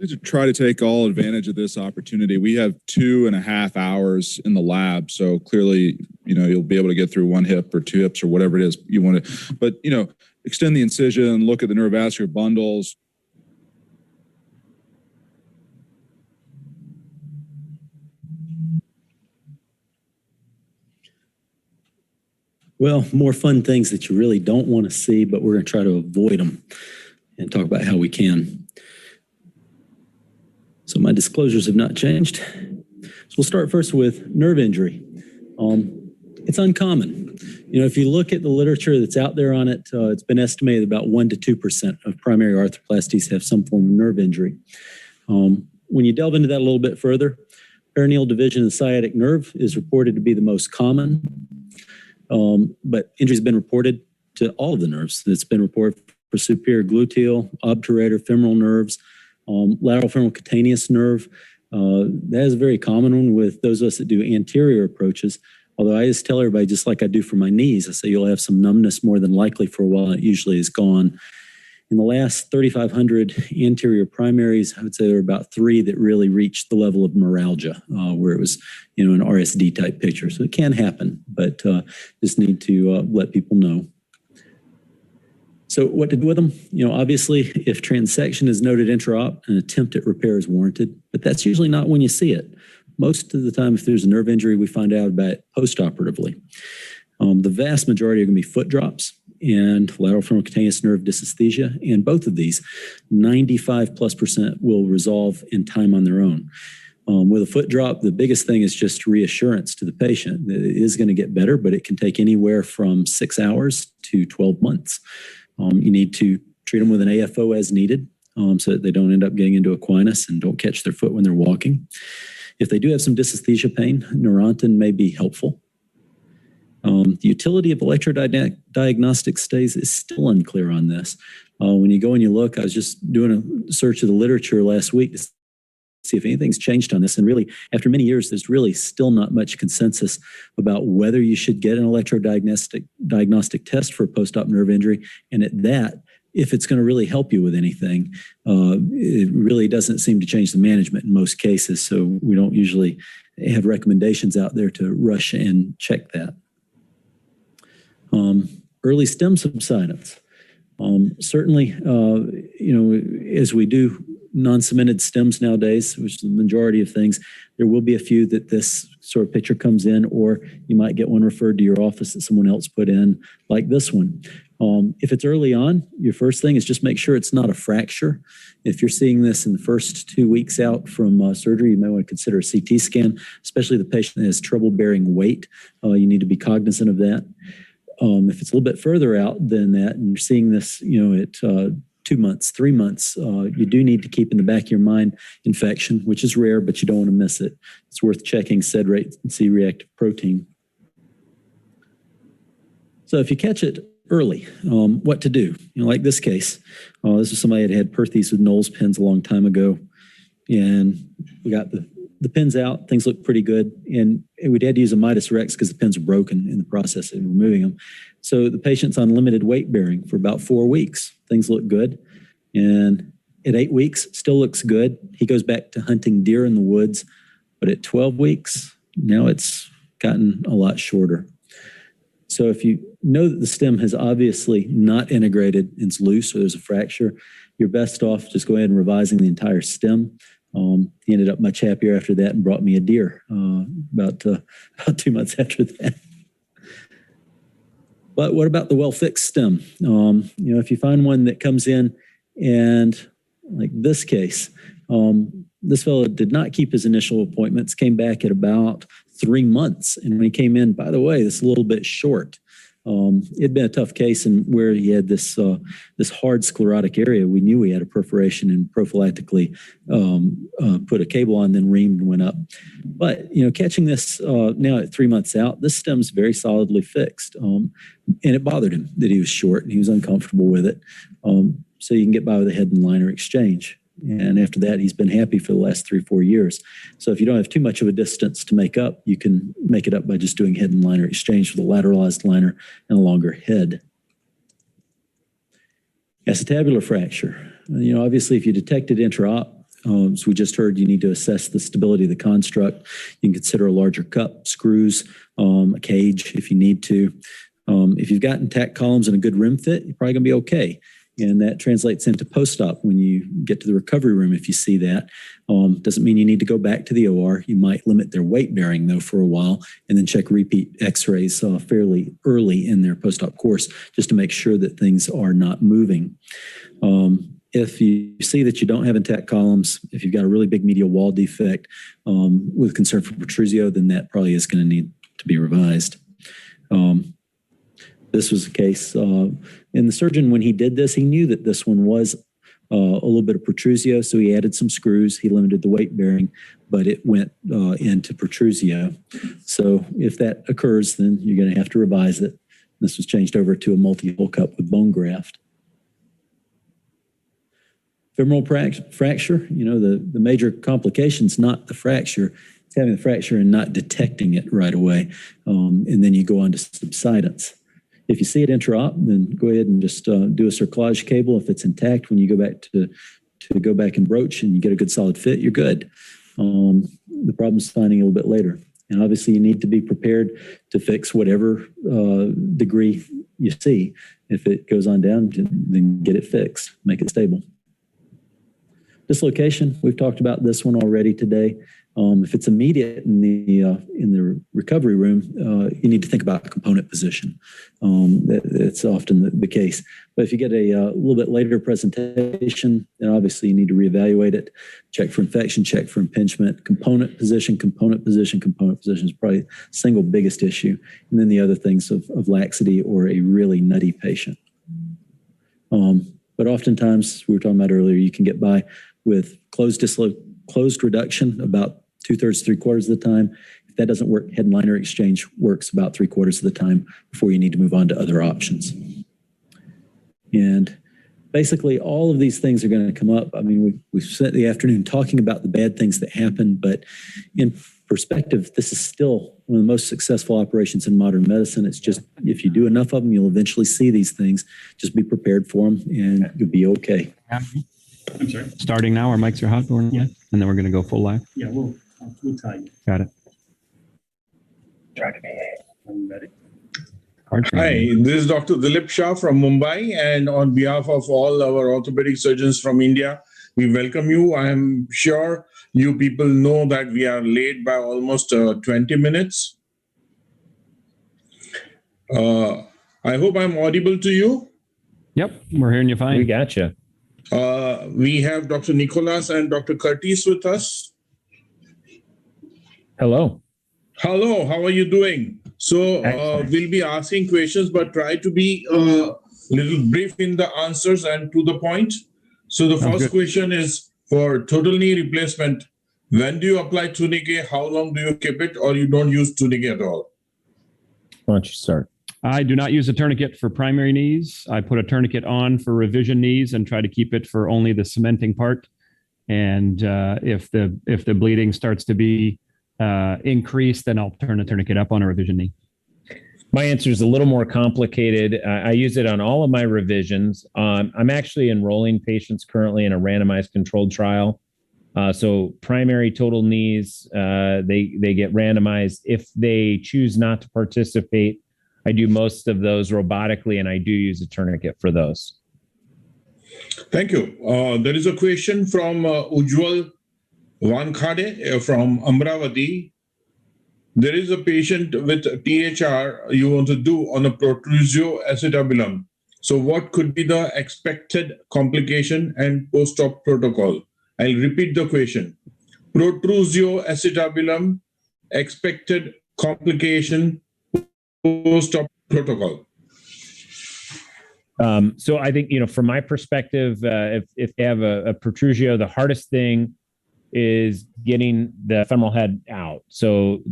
To try to take all advantage of this opportunity. We have 2.5 hours in the lab, so clearly, you'll be able to get through one hip or two hips or whatever it is you want to. But extend the incision, look at the neurovascular bundles. Well, more fun things that you really don't want to see, but we're going to try to avoid them and talk about how we can. So my disclosures have not changed. So we'll start first with nerve injury. It's uncommon. If you look at the literature that's out there on it, it's been estimated about 1% to 2% of primary arthroplasties have some form of nerve injury. When you delve into that a little bit further, perineal division of the sciatic nerve is reported to be the most common, but injury's been reported to all of the nerves. It's been reported for superior gluteal, obturator, femoral nerves, lateral femoral cutaneous nerve. That is a very common one with those of us that do anterior approaches. Although I just tell everybody, just like I do for my knees, I say you'll have some numbness more than likely for a while. It usually is gone. In the last 3,500 anterior primaries, I would say there were about 3 that really reached the level of neuralgia, where it was, an RSD type picture. So it can happen, but just need to let people know. So what to do with them? Obviously, if transection is noted intra-op, an attempt at repair is warranted, but that's usually not when you see it. Most of the time, if there's a nerve injury, we find out about it post-operatively. The vast majority are going to be foot drops and lateral femoral cutaneous nerve dysesthesia, and both of these, 95+% will resolve in time on their own. With a foot drop, the biggest thing is just reassurance to the patient that it is going to get better, but it can take anywhere from 6 hours to 12 months. You need to treat them with an AFO as needed, so that they don't end up getting into equinus and don't catch their foot when they're walking. If they do have some dysesthesia pain, Neurontin may be helpful. The utility of electrodiagnostic stays is still unclear on this. When you go and you look, I was just doing a search of the literature last week to see if anything's changed on this. And really, after many years, there's really still not much consensus about whether you should get an electrodiagnostic test for a post-op nerve injury. And at that, if it's going to really help you with anything, it really doesn't seem to change the management in most cases. So we don't usually have recommendations out there to rush and check that. Early stem subsidence. Certainly, as we do non-cemented stems nowadays, which is the majority of things, there will be a few that this sort of picture comes in, or you might get one referred to your office that someone else put in, like this one. If it's early on, your first thing is just make sure it's not a fracture. If you're seeing this in the first 2 weeks out from surgery, you may want to consider a CT scan, especially the patient that has trouble bearing weight. You need to be cognizant of that. If it's a little bit further out than that, and you're seeing this, at 2 months, 3 months, you do need to keep in the back of your mind infection, which is rare, but you don't want to miss it. It's worth checking SED rate and C-reactive protein. So if you catch it early, what to do? Like this case. This was somebody that had Perthes with Knowles pins a long time ago, and we got the pins out. Things look pretty good, and we had to use a Midas Rex because the pins are broken in the process of removing them. So the patient's on limited weight bearing for about 4 weeks. Things look good, and at 8 weeks, still looks good. He goes back to hunting deer in the woods, but at 12 weeks, now it's gotten a lot shorter. So if you know that the stem has obviously not integrated, it's loose or there's a fracture, you're best off just go ahead and revising the entire stem. He ended up much happier after that and brought me a deer about 2 months after that. But what about the well-fixed stem? If you find one that comes in and, like this case, this fellow did not keep his initial appointments, came back at about 3 months. And when he came in, by the way, this is a little bit short. It'd been a tough case, and where he had this hard sclerotic area, we knew he had a perforation and prophylactically put a cable on, then reamed and went up. But catching this now at 3 months out, this stem's very solidly fixed, and it bothered him that he was short and he was uncomfortable with it. So you can get by with a head and liner exchange. And after that, he's been happy for the last 3 or 4 years. So if you don't have too much of a distance to make up, you can make it up by just doing head and liner exchange with a lateralized liner and a longer head. Acetabular fracture. Obviously, if you detect it intra-op, as we just heard, you need to assess the stability of the construct. You can consider a larger cup, screws, a cage if you need to. If you've got intact columns and a good rim fit, you're probably going to be okay. And that translates into post-op when you get to the recovery room. If you see that, doesn't mean you need to go back to the OR. You might limit their weight bearing though for a while, and then check repeat x-rays fairly early in their post-op course just to make sure that things are not moving. If you see that you don't have intact columns, if you've got a really big medial wall defect with concern for protrusio, then that probably is going to need to be revised. This was a case, and the surgeon, when he did this, he knew that this one was a little bit of protrusio, so he added some screws. He limited the weight bearing, but it went into protrusio. So if that occurs, then you're going to have to revise it. This was changed over to a multi-hole cup with bone graft. Femoral fracture, the major complication's not the fracture, it's having the fracture and not detecting it right away. And then you go on to subsidence. If you see it intra-op, then go ahead and just do a cerclage cable. If it's intact, when you go back to go back and broach and you get a good solid fit, you're good. The problem's finding a little bit later. And obviously you need to be prepared to fix whatever degree you see. If it goes on down, then get it fixed, make it stable. Dislocation, we've talked about this one already today. If it's immediate in the recovery room, you need to think about component position. That's often the case. But if you get a little bit later presentation, then obviously you need to reevaluate it, check for infection, check for impingement, component position is probably the single biggest issue. And then the other things of laxity or a really nutty patient. But oftentimes, we were talking about earlier, you can get by with closed reduction about 2/3, 3/4 of the time. If that doesn't work, head and liner exchange works about 3/4 of the time before you need to move on to other options. And basically, all of these things are going to come up. I mean, we've spent the afternoon talking about the bad things that happen, but in perspective, this is still one of the most successful operations in modern medicine. It's just, if you do enough of them, you'll eventually see these things. Just be prepared for them and you'll be okay. I'm sorry. Starting now, our mics are hot, yeah. And then we're going to go full live. Yeah, we'll tell you. Got it. Try to be ready. Hi, this is Dr. Dilip Shah from Mumbai, and on behalf of all our orthopedic surgeons from India, we welcome you. I am sure you people know that we are late by almost 20 minutes. I hope I'm audible to you. Yep, we're hearing you fine. We got you. We have Dr. Nicolas and Dr. Curtis with us. Hello. Hello, how are you doing? So we'll be asking questions, but try to be a little brief in the answers and to the point. So the first question is for total knee replacement. When do you apply tourniquet? How long do you keep it, or you don't use tourniquet at all? Why don't you start? I do not use a tourniquet for primary knees. I put a tourniquet on for revision knees and try to keep it for only the cementing part. And if the bleeding starts to be increased, then I'll turn the tourniquet up on a revision knee. My answer is a little more complicated. I use it on all of my revisions. I'm actually enrolling patients currently in a randomized controlled trial. So primary total knees, they get randomized. If they choose not to participate, I do most of those robotically, and I do use a tourniquet for those. Thank you. There is a question from Ujjwal Wankhade from Amravati. There is a patient with THR you want to do on a protrusio acetabulum. So what could be the expected complication and post-op protocol? I'll repeat the question. Protrusio acetabulum, expected complication, post-op protocol. So I think, from my perspective, if they have a protrusio, the hardest thing is getting the femoral head out. So,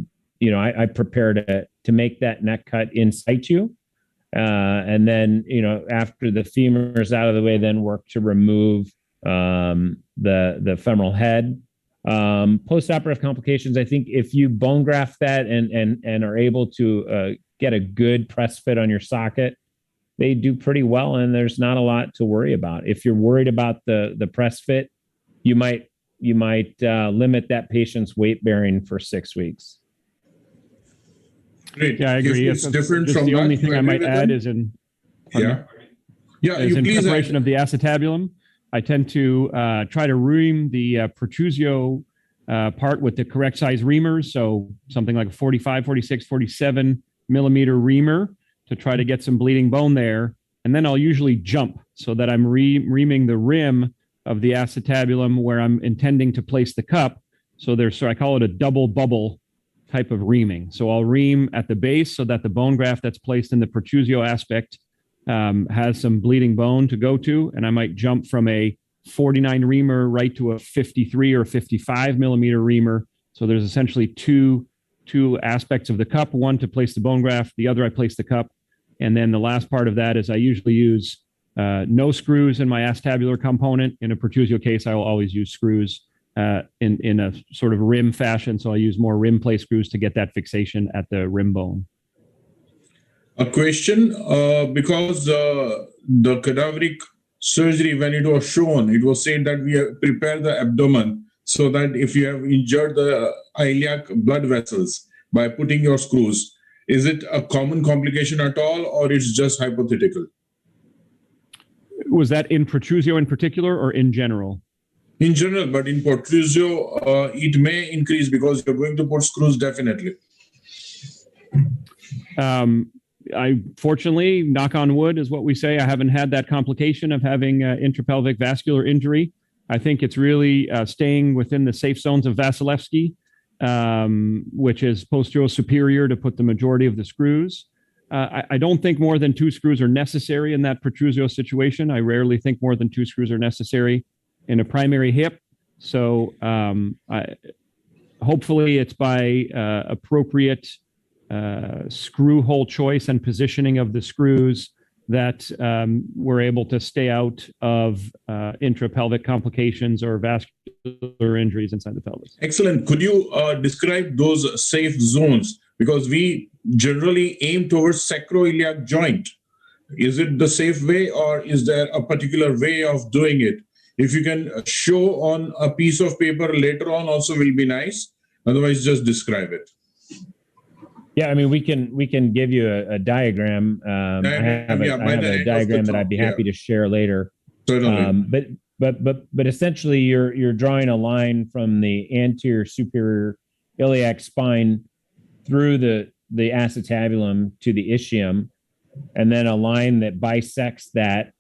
I prepare to make that neck cut in situ. And then, after the femur is out of the way, then work to remove the femoral head. Post-operative complications, I think if you bone graft that and are able to get a good press fit on your socket, they do pretty well, and there's not a lot to worry about. If you're worried about the press fit, you might limit that patient's weight bearing for 6 weeks. Great. Yeah, I agree. It's different from the that. only thing I might add is in preparation of the acetabulum. I tend to try to ream the protrusio part with the correct size reamers. So something like a 45, 46, 47 millimeter reamer to try to get some bleeding bone there. And then I'll usually jump so that I'm reaming the rim of the acetabulum where I'm intending to place the cup. So I call it a double bubble type of reaming. So I'll ream at the base so that the bone graft that's placed in the protrusio aspect has some bleeding bone to go to. And I might jump from a 49 reamer right to a 53 or 55 millimeter reamer. So there's essentially two aspects of the cup, one to place the bone graft, the other I place the cup. And then the last part of that is I usually use no screws in my acetabular component. In a protrusio case, I will always use screws in a sort of rim fashion. So I use more rim play screws to get that fixation at the rim bone. A question, because the cadaveric surgery, when it was shown, it was said that we prepare the abdomen so that if you have injured the iliac blood vessels by putting your screws, is it a common complication at all, or it's just hypothetical? Was that in protrusio in particular or in general? In general, but in protrusio, it may increase because you're going to put screws definitely. I fortunately, knock on wood is what we say, I haven't had that complication of having intrapelvic vascular injury. I think it's really staying within the safe zones of Vasilevsky, which is posterior superior to put the majority of the screws. I don't think more than 2 screws are necessary in that protrusio situation. I rarely think more than 2 screws are necessary in a primary hip. So hopefully it's by appropriate screw hole choice and positioning of the screws that we're able to stay out of intrapelvic complications or vascular injuries inside the pelvis. Excellent. Could you describe those safe zones? Because we generally aim towards sacroiliac joint. Is it the safe way, or is there a particular way of doing it? If you can show on a piece of paper later on also will be nice. Otherwise, just describe it. Yeah, I mean, we can give you a diagram. I have a diagram that I'd be happy to share later. Certainly. But essentially, you're drawing a line from the anterior superior iliac spine through the acetabulum to the ischium, and then a line that bisects that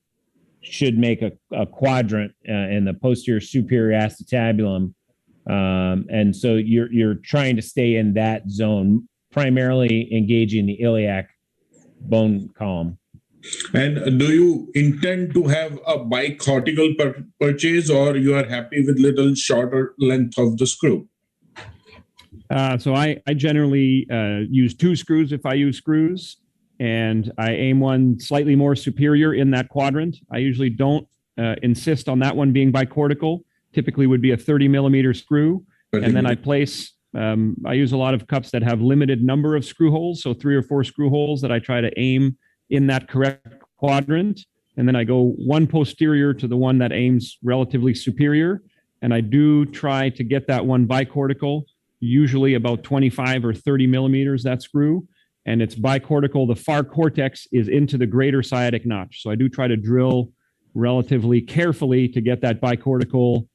should make a quadrant in the posterior superior acetabulum. And so you're trying to stay in that zone, primarily engaging the iliac bone column. And do you intend to have a bicortical purchase, or you are happy with little shorter length of the screw? So I generally use 2 screws if I use screws, and I aim one slightly more superior in that quadrant. I usually don't insist on that one being bicortical. Typically would be a 30 millimeter screw. And then I place, I use a lot of cups that have limited number of screw holes. So 3 or 4 screw holes that I try to aim in that correct quadrant. And then I go one posterior to the one that aims relatively superior. And I do try to get that one bicortical, usually about 25 or 30 millimeters, that screw. And it's bicortical. The far cortex is into the greater sciatic notch. So I do try to drill relatively carefully to get that bicortical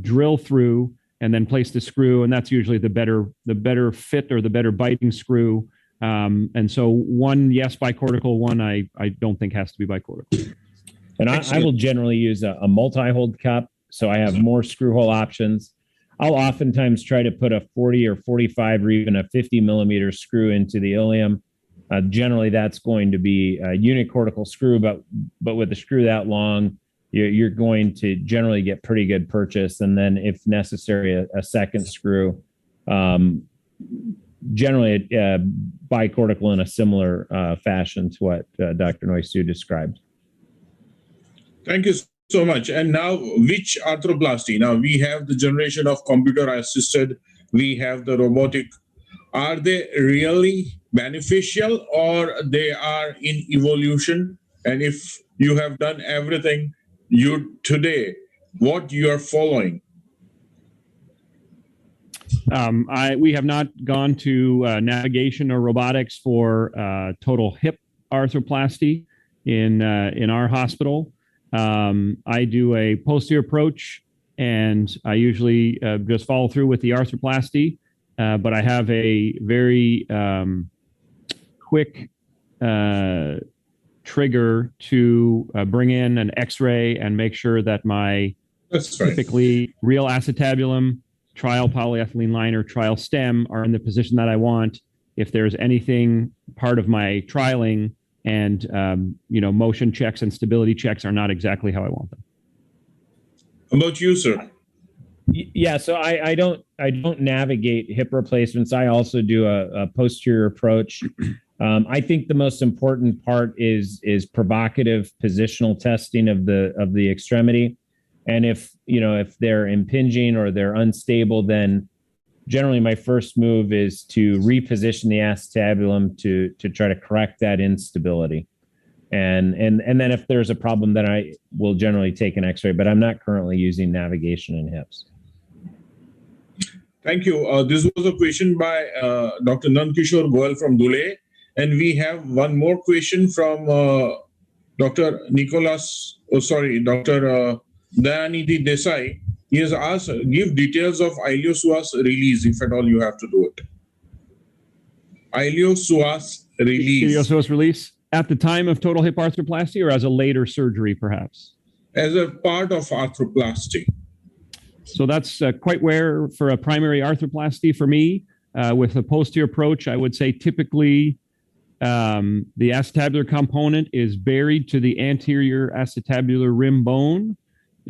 drill through and then place the screw. And that's usually the better fit or the better biting screw. And so one, yes, bicortical, one I don't think has to be bicortical. And I will generally use a multi-hold cup. So I have more screw hole options. I'll oftentimes try to put a 40 or 45 or even a 50 millimeter screw into the ilium. Generally, that's going to be a unicortical screw, but with a screw that long, you're going to generally get pretty good purchase. And then if necessary, a second screw, generally bicortical in a similar fashion to what Dr. Noiseux described. Thank you so much. And now, which arthroplasty? Now, we have the generation of computer-assisted, we have the robotic. Are they really beneficial, or they are in evolution? And if you have done everything today, what you are following? We have not gone to navigation or robotics for total hip arthroplasty in our hospital. I do a posterior approach, and I usually just follow through with the arthroplasty. But I have a very quick trigger to bring in an X-ray and make sure that my typically real acetabulum, trial polyethylene liner, trial stem are in the position that I want. If there's anything part of my trialing and motion checks and stability checks are not exactly how I want them. About you, sir? Yeah, so I don't navigate hip replacements. I also do a posterior approach. I think the most important part is provocative positional testing of the extremity, and if they're impinging or they're unstable, then generally my first move is to reposition the acetabulum to try to correct that instability. And then if there's a problem, then I will generally take an X-ray, but I'm not currently using navigation in hips. Thank you. This was a question by Dr. Nankishore Goel from Dhule. And we have one more question from Dr. Nicolas, Dr. Dayanidhi Desai. He has asked, give details of iliopsoas release, if at all you have to do it. Iliopsoas release. Iliopsoas release at the time of total hip arthroplasty or as a later surgery, perhaps? As a part of arthroplasty. So that's quite rare for a primary arthroplasty for me. With a posterior approach, I would say typically the acetabular component is buried to the anterior acetabular rim bone.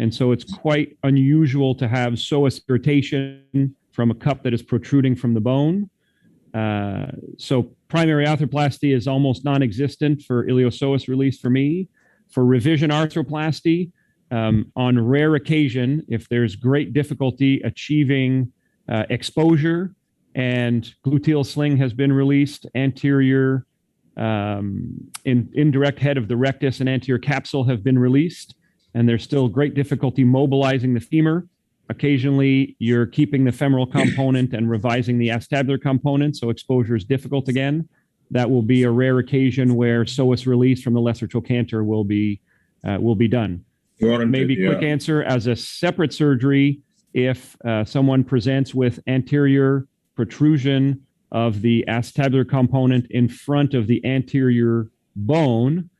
And so it's quite unusual to have psoas irritation from a cup that is protruding from the bone. So primary arthroplasty is almost non-existent for iliopsoas release for me. For revision arthroplasty, on rare occasion, if there's great difficulty achieving exposure and gluteal sling has been released, anterior indirect head of the rectus and anterior capsule have been released, and there's still great difficulty mobilizing the femur. Occasionally, you're keeping the femoral component and revising the acetabular component, so exposure is difficult again. That will be a rare occasion where psoas release from the lesser trochanter will be done. Warranted, maybe quick answer, as a separate surgery, if someone presents with anterior protrusion of the acetabular component in front of the anterior bone,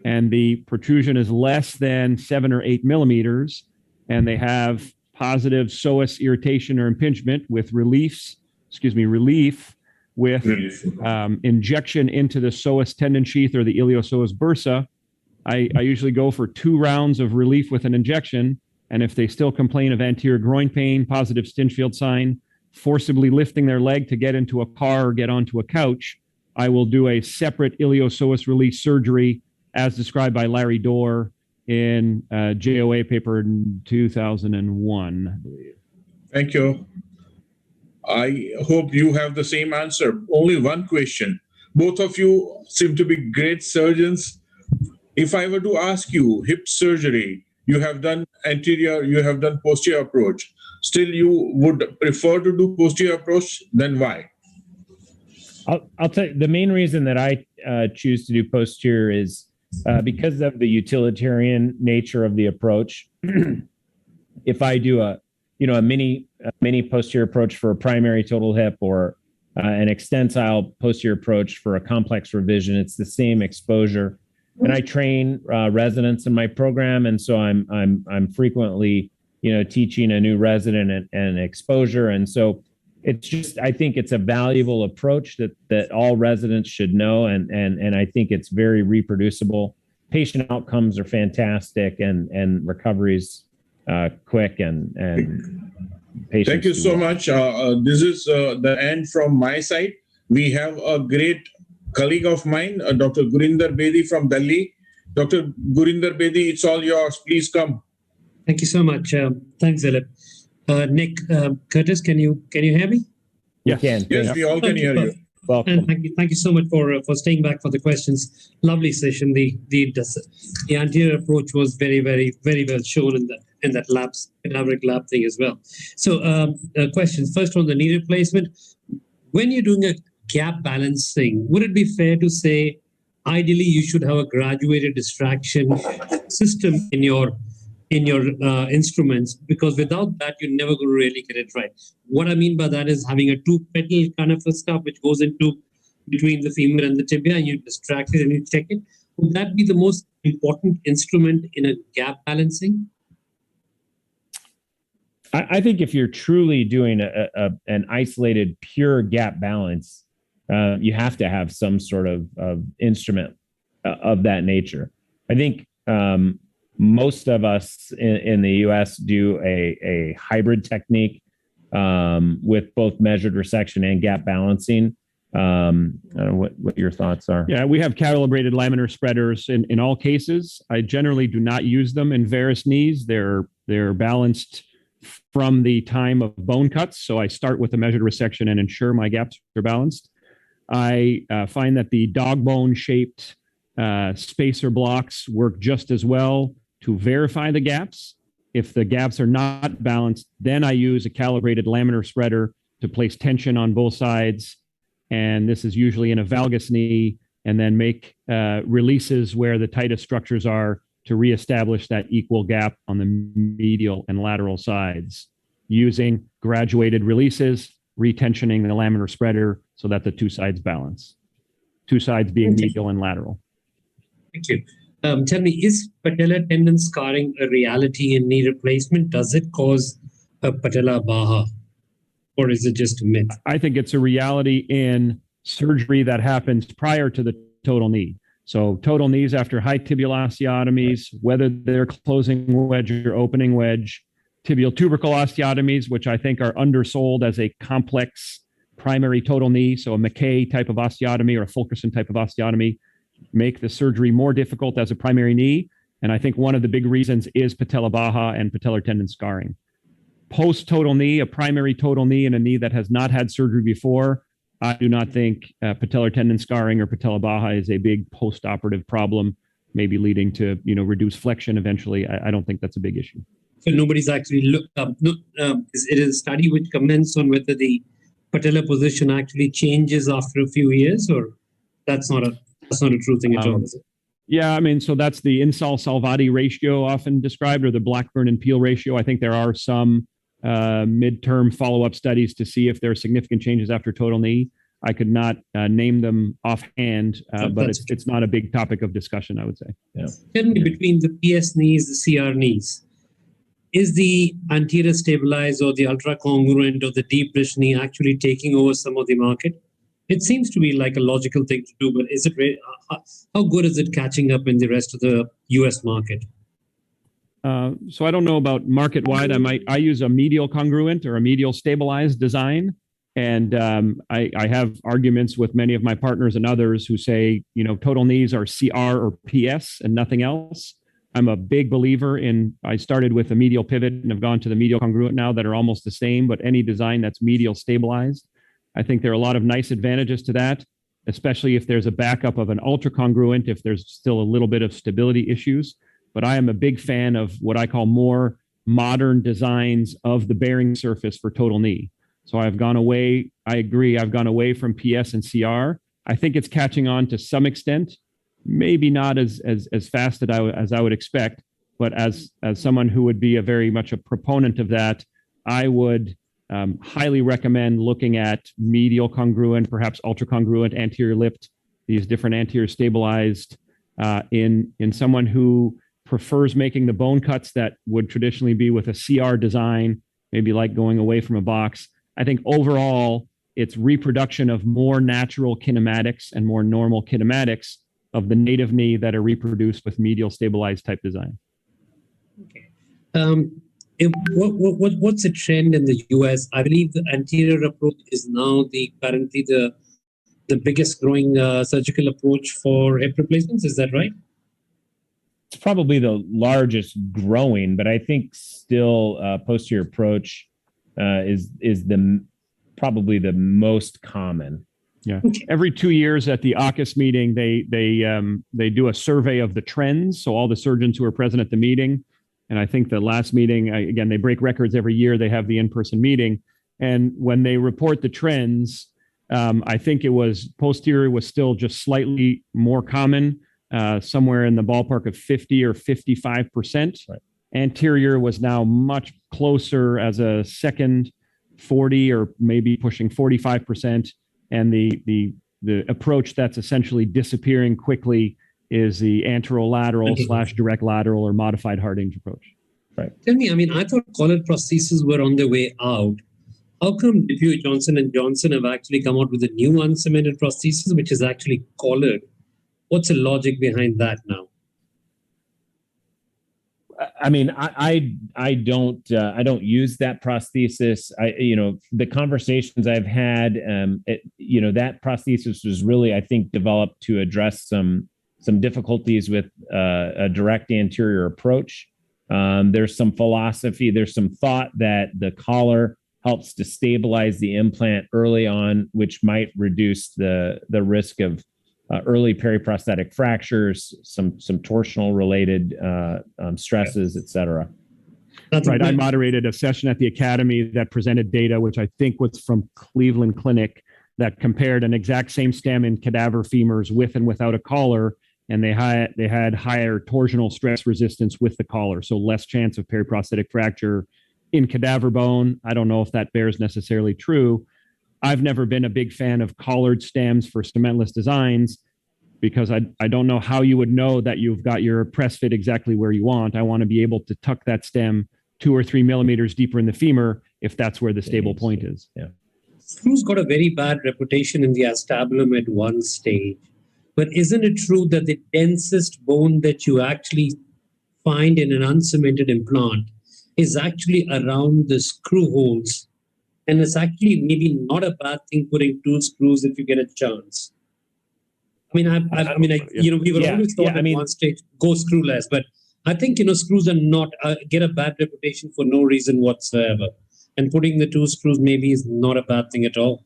and the protrusion is less than 7 or 8 millimeters, and they have positive psoas irritation or impingement with relief with injection into the psoas tendon sheath or the iliopsoas bursa, I usually go for 2 rounds of relief with an injection. And if they still complain of anterior groin pain, positive Stinchfield sign, forcibly lifting their leg to get into a car or get onto a couch, I will do a separate iliopsoas release surgery as described by Larry Dorr in JOA paper in 2001, I believe. Thank you. I hope you have the same answer. Only one question. Both of you seem to be great surgeons. If I were to ask you hip surgery, you have done anterior, you have done posterior approach. Still, you would prefer to do posterior approach, then why? I'll tell you, the main reason that I choose to do posterior is because of the utilitarian nature of the approach. If I do a mini posterior approach for a primary total hip or an extensile posterior approach for a complex revision, it's the same exposure. And I train residents in my program, and so I'm frequently teaching a new resident and exposure, and so it's just, I think it's a valuable approach that all residents should know, and I think it's very reproducible. Patient outcomes are fantastic, and recovery's quick, and patients. Thank you so much. This is the end from my side. We have a great colleague of mine, Dr. Gurinder Bedi from Delhi. Dr. Gurinder Bedi, it's all yours. Please come. Thank you so much. Thanks, Dilip. Nick, Curtis, can you hear me? Yes, yes, we all can hear you. Welcome. And thank you so much for staying back for the questions. Lovely session. The anterior approach was very, very, very well shown in that cadaveric lab thing as well. So questions. First on the knee replacement. When you're doing a gap balancing, would it be fair to say ideally you should have a graduated distraction system in your instruments, because without that you're never going to really get it right. What I mean by that is having a 2-petal kind of a stuff which goes into between the femur and the tibia, and you distract it and you check it. Would that be the most important instrument in a gap balancing? I think if you're truly doing an isolated pure gap balance, you have to have some sort of instrument of that nature. I think most of us in the U.S. do a hybrid technique with both measured resection and gap balancing. I don't know what your thoughts are. Yeah, we have calibrated laminar spreaders in all cases. I generally do not use them in varus knees. They're balanced from the time of bone cuts. So I start with a measured resection and ensure my gaps are balanced. I find that the dog bone shaped spacer blocks work just as well to verify the gaps. If the gaps are not balanced, then I use a calibrated laminar spreader to place tension on both sides. And this is usually in a valgus knee, and then make releases where the tightest structures are to reestablish that equal gap on the medial and lateral sides, using graduated releases, retensioning the laminar spreader so that the two sides balance. Two sides being medial and lateral. Thank you. Tell me, is patellar tendon scarring a reality in knee replacement? Does it cause a patella baha, or is it just a myth? I think it's a reality in surgery that happens prior to the total knee. So total knees after high tibial osteotomies, whether they're closing wedge or opening wedge, tibial tubercle osteotomies, which I think are undersold as a complex primary total knee. So a McKay type of osteotomy or a Fulkerson type of osteotomy make the surgery more difficult as a primary knee. And I think one of the big reasons is patella baha and patellar tendon scarring. Post-total knee, a primary total knee in a knee that has not had surgery before, I do not think patellar tendon scarring or patella baha is a big post-operative problem, maybe leading to reduced flexion eventually. I don't think that's a big issue. So nobody's actually looked up. It is a study which comments on whether the patella position actually changes after a few years, or that's not a true thing at all, is it? Yeah, I mean, so that's the Insall-Salvati ratio often described, or the Blackburn and Peel ratio. I think there are some midterm follow-up studies to see if there are significant changes after total knee. I could not name them offhand, but it's not a big topic of discussion, I would say. Yeah. Tell me, between the PS knees, the CR knees, is the anterior stabilized or the ultra congruent or the deep bridge knee actually taking over some of the market? It seems to be like a logical thing to do, but is it really, how good is it catching up in the rest of the US market? So I don't know about market wide. I use a medial congruent or a medial stabilized design. And I have arguments with many of my partners and others who say, total knees are CR or PS and nothing else. I'm a big believer I started with a medial pivot and have gone to the medial congruent now that are almost the same, but any design that's medial stabilized. I think there are a lot of nice advantages to that, especially if there's a backup of an ultra congruent, if there's still a little bit of stability issues. But I am a big fan of what I call more modern designs of the bearing surface for total knee. So I've gone away. I agree. I've gone away from PS and CR. I think it's catching on to some extent, maybe not as fast as I would expect, but as someone who would be very much a proponent of that, I would highly recommend looking at medial congruent, perhaps ultra congruent, anterior lipped, these different anterior stabilized in someone who prefers making the bone cuts that would traditionally be with a CR design, maybe like going away from a box. I think overall, it's reproduction of more natural kinematics and more normal kinematics of the native knee that are reproduced with medial stabilized type design. Okay. What's the trend in the US? I believe the anterior approach is now currently the biggest growing surgical approach for hip replacements. Is that right? It's probably the largest growing, but I think still posterior approach is probably the most common. Yeah. Every 2 years at the AAOS meeting, they do a survey of the trends. So all the surgeons who are present at the meeting. And I think the last meeting, again, they break records every year. They have the in-person meeting. And when they report the trends, I think it was posterior was still just slightly more common, somewhere in the ballpark of 50 or 55%. Right. Anterior was now much closer as a second, 40 or maybe pushing 45%. And the approach that's essentially disappearing quickly is the anterolateral / direct lateral or modified Hardinge approach. Right. Tell me, I thought collared prostheses were on their way out. How come Johnson & Johnson have actually come out with a new uncemented prosthesis, which is actually collared? What's the logic behind that now? I mean, I don't use that prosthesis. The conversations I've had, that prosthesis was really, I think, developed to address some difficulties with a direct anterior approach. There's some philosophy, there's some thought that the collar helps to stabilize the implant early on, which might reduce the risk of early periprosthetic fractures, some torsional related stresses, et cetera. That's right. I moderated a session at the Academy that presented data, which I think was from Cleveland Clinic, that compared an exact same stem in cadaver femurs with and without a collar, and they had higher torsional stress resistance with the collar, so less chance of periprosthetic fracture in cadaver bone. I don't know if that bears necessarily true. I've never been a big fan of collared stems for cementless designs because I don't know how you would know that you've got your press fit exactly where you want. I want to be able to tuck that stem 2 or 3 millimeters deeper in the femur if that's where the stable point is. Yeah. Screws got a very bad reputation in the acetabulum at one stage. But isn't it true that the densest bone that you actually find in an uncemented implant is actually around the screw holes? And it's actually maybe not a bad thing putting 2 screws if you get a chance. I mean, we were always taught at one stage, go screwless, but I think, screws are not, get a bad reputation for no reason whatsoever. And putting the 2 screws maybe is not a bad thing at all.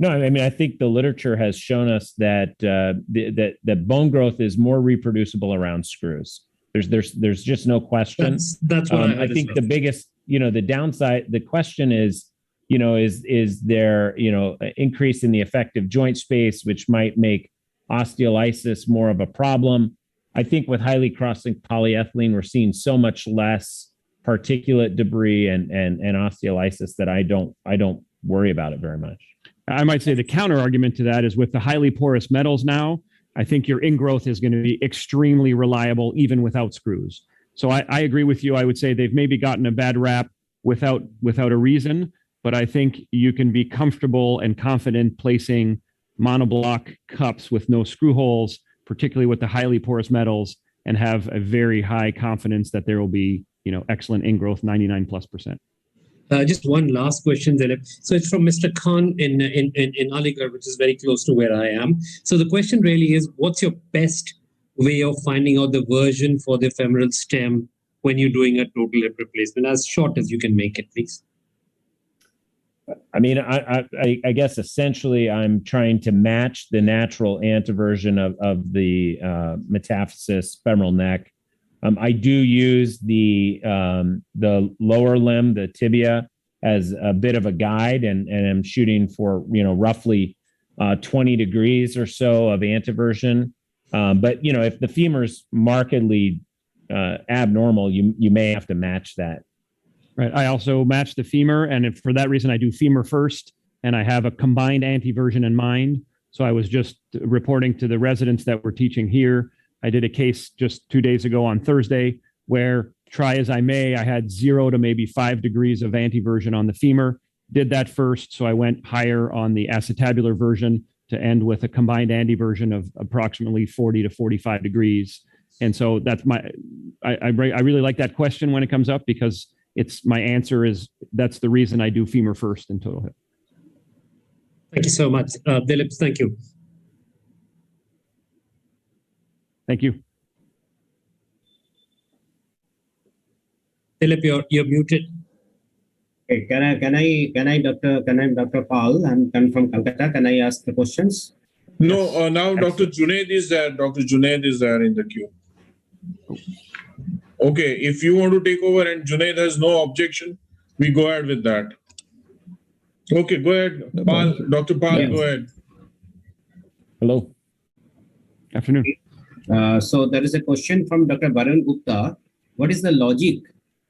No, I mean, I think the literature has shown us that that bone growth is more reproducible around screws. There's just no question. That's what I think the biggest, the downside, the question is, is there, increase in the effective joint space, which might make osteolysis more of a problem. I think with highly crossing polyethylene, we're seeing so much less particulate debris and osteolysis that I don't worry about it very much. I might say the counter argument to that is with the highly porous metals now, I think your ingrowth is going to be extremely reliable even without screws. So I agree with you. I would say they've maybe gotten a bad rap without a reason, but I think you can be comfortable and confident placing monoblock cups with no screw holes, particularly with the highly porous metals, and have a very high confidence that there will be, excellent ingrowth, 99+%. Just one last question, Dilip. So it's from Mr. Khan in Aligarh, which is very close to where I am. So the question really is, what's your best way of finding out the version for the femoral stem when you're doing a total hip replacement? As short as you can make it, please. I mean, I guess essentially I'm trying to match the natural anteversion of the metaphysis femoral neck. I do use the lower limb, the tibia, as a bit of a guide, and I'm shooting for roughly 20 degrees or so of anteversion. But if the femur's markedly abnormal, you may have to match that. Right. I also match the femur, and for that reason, I do femur first, and I have a combined anteversion in mind. So I was just reporting to the residents that we're teaching here. I did a case just 2 days ago on Thursday where, try as I may, I had 0 to maybe 5 degrees of anteversion on the femur. Did that first, so I went higher on the acetabular version to end with a combined anteversion of approximately 40 to 45 degrees. And so that's I really like that question when it comes up, because my answer is that's the reason I do femur first in total hip. Thank you so much. Dilip, thank you. Thank you. Dilip, you're muted. Okay, can I, Dr. Paul? I'm from Calcutta. Can I ask the questions? No, now Dr. Junaid is there. Dr. Junaid is there in the queue. Okay, if you want to take over and Junaid has no objection, we go ahead with that. Okay, go ahead. Paul, Dr. Paul, go ahead. Hello. Afternoon. So there is a question from Dr. Varun Gupta. What is the logic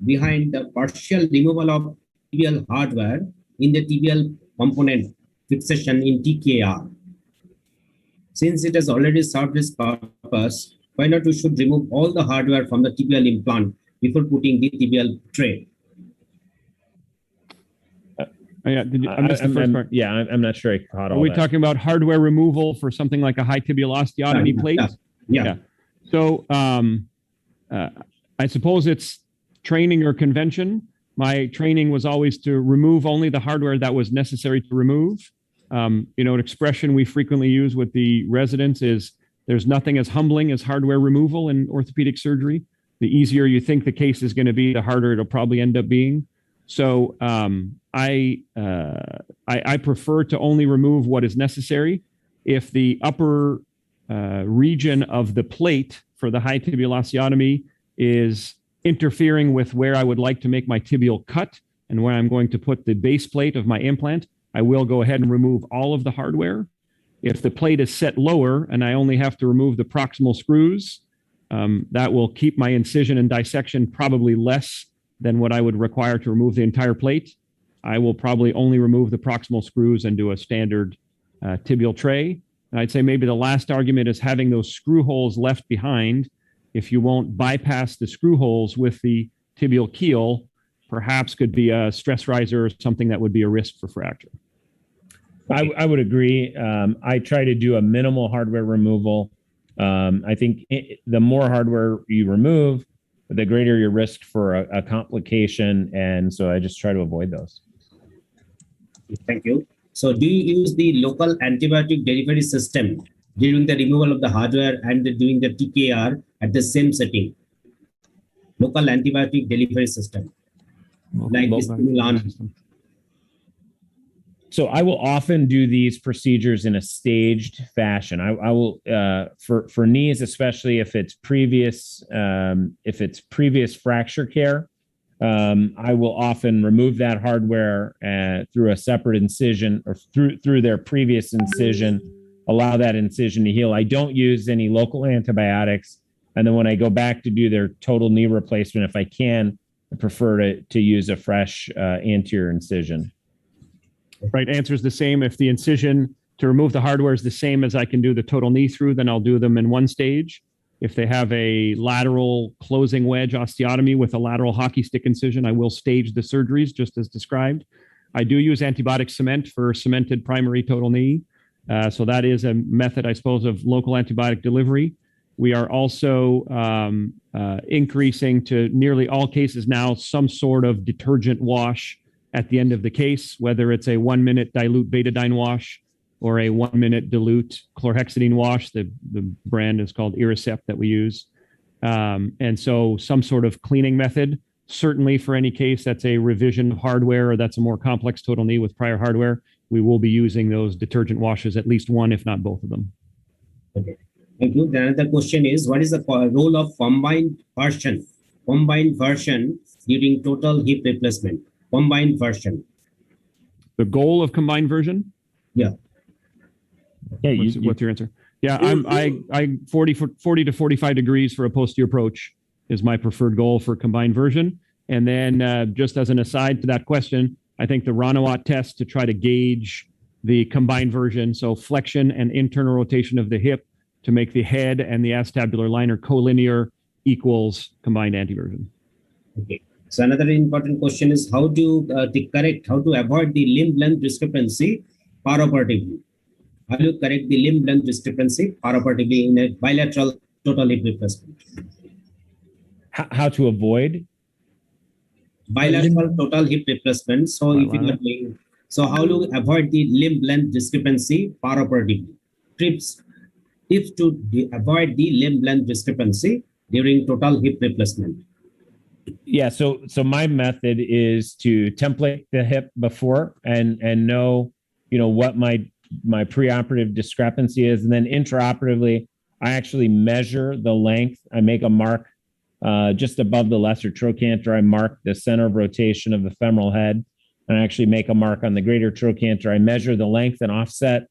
behind the partial removal of tibial hardware in the tibial component fixation in TKR? Since it has already served its purpose, why not we should remove all the hardware from the tibial implant before putting the tibial tray? I missed the first part. Yeah, I'm not sure I caught all that. Are we talking about hardware removal for something like a high tibial osteotomy plate? Yeah. So I suppose it's training or convention. My training was always to remove only the hardware that was necessary to remove. An expression we frequently use with the residents is there's nothing as humbling as hardware removal in orthopedic surgery. The easier you think the case is going to be, the harder it'll probably end up being. So I prefer to only remove what is necessary. If the upper region of the plate for the high tibial osteotomy is interfering with where I would like to make my tibial cut and where I'm going to put the base plate of my implant, I will go ahead and remove all of the hardware. If the plate is set lower and I only have to remove the proximal screws, that will keep my incision and dissection probably less than what I would require to remove the entire plate. I will probably only remove the proximal screws and do a standard tibial tray. And I'd say maybe the last argument is having those screw holes left behind. If you won't bypass the screw holes with the tibial keel, perhaps could be a stress riser or something that would be a risk for fracture. I would agree. I try to do a minimal hardware removal. I think the more hardware you remove, the greater your risk for a complication. And so I just try to avoid those. Thank you. So do you use the local antibiotic delivery system during the removal of the hardware and doing the TKR at the same setting? Local antibiotic delivery system. Like this system. So I will often do these procedures in a staged fashion. I will for knees, especially if it's previous fracture care. I will often remove that hardware through a separate incision or through their previous incision, allow that incision to heal. I don't use any local antibiotics. And then when I go back to do their total knee replacement, if I can, I prefer to use a fresh anterior incision. Right, answer is the same. If the incision to remove the hardware is the same as I can do the total knee through, then I'll do them in one stage. If they have a lateral closing wedge osteotomy with a lateral hockey stick incision, I will stage the surgeries just as described. I do use antibiotic cement for cemented primary total knee. So that is a method, I suppose, of local antibiotic delivery. We are also increasing to nearly all cases now some sort of detergent wash at the end of the case, whether it's a 1-minute dilute betadine wash or a 1-minute dilute chlorhexidine wash. The brand is called Iricept that we use. And so some sort of cleaning method, certainly for any case that's a revision of hardware or that's a more complex total knee with prior hardware, we will be using those detergent washes, at least one, if not both of them. Okay, thank you. The another question is, what is the role of combined version during total hip replacement? Combined version. The goal of combined version? Yeah. Yeah. What's your answer? Yeah, I 40 to 45 degrees for a posterior approach is my preferred goal for combined version. And then just as an aside to that question, I think the Ranawat test to try to gauge the combined version, so flexion and internal rotation of the hip to make the head and the acetabular liner collinear equals combined antiversion. Okay. So another important question is how to avoid the limb length discrepancy perioperatively. How do you correct the limb length discrepancy perioperatively in a bilateral total hip replacement? How to avoid? Bilateral total hip replacement. So if you are doing, so how do you avoid the limb length discrepancy perioperatively? Tips to avoid the limb length discrepancy during total hip replacement. Yeah, so my method is to template the hip before and know, what my preoperative discrepancy is, and then intraoperatively, I actually measure the length. I make a mark just above the lesser trochanter. I mark the center of rotation of the femoral head, and I actually make a mark on the greater trochanter. I measure the length and offset.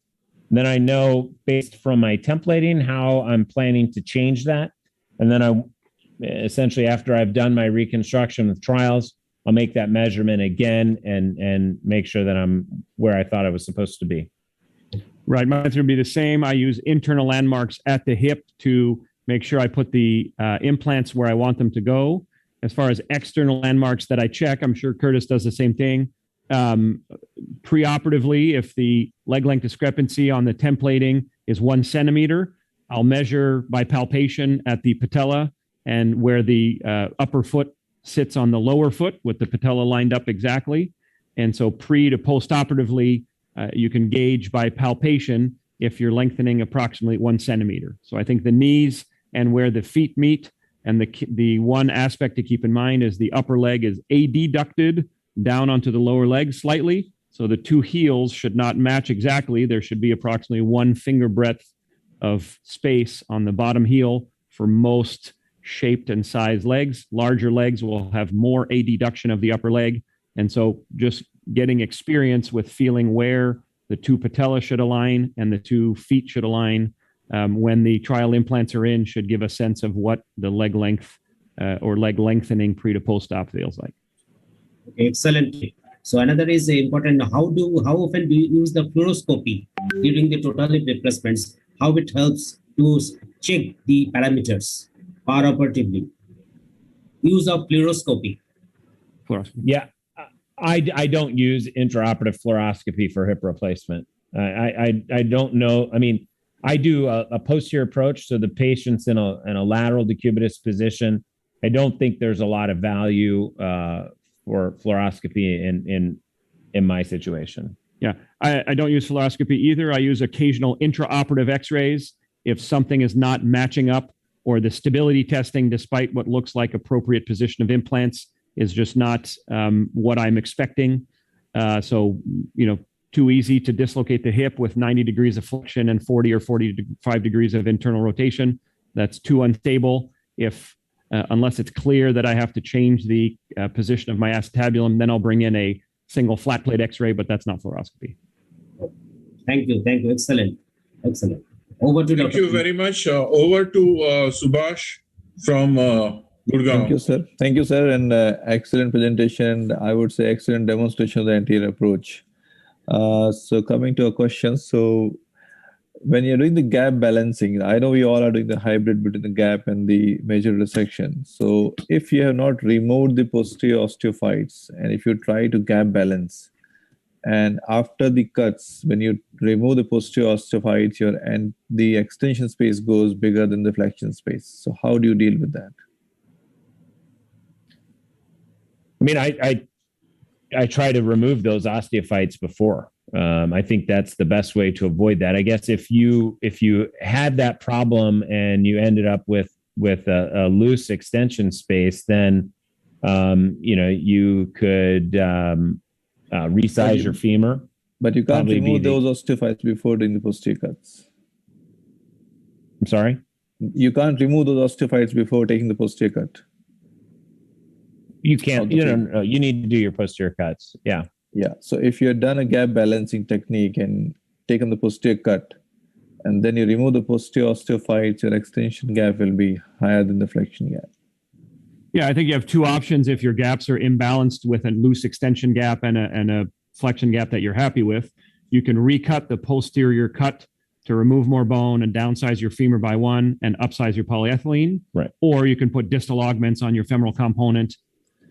And then I know based from my templating how I'm planning to change that, and then essentially after I've done my reconstruction with trials, I'll make that measurement again and make sure that I'm where I thought I was supposed to be. Right, my answer would be the same. I use internal landmarks at the hip to make sure I put the implants where I want them to go. As far as external landmarks that I check, I'm sure Curtis does the same thing. Preoperatively, if the leg length discrepancy on the templating is 1 centimeter, I'll measure by palpation at the patella and where the upper foot sits on the lower foot with the patella lined up exactly. And so pre to post-operatively, you can gauge by palpation if you're lengthening approximately 1 centimeter. So I think the knees and where the feet meet, and the one aspect to keep in mind is the upper leg is adducted down onto the lower leg slightly. So the two heels should not match exactly. There should be approximately 1 finger breadth of space on the bottom heel for most shaped and sized legs. Larger legs will have more adduction of the upper leg. And so just getting experience with feeling where the two patella should align and the two feet should align when the trial implants are in should give a sense of what the leg length or leg lengthening pre to post-op feels like. Excellent. So another is important. How often do you use the fluoroscopy during the total hip replacements? How it helps to check the parameters operatively? Use of fluoroscopy. Yeah, I don't use intraoperative fluoroscopy for hip replacement. I don't know. I mean, I do a posterior approach, so the patient's in a lateral decubitus position. I don't think there's a lot of value for fluoroscopy in my situation. Yeah, I don't use fluoroscopy either. I use occasional intraoperative x-rays if something is not matching up or the stability testing, despite what looks like appropriate position of implants, is just not what I'm expecting. So, too easy to dislocate the hip with 90 degrees of flexion and 40 or 45 degrees of internal rotation. That's too unstable. Unless it's clear that I have to change the position of my acetabulum, then I'll bring in a single flat plate x-ray, but that's not fluoroscopy. Thank you. Excellent. Over to Thank you very much. Over to Subhash from Gurgaon. Thank you, sir. And excellent presentation. I would say excellent demonstration of the anterior approach. So coming to a question. So when you're doing the gap balancing, I know we all are doing the hybrid between the gap and the major resection. So if you have not removed the posterior osteophytes and if you try to gap balance, and after the cuts, when you remove the posterior osteophytes, and the extension space goes bigger than the flexion space. So how do you deal with that? I mean, I try to remove those osteophytes before. I think that's the best way to avoid that. I guess if you had that problem and you ended up with a loose extension space, then you could resize your femur. But you can't remove those osteophytes before doing the posterior cuts. I'm sorry? You can't remove those osteophytes before taking the posterior cut. You can't. You need to do your posterior cuts. Yeah. Yeah. So if you had done a gap balancing technique and taken the posterior cut, and then you remove the posterior osteophytes, your extension gap will be higher than the flexion gap. Yeah, I think you have two options if your gaps are imbalanced with a loose extension gap and a flexion gap that you're happy with. You can recut the posterior cut to remove more bone and downsize your femur by 1 and upsize your polyethylene. Right. Or you can put distal augments on your femoral component.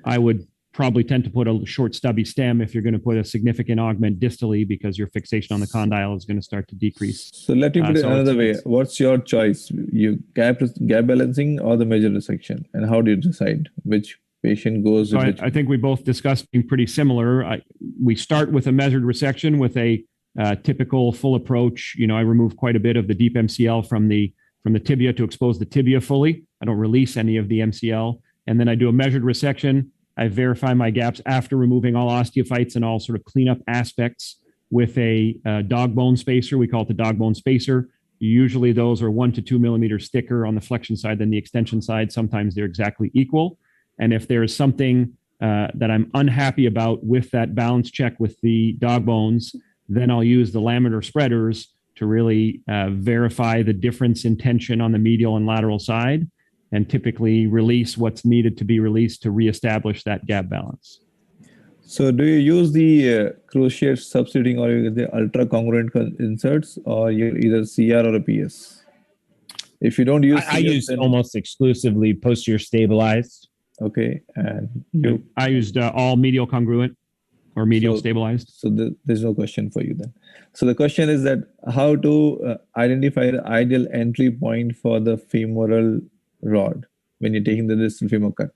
I would probably tend to put a short stubby stem if you're going to put a significant augment distally because your fixation on the condyle is going to start to decrease. So let me put it another way. What's your choice? You gap balancing or the major resection? And how do you decide which patient goes? So I think we both discussed being pretty similar. We start with a measured resection with a typical full approach. I remove quite a bit of the deep MCL from the tibia to expose the tibia fully. I don't release any of the MCL. And then I do a measured resection. I verify my gaps after removing all osteophytes and all sort of cleanup aspects with a dog bone spacer. We call it the dog bone spacer. Usually those are 1 to 2 millimeters thicker on the flexion side than the extension side. Sometimes they're exactly equal. And if there is something that I'm unhappy about with that balance check with the dog bones, then I'll use the laminar spreaders to really verify the difference in tension on the medial and lateral side, and typically release what's needed to be released to reestablish that gap balance. So do you use the cruciate substituting or the ultra congruent inserts, or you're either CR or a PS? If you don't use I use almost exclusively posterior stabilized. Okay. And I used all medial congruent or medial stabilized. So there's no question for you then. So the question is that how to identify the ideal entry point for the femoral rod. when you're taking the distal femur cut?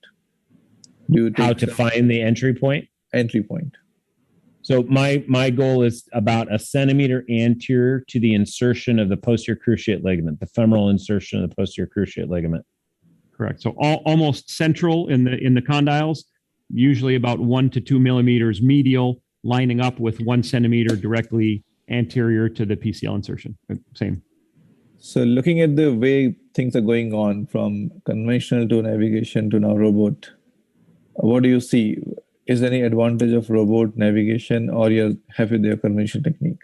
Do you take How to find the entry point? entry point? So my goal is about 1 centimeter anterior to the insertion of the posterior cruciate ligament, the femoral insertion of the posterior cruciate ligament. Correct. So almost central in the condyles, usually about 1 to 2 millimeters medial, lining up with 1 centimeter directly anterior to the PCL insertion. Same. So looking at the way things are going on from conventional to navigation to now robot, what do you see? Is there any advantage of robot navigation, or you're happy with your conventional technique?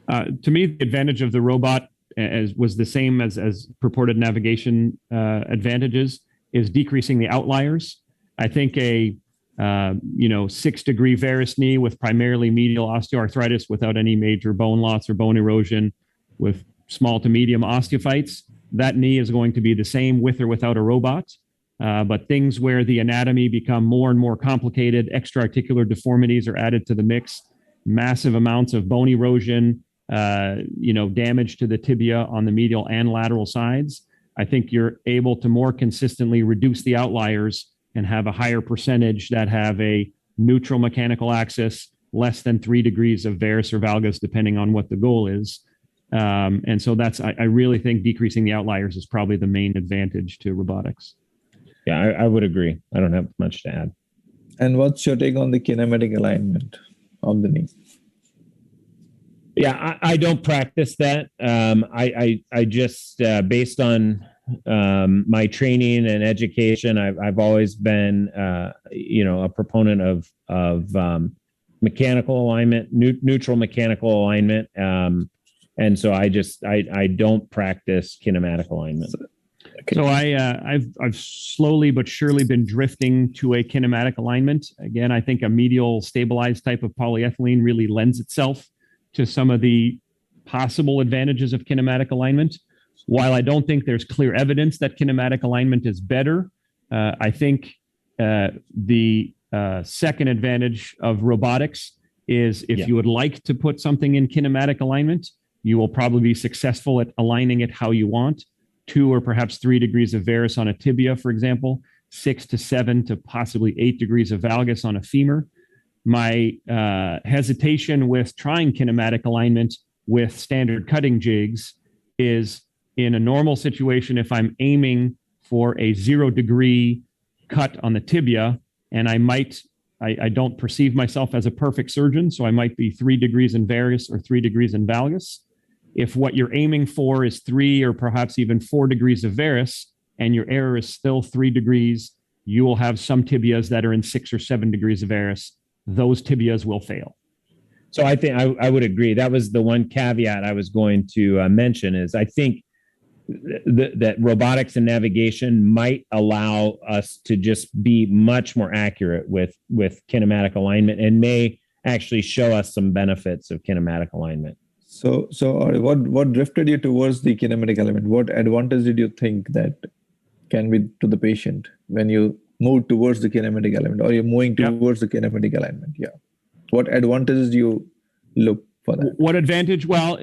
To me, the advantage of the robot was the same as purported navigation advantages, is decreasing the outliers. I think a 6-degree varus knee with primarily medial osteoarthritis without any major bone loss or bone erosion, with small to medium osteophytes, that knee is going to be the same with or without a robot. But things where the anatomy become more and more complicated, extra-articular deformities are added to the mix, massive amounts of bone erosion, damage to the tibia on the medial and lateral sides. I think you're able to more consistently reduce the outliers and have a higher percentage that have a neutral mechanical axis, less than 3 degrees of varus or valgus, depending on what the goal is. And so I really think decreasing the outliers is probably the main advantage to robotics. Yeah, I would agree. I don't have much to add. And what's your take on the kinematic alignment of the knee? Yeah, I don't practice that. I just, based on my training and education, I've always been, a proponent of mechanical alignment, neutral mechanical alignment. And so I don't practice kinematic alignment. Okay. So I've slowly but surely been drifting to a kinematic alignment. Again, I think a medial stabilized type of polyethylene really lends itself to some of the possible advantages of kinematic alignment. While I don't think there's clear evidence that kinematic alignment is better, I think the second advantage of robotics is if you would like to put something in kinematic alignment, you will probably be successful at aligning it how you want. 2 or perhaps 3 degrees of varus on a tibia, for example, 6 to 7 to possibly 8 degrees of valgus on a femur. My hesitation with trying kinematic alignment with standard cutting jigs is in a normal situation, if I'm aiming for a 0-degree cut on the tibia, and I don't perceive myself as a perfect surgeon, so I might be 3 degrees in varus or 3 degrees in valgus. If what you're aiming for is 3 or perhaps even 4 degrees of varus, and your error is still 3 degrees, you will have some tibias that are in 6 or 7 degrees of varus. Those tibias will fail. So I think I would agree. That was the one caveat I was going to mention is I think that robotics and navigation might allow us to just be much more accurate with kinematic alignment and may actually show us some benefits of kinematic alignment. So what drifted you towards the kinematic alignment? What advantage did you think that can be to the patient when you move towards the kinematic alignment, or you're moving towards the kinematic alignment? Yeah. What advantages do you look for that? What advantage? Well,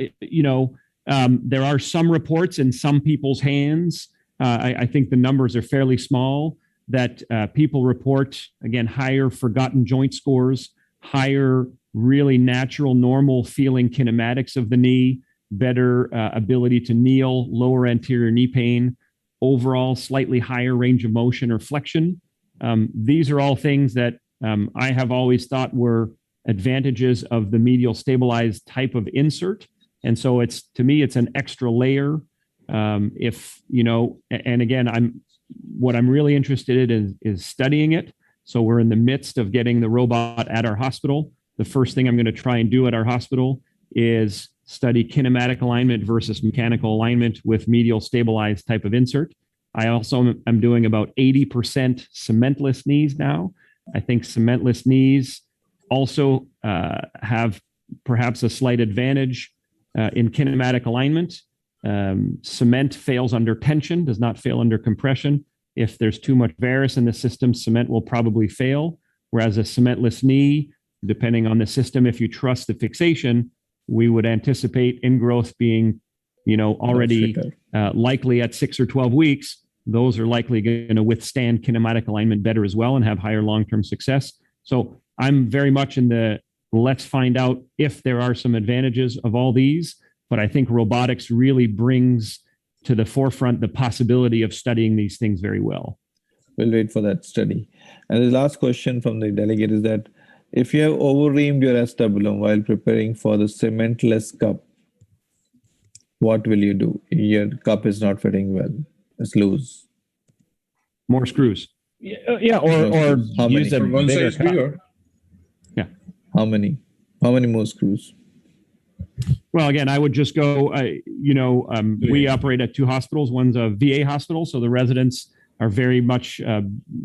there are some reports in some people's hands. I think the numbers are fairly small that people report, again, higher forgotten joint scores, higher really natural, normal feeling kinematics of the knee, better ability to kneel, lower anterior knee pain, overall slightly higher range of motion or flexion. These are all things that I have always thought were advantages of the medial stabilized type of insert. And so to me, it's an extra layer. And again, what I'm really interested in is studying it. So we're in the midst of getting the robot at our hospital. The first thing I'm going to try and do at our hospital is study kinematic alignment versus mechanical alignment with medial stabilized type of insert. I also am doing about 80% cementless knees now. I think cementless knees also have perhaps a slight advantage in kinematic alignment. Cement fails under tension, does not fail under compression. If there's too much varus in the system, cement will probably fail. Whereas a cementless knee, depending on the system, if you trust the fixation, we would anticipate ingrowth being, already likely at 6 or 12 weeks. those are likely going to withstand kinematic alignment better as well and have higher long-term success. So I'm very much in the let's find out if there are some advantages of all these, but I think robotics really brings to the forefront the possibility of studying these things very well. We'll wait for that study. And the last question from the delegate is that if you have overreamed your acetabulum while preparing for the cementless cup, what will you do? Your cup is not fitting well. It's loose. More screws. Yeah, or use a one bigger size cup. bigger. Yeah. How many? How many more screws? Well, again, I would just go, we operate at 2 hospitals. One's a VA hospital, so the residents are very much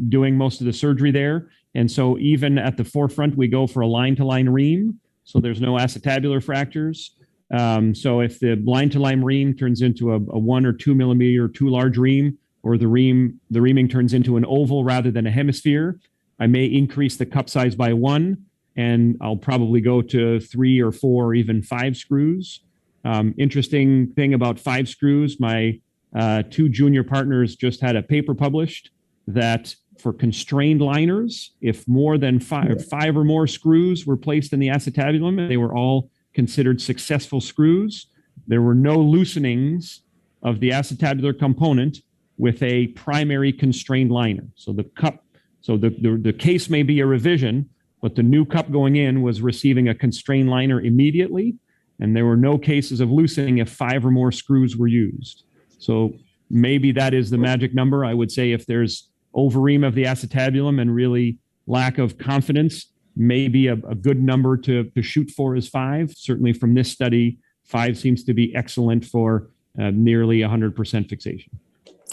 doing most of the surgery there. And so even at the forefront, we go for a line-to-line ream, so there's no acetabular fractures. So if the line-to-line ream turns into a 1 or 2 millimeter too large ream, or the reaming turns into an oval rather than a hemisphere, I may increase the cup size by 1, and I'll probably go to 3 or 4 or even 5 screws. Interesting thing about 5 screws, my 2 junior partners just had a paper published that for constrained liners, if more than 5 or more screws were placed in the acetabulum, and they were all considered successful screws, there were no loosenings of the acetabular component with a primary constrained liner. So the cup, so the case may be a revision, but the new cup going in was receiving a constrained liner immediately, and there were no cases of loosening if 5 or more screws were used. So maybe that is the magic number. I would say if there's overream of the acetabulum and really lack of confidence, maybe a good number to shoot for is 5. Certainly from this study, 5 seems to be excellent for nearly 100% fixation.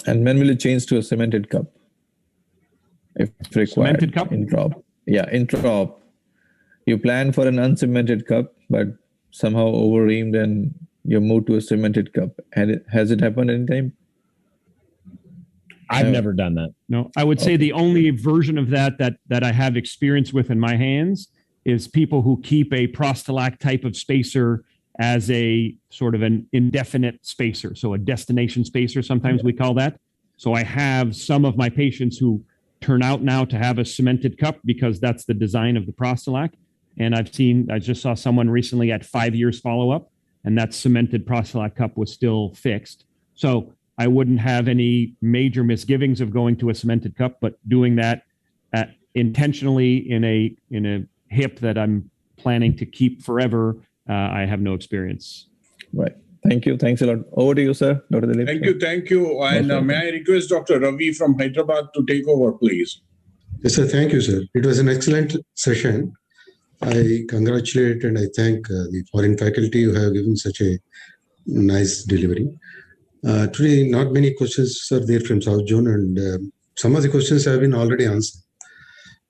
And when will you change to a cemented cup? If required. Cemented cup? Intraop. Yeah, intraop. You plan for an uncemented cup, but somehow overreamed and you move to a cemented cup. Has it happened anytime? I've never done that. No, I would say the only version of that I have experience with in my hands is people who keep a prostalac type of spacer as a sort of an indefinite spacer. So a destination spacer, sometimes we call that. So I have some of my patients who turn out now to have a cemented cup because that's the design of the prostalac. And I just saw someone recently at 5 years follow-up, and that cemented prostalac cup was still fixed. So I wouldn't have any major misgivings of going to a cemented cup, but doing that intentionally in a hip that I'm planning to keep forever, I have no experience. Right. Thank you. Thanks a lot. Over to you, sir. Dr. Dilip. Thank you. And may I request Dr. Ravi from Hyderabad to take over, please? Yes, sir. Thank you, sir. It was an excellent session. I congratulate and I thank the foreign faculty who have given such a nice delivery. Today, not many questions are there from South Zone, and some of the questions have been already answered.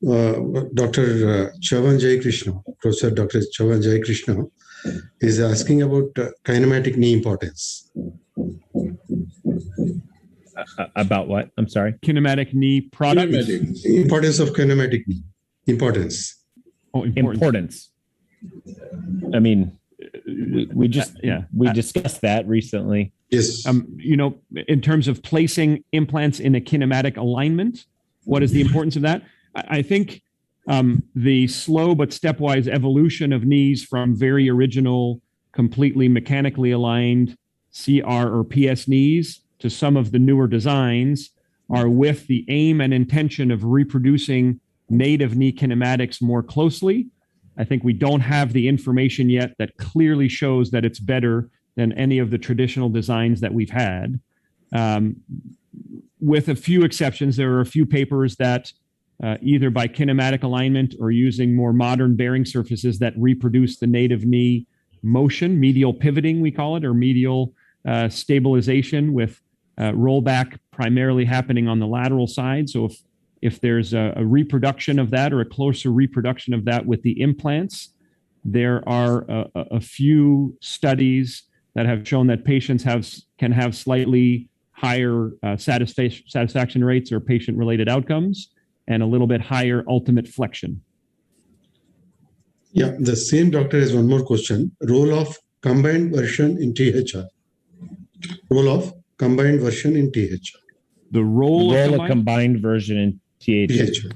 Dr. Chavan Jayakrishna, Professor Dr. Chavan Jayakrishna, is asking about kinematic knee importance. About what? I'm sorry. Kinematic knee products. Importance of kinematic knee. Importance. Oh, importance. I mean, we discussed that recently. Yes. In terms of placing implants in a kinematic alignment, what is the importance of that? I think the slow but stepwise evolution of knees from very original, completely mechanically aligned CR or PS knees to some of the newer designs are with the aim and intention of reproducing native knee kinematics more closely. I think we don't have the information yet that clearly shows that it's better than any of the traditional designs that we've had. With a few exceptions, there are a few papers that either by kinematic alignment or using more modern bearing surfaces that reproduce the native knee motion, medial pivoting we call it, or medial stabilization with rollback primarily happening on the lateral side. So if there's a reproduction of that or a closer reproduction of that with the implants, there are a few studies that have shown that patients can have slightly higher satisfaction rates or patient-related outcomes and a little bit higher ultimate flexion. Yeah, the same doctor has one more question. Role of combined version in THR. Role of combined version in THR. The role of combined version in TH.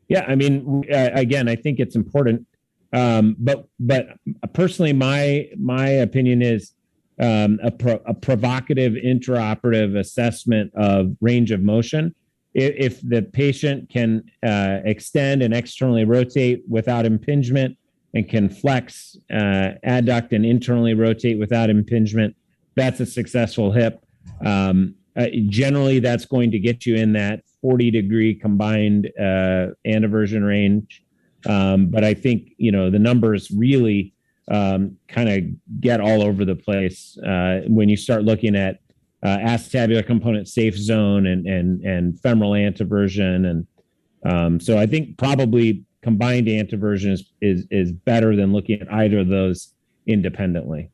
Yeah, I mean, again, I think it's important. But personally, my opinion is a provocative intraoperative assessment of range of motion. If the patient can extend and externally rotate without impingement and can flex, adduct, and internally rotate without impingement, that's a successful hip. Generally, that's going to get you in that 40-degree combined anteversion range. But I think, the numbers really kind of get all over the place when you start looking at acetabular component safe zone and femoral anteversion. And so I think probably combined anteversion is better than looking at either of those independently.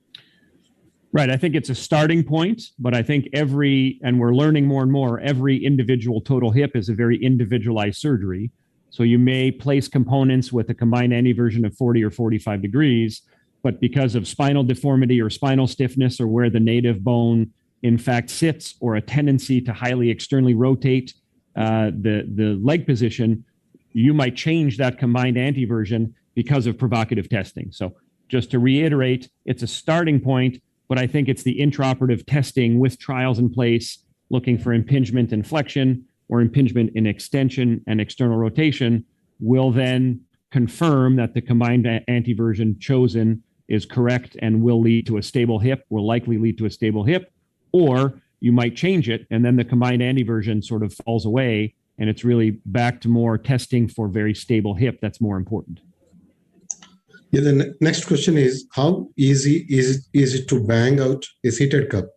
Right. I think it's a starting point, but I think and we're learning more and more, every individual total hip is a very individualized surgery. So you may place components with a combined anteversion of 40 or 45 degrees, but because of spinal deformity or spinal stiffness or where the native bone in fact sits, or a tendency to highly externally rotate the leg position, you might change that combined anteversion because of provocative testing. So just to reiterate, it's a starting point, but I think it's the intraoperative testing with trials in place, looking for impingement and flexion or impingement in extension and external rotation, will then confirm that the combined anteversion chosen is correct and will lead to a stable hip, will likely lead to a stable hip, or you might change it and then the combined anteversion sort of falls away and it's really back to more testing for very stable hip that's more important. Yeah, the next question is, how easy is it to bang out a seated cup?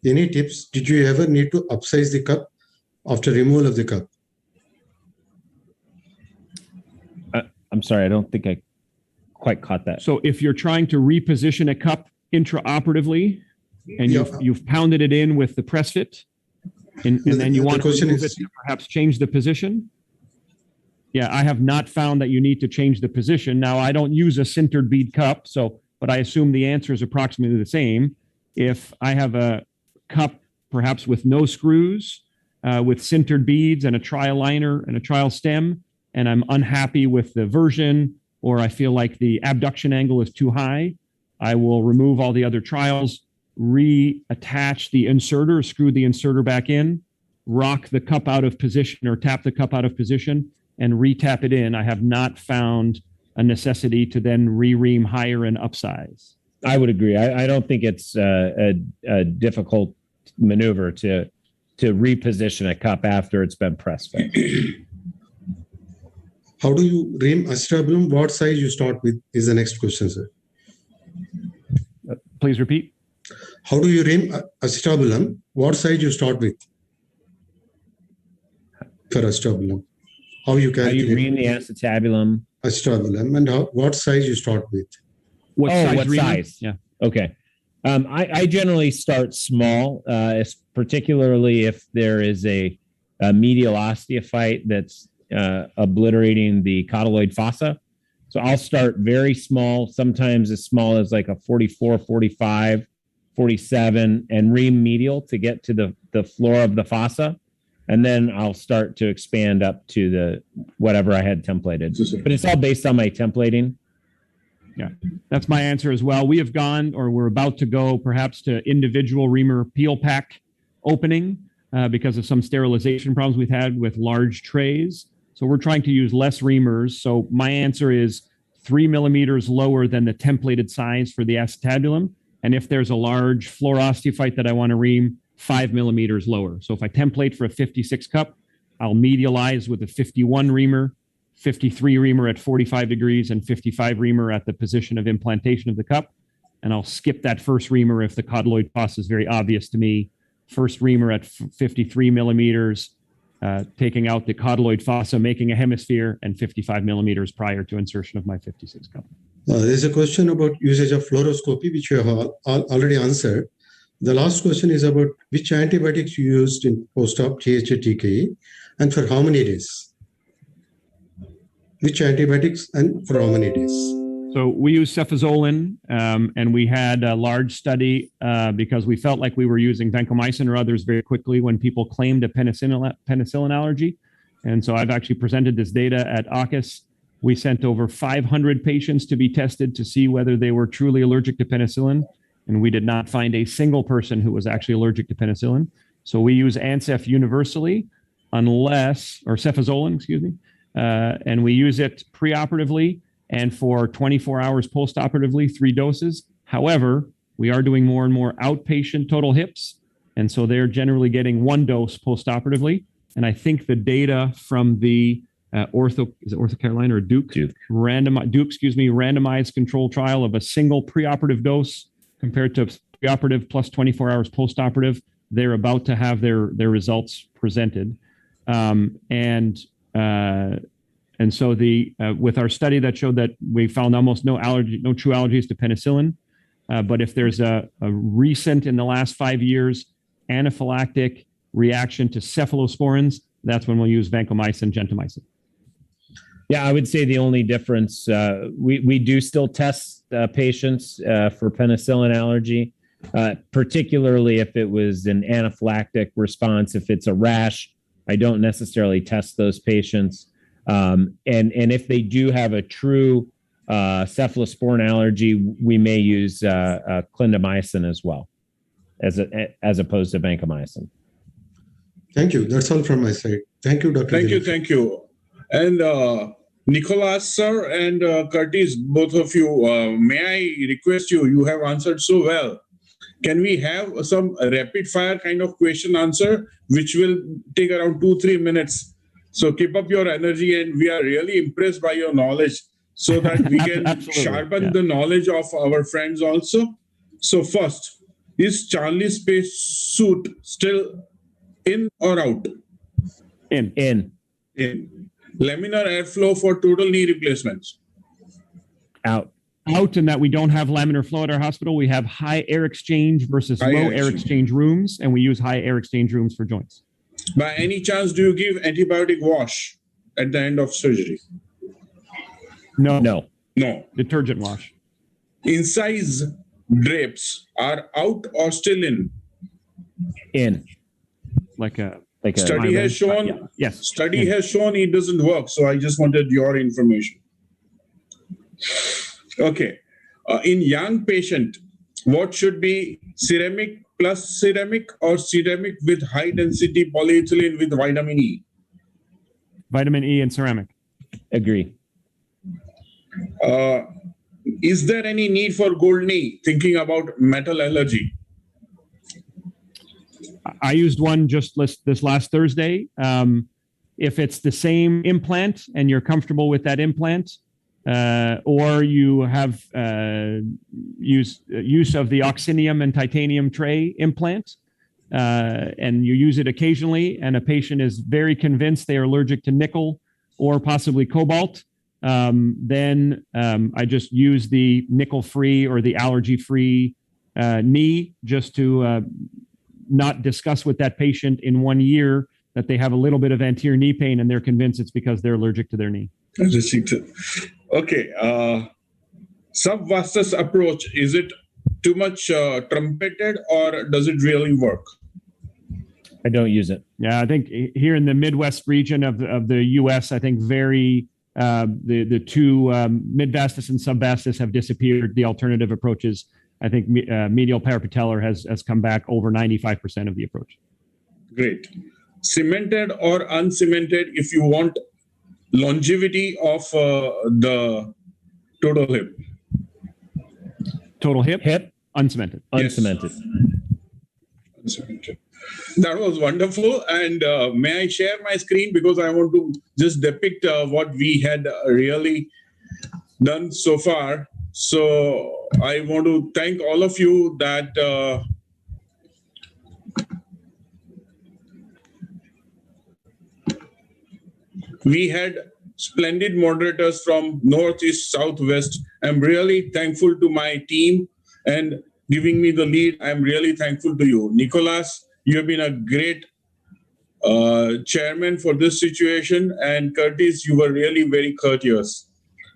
Any tips? Did you ever need to upsize the cup after removal of the cup? I'm sorry, I don't think I quite caught that. So if you're trying to reposition a cup intraoperatively and you've pounded it in with the press fit and then you want to remove it to perhaps change the position. Yeah, I have not found that you need to change the position. Now, I don't use a sintered bead cup, but I assume the answer is approximately the same. If I have a cup perhaps with no screws, with sintered beads and a trial liner and a trial stem, and I'm unhappy with the version, or I feel like the abduction angle is too high, I will remove all the other trials, reattach the inserter, screw the inserter back in, rock the cup out of position or tap the cup out of position, and re-tap it in. I have not found a necessity to then re-ream higher and upsize. I would agree. I don't think it's a difficult maneuver to reposition a cup after it's been press fed. How do you ream acetabulum? What size you start with is the next question, sir. Please repeat. How do you ream acetabulum? What size you start with for acetabulum? How you ream the acetabulum? Acetabulum, and what size you start with? What size? Yeah. Okay. I generally start small, particularly if there is a medial osteophyte that's obliterating the cotyloid fossa. So I'll start very small, sometimes as small as like a 44, 45, 47, and ream medial to get to the floor of the fossa. And then I'll start to expand up to the whatever I had templated. But it's all based on my templating. Yeah, that's my answer as well. We have gone, or we're about to go, perhaps to individual reamer peel pack opening because of some sterilization problems we've had with large trays. So we're trying to use less reamers. So my answer is 3 millimeters lower than the templated size for the acetabulum. And if there's a large floor osteophyte that I want to ream, 5 millimeters lower. So if I template for a 56 cup, I'll medialize with a 51 reamer, 53 reamer at 45 degrees, and 55 reamer at the position of implantation of the cup. And I'll skip that first reamer if the cotyloid fossa is very obvious to me. First reamer at 53 millimeters, taking out the cotyloid fossa, making a hemisphere, and 55 millimeters prior to insertion of my 56 cup. There's a question about usage of fluoroscopy, which you have already answered. The last question is about which antibiotics you used in post-op THA TKE and for how many days? Which antibiotics and for how many days? So we use cefazolin, and we had a large study because we felt like we were using vancomycin or others very quickly when people claimed a penicillin allergy. And so I've actually presented this data at AAOS. We sent over 500 patients to be tested to see whether they were truly allergic to penicillin, and we did not find a single person who was actually allergic to penicillin. So we use Ancef universally, or cefazolin, excuse me, and we use it preoperatively and for 24 hours postoperatively, 3 doses. However, we are doing more and more outpatient total hips, and so they're generally getting 1 dose postoperatively. And I think the data from the Ortho Carolina or Duke randomized control trial of a single preoperative dose compared to preoperative plus 24 hours postoperative, they're about to have their results presented. And so with our study that showed that we found almost no true allergies to penicillin, but if there's a recent in the last 5 years anaphylactic reaction to cephalosporins, that's when we'll use vancomycin, gentamicin. Yeah, I would say the only difference, we do still test patients for penicillin allergy, particularly if it was an anaphylactic response. If it's a rash, I don't necessarily test those patients. And if they do have a true cephalosporin allergy, we may use clindamycin as well, as opposed to vancomycin. Thank you. That's all from my side. Thank you, Dr. Thank you. Dilip. Thank you. And Nicolas, sir, and Curtis, both of you, may I request you, you have answered so well. Can we have some rapid fire kind of question answer, which will take around 2-3 minutes? So keep up your energy, and we are really impressed by your knowledge so that we can sharpen the knowledge of our friends also. So first, is Charlie's space suit still in or out? In. Laminar airflow for total knee replacements? Out, in that we don't have laminar flow at our hospital. We have high air exchange versus low air exchange rooms, and we use high air exchange rooms for joints. By any chance, do you give antibiotic wash at the end of surgery? No. Detergent wash. Incise drapes are out or still in? In. Study has shown. Yes. Study has shown it doesn't work. So I just wanted your information. Okay. In young patient, what should be ceramic plus ceramic or ceramic with high density polyethylene with vitamin E? Vitamin E and ceramic. Agree. Is there any need for gold knee? Thinking about metal allergy. I used one just this last Thursday. If it's the same implant and you're comfortable with that implant, or you have use of the oxinium and titanium tray implant, and you use it occasionally, and a patient is very convinced they are allergic to nickel or possibly cobalt, then I just use the nickel-free or the allergy-free knee just to not discuss with that patient in 1 year that they have a little bit of anterior knee pain and they're convinced it's because they're allergic to their knee. Okay. Subvastus approach, is it too much trumpeted or does it really work? I don't use it. Yeah, I think here in the Midwest region of the U.S., I think the two midvastus and subvastus have disappeared. The alternative approaches, I think medial parapatellar has come back over 95% of the approach. Great. Cemented or uncemented if you want longevity of the total hip? Total hip? Uncemented. Uncemented. Uncemented. That was wonderful. And may I share my screen because I want to just depict what we had really done so far. So I want to thank all of you that we had splendid moderators from north, east, south, west. I'm really thankful to my team and giving me the lead. I'm really thankful to you. Nicolas, you have been a great chairman for this situation. And Curtis, you were really very courteous.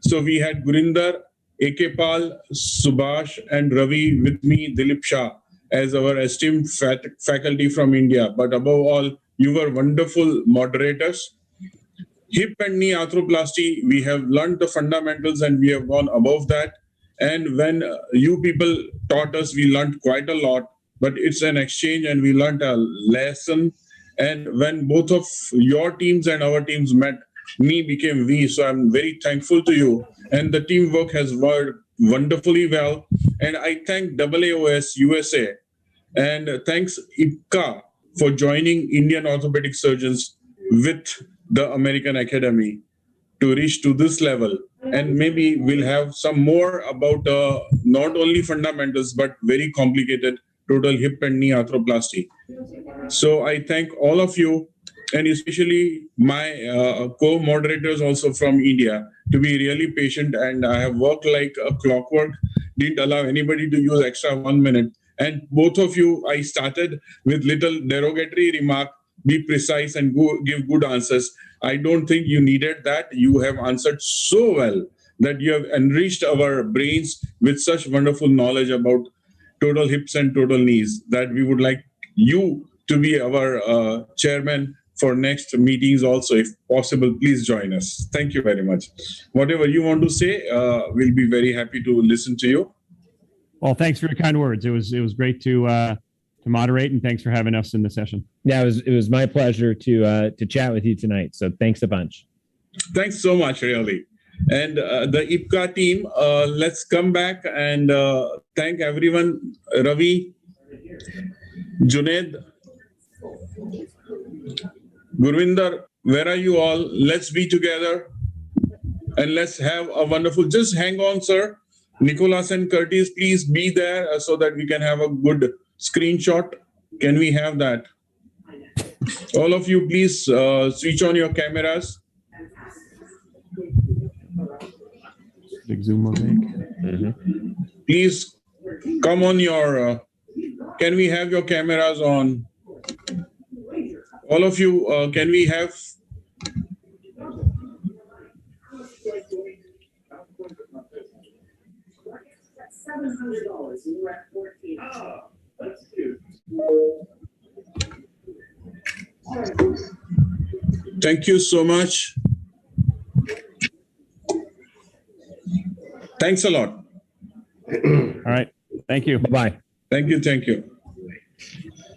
So we had Gurinder, A.K. Pal, Subhash, and Ravi, with me, Dilip Shah, as our esteemed faculty from India. But above all, you were wonderful moderators. Hip and knee arthroplasty, we have learned the fundamentals and we have gone above that. And when you people taught us, we learned quite a lot, but it's an exchange and we learned a lesson. And when both of your teams and our teams met, me became we. So I'm very thankful to you. And the teamwork has worked wonderfully well. And I thank AAOS USA and thanks IPCA for joining Indian orthopedic surgeons with the American Academy to reach to this level. And maybe we'll have some more about not only fundamentals, but very complicated total hip and knee arthroplasty. So I thank all of you, and especially my co-moderators also from India, to be really patient. And I have worked like a clockwork, didn't allow anybody to use extra 1 minute. And both of you, I started with little derogatory remark, be precise and give good answers. I don't think you needed that. You have answered so well that you have enriched our brains with such wonderful knowledge about total hips and total knees that we would like you to be our chairman for next meetings also. If possible, please join us. Thank you very much. Whatever you want to say, we'll be very happy to listen to you. Well, thanks for your kind words. It was great to moderate, and thanks for having us in the session. Yeah, it was my pleasure to chat with you tonight. So thanks a bunch. Thanks so much, really. And the IPCA team, let's come back and thank everyone. Ravi, Junaid, Gurvinder, where are you all? Let's be together and let's have a wonderful, just hang on, sir. Nicolas and Curtis, please be there so that we can have a good screenshot. Can we have that? All of you, please switch on your cameras. Big zoom mosaic. Please come on your, can we have your cameras on? All of you, can we have? $700 and you're at 14. Oh, that's cute. Thank you so much. Thanks a lot. All right. Thank you. Bye-bye. Thank you. Thank you.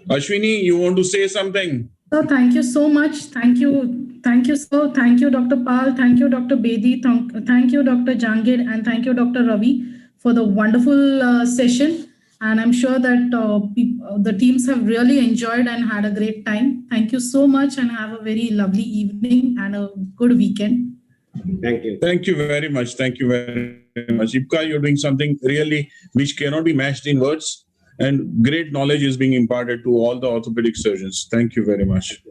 Ashwini, you want to say something? So thank you so much. Thank you. Thank you, sir. Thank you, Dr. Pal. Thank you, Dr. Bedi. Thank you, Dr. Jangir. And thank you, Dr. Ravi, for the wonderful session. And I'm sure that the teams have really enjoyed and had a great time. Thank you so much and have a very lovely evening and a good weekend. Thank you. Thank you very much. Thank you very much. IPCA, you're doing something really which cannot be matched in words. And great knowledge is being imparted to all the orthopedic surgeons. Thank you very much.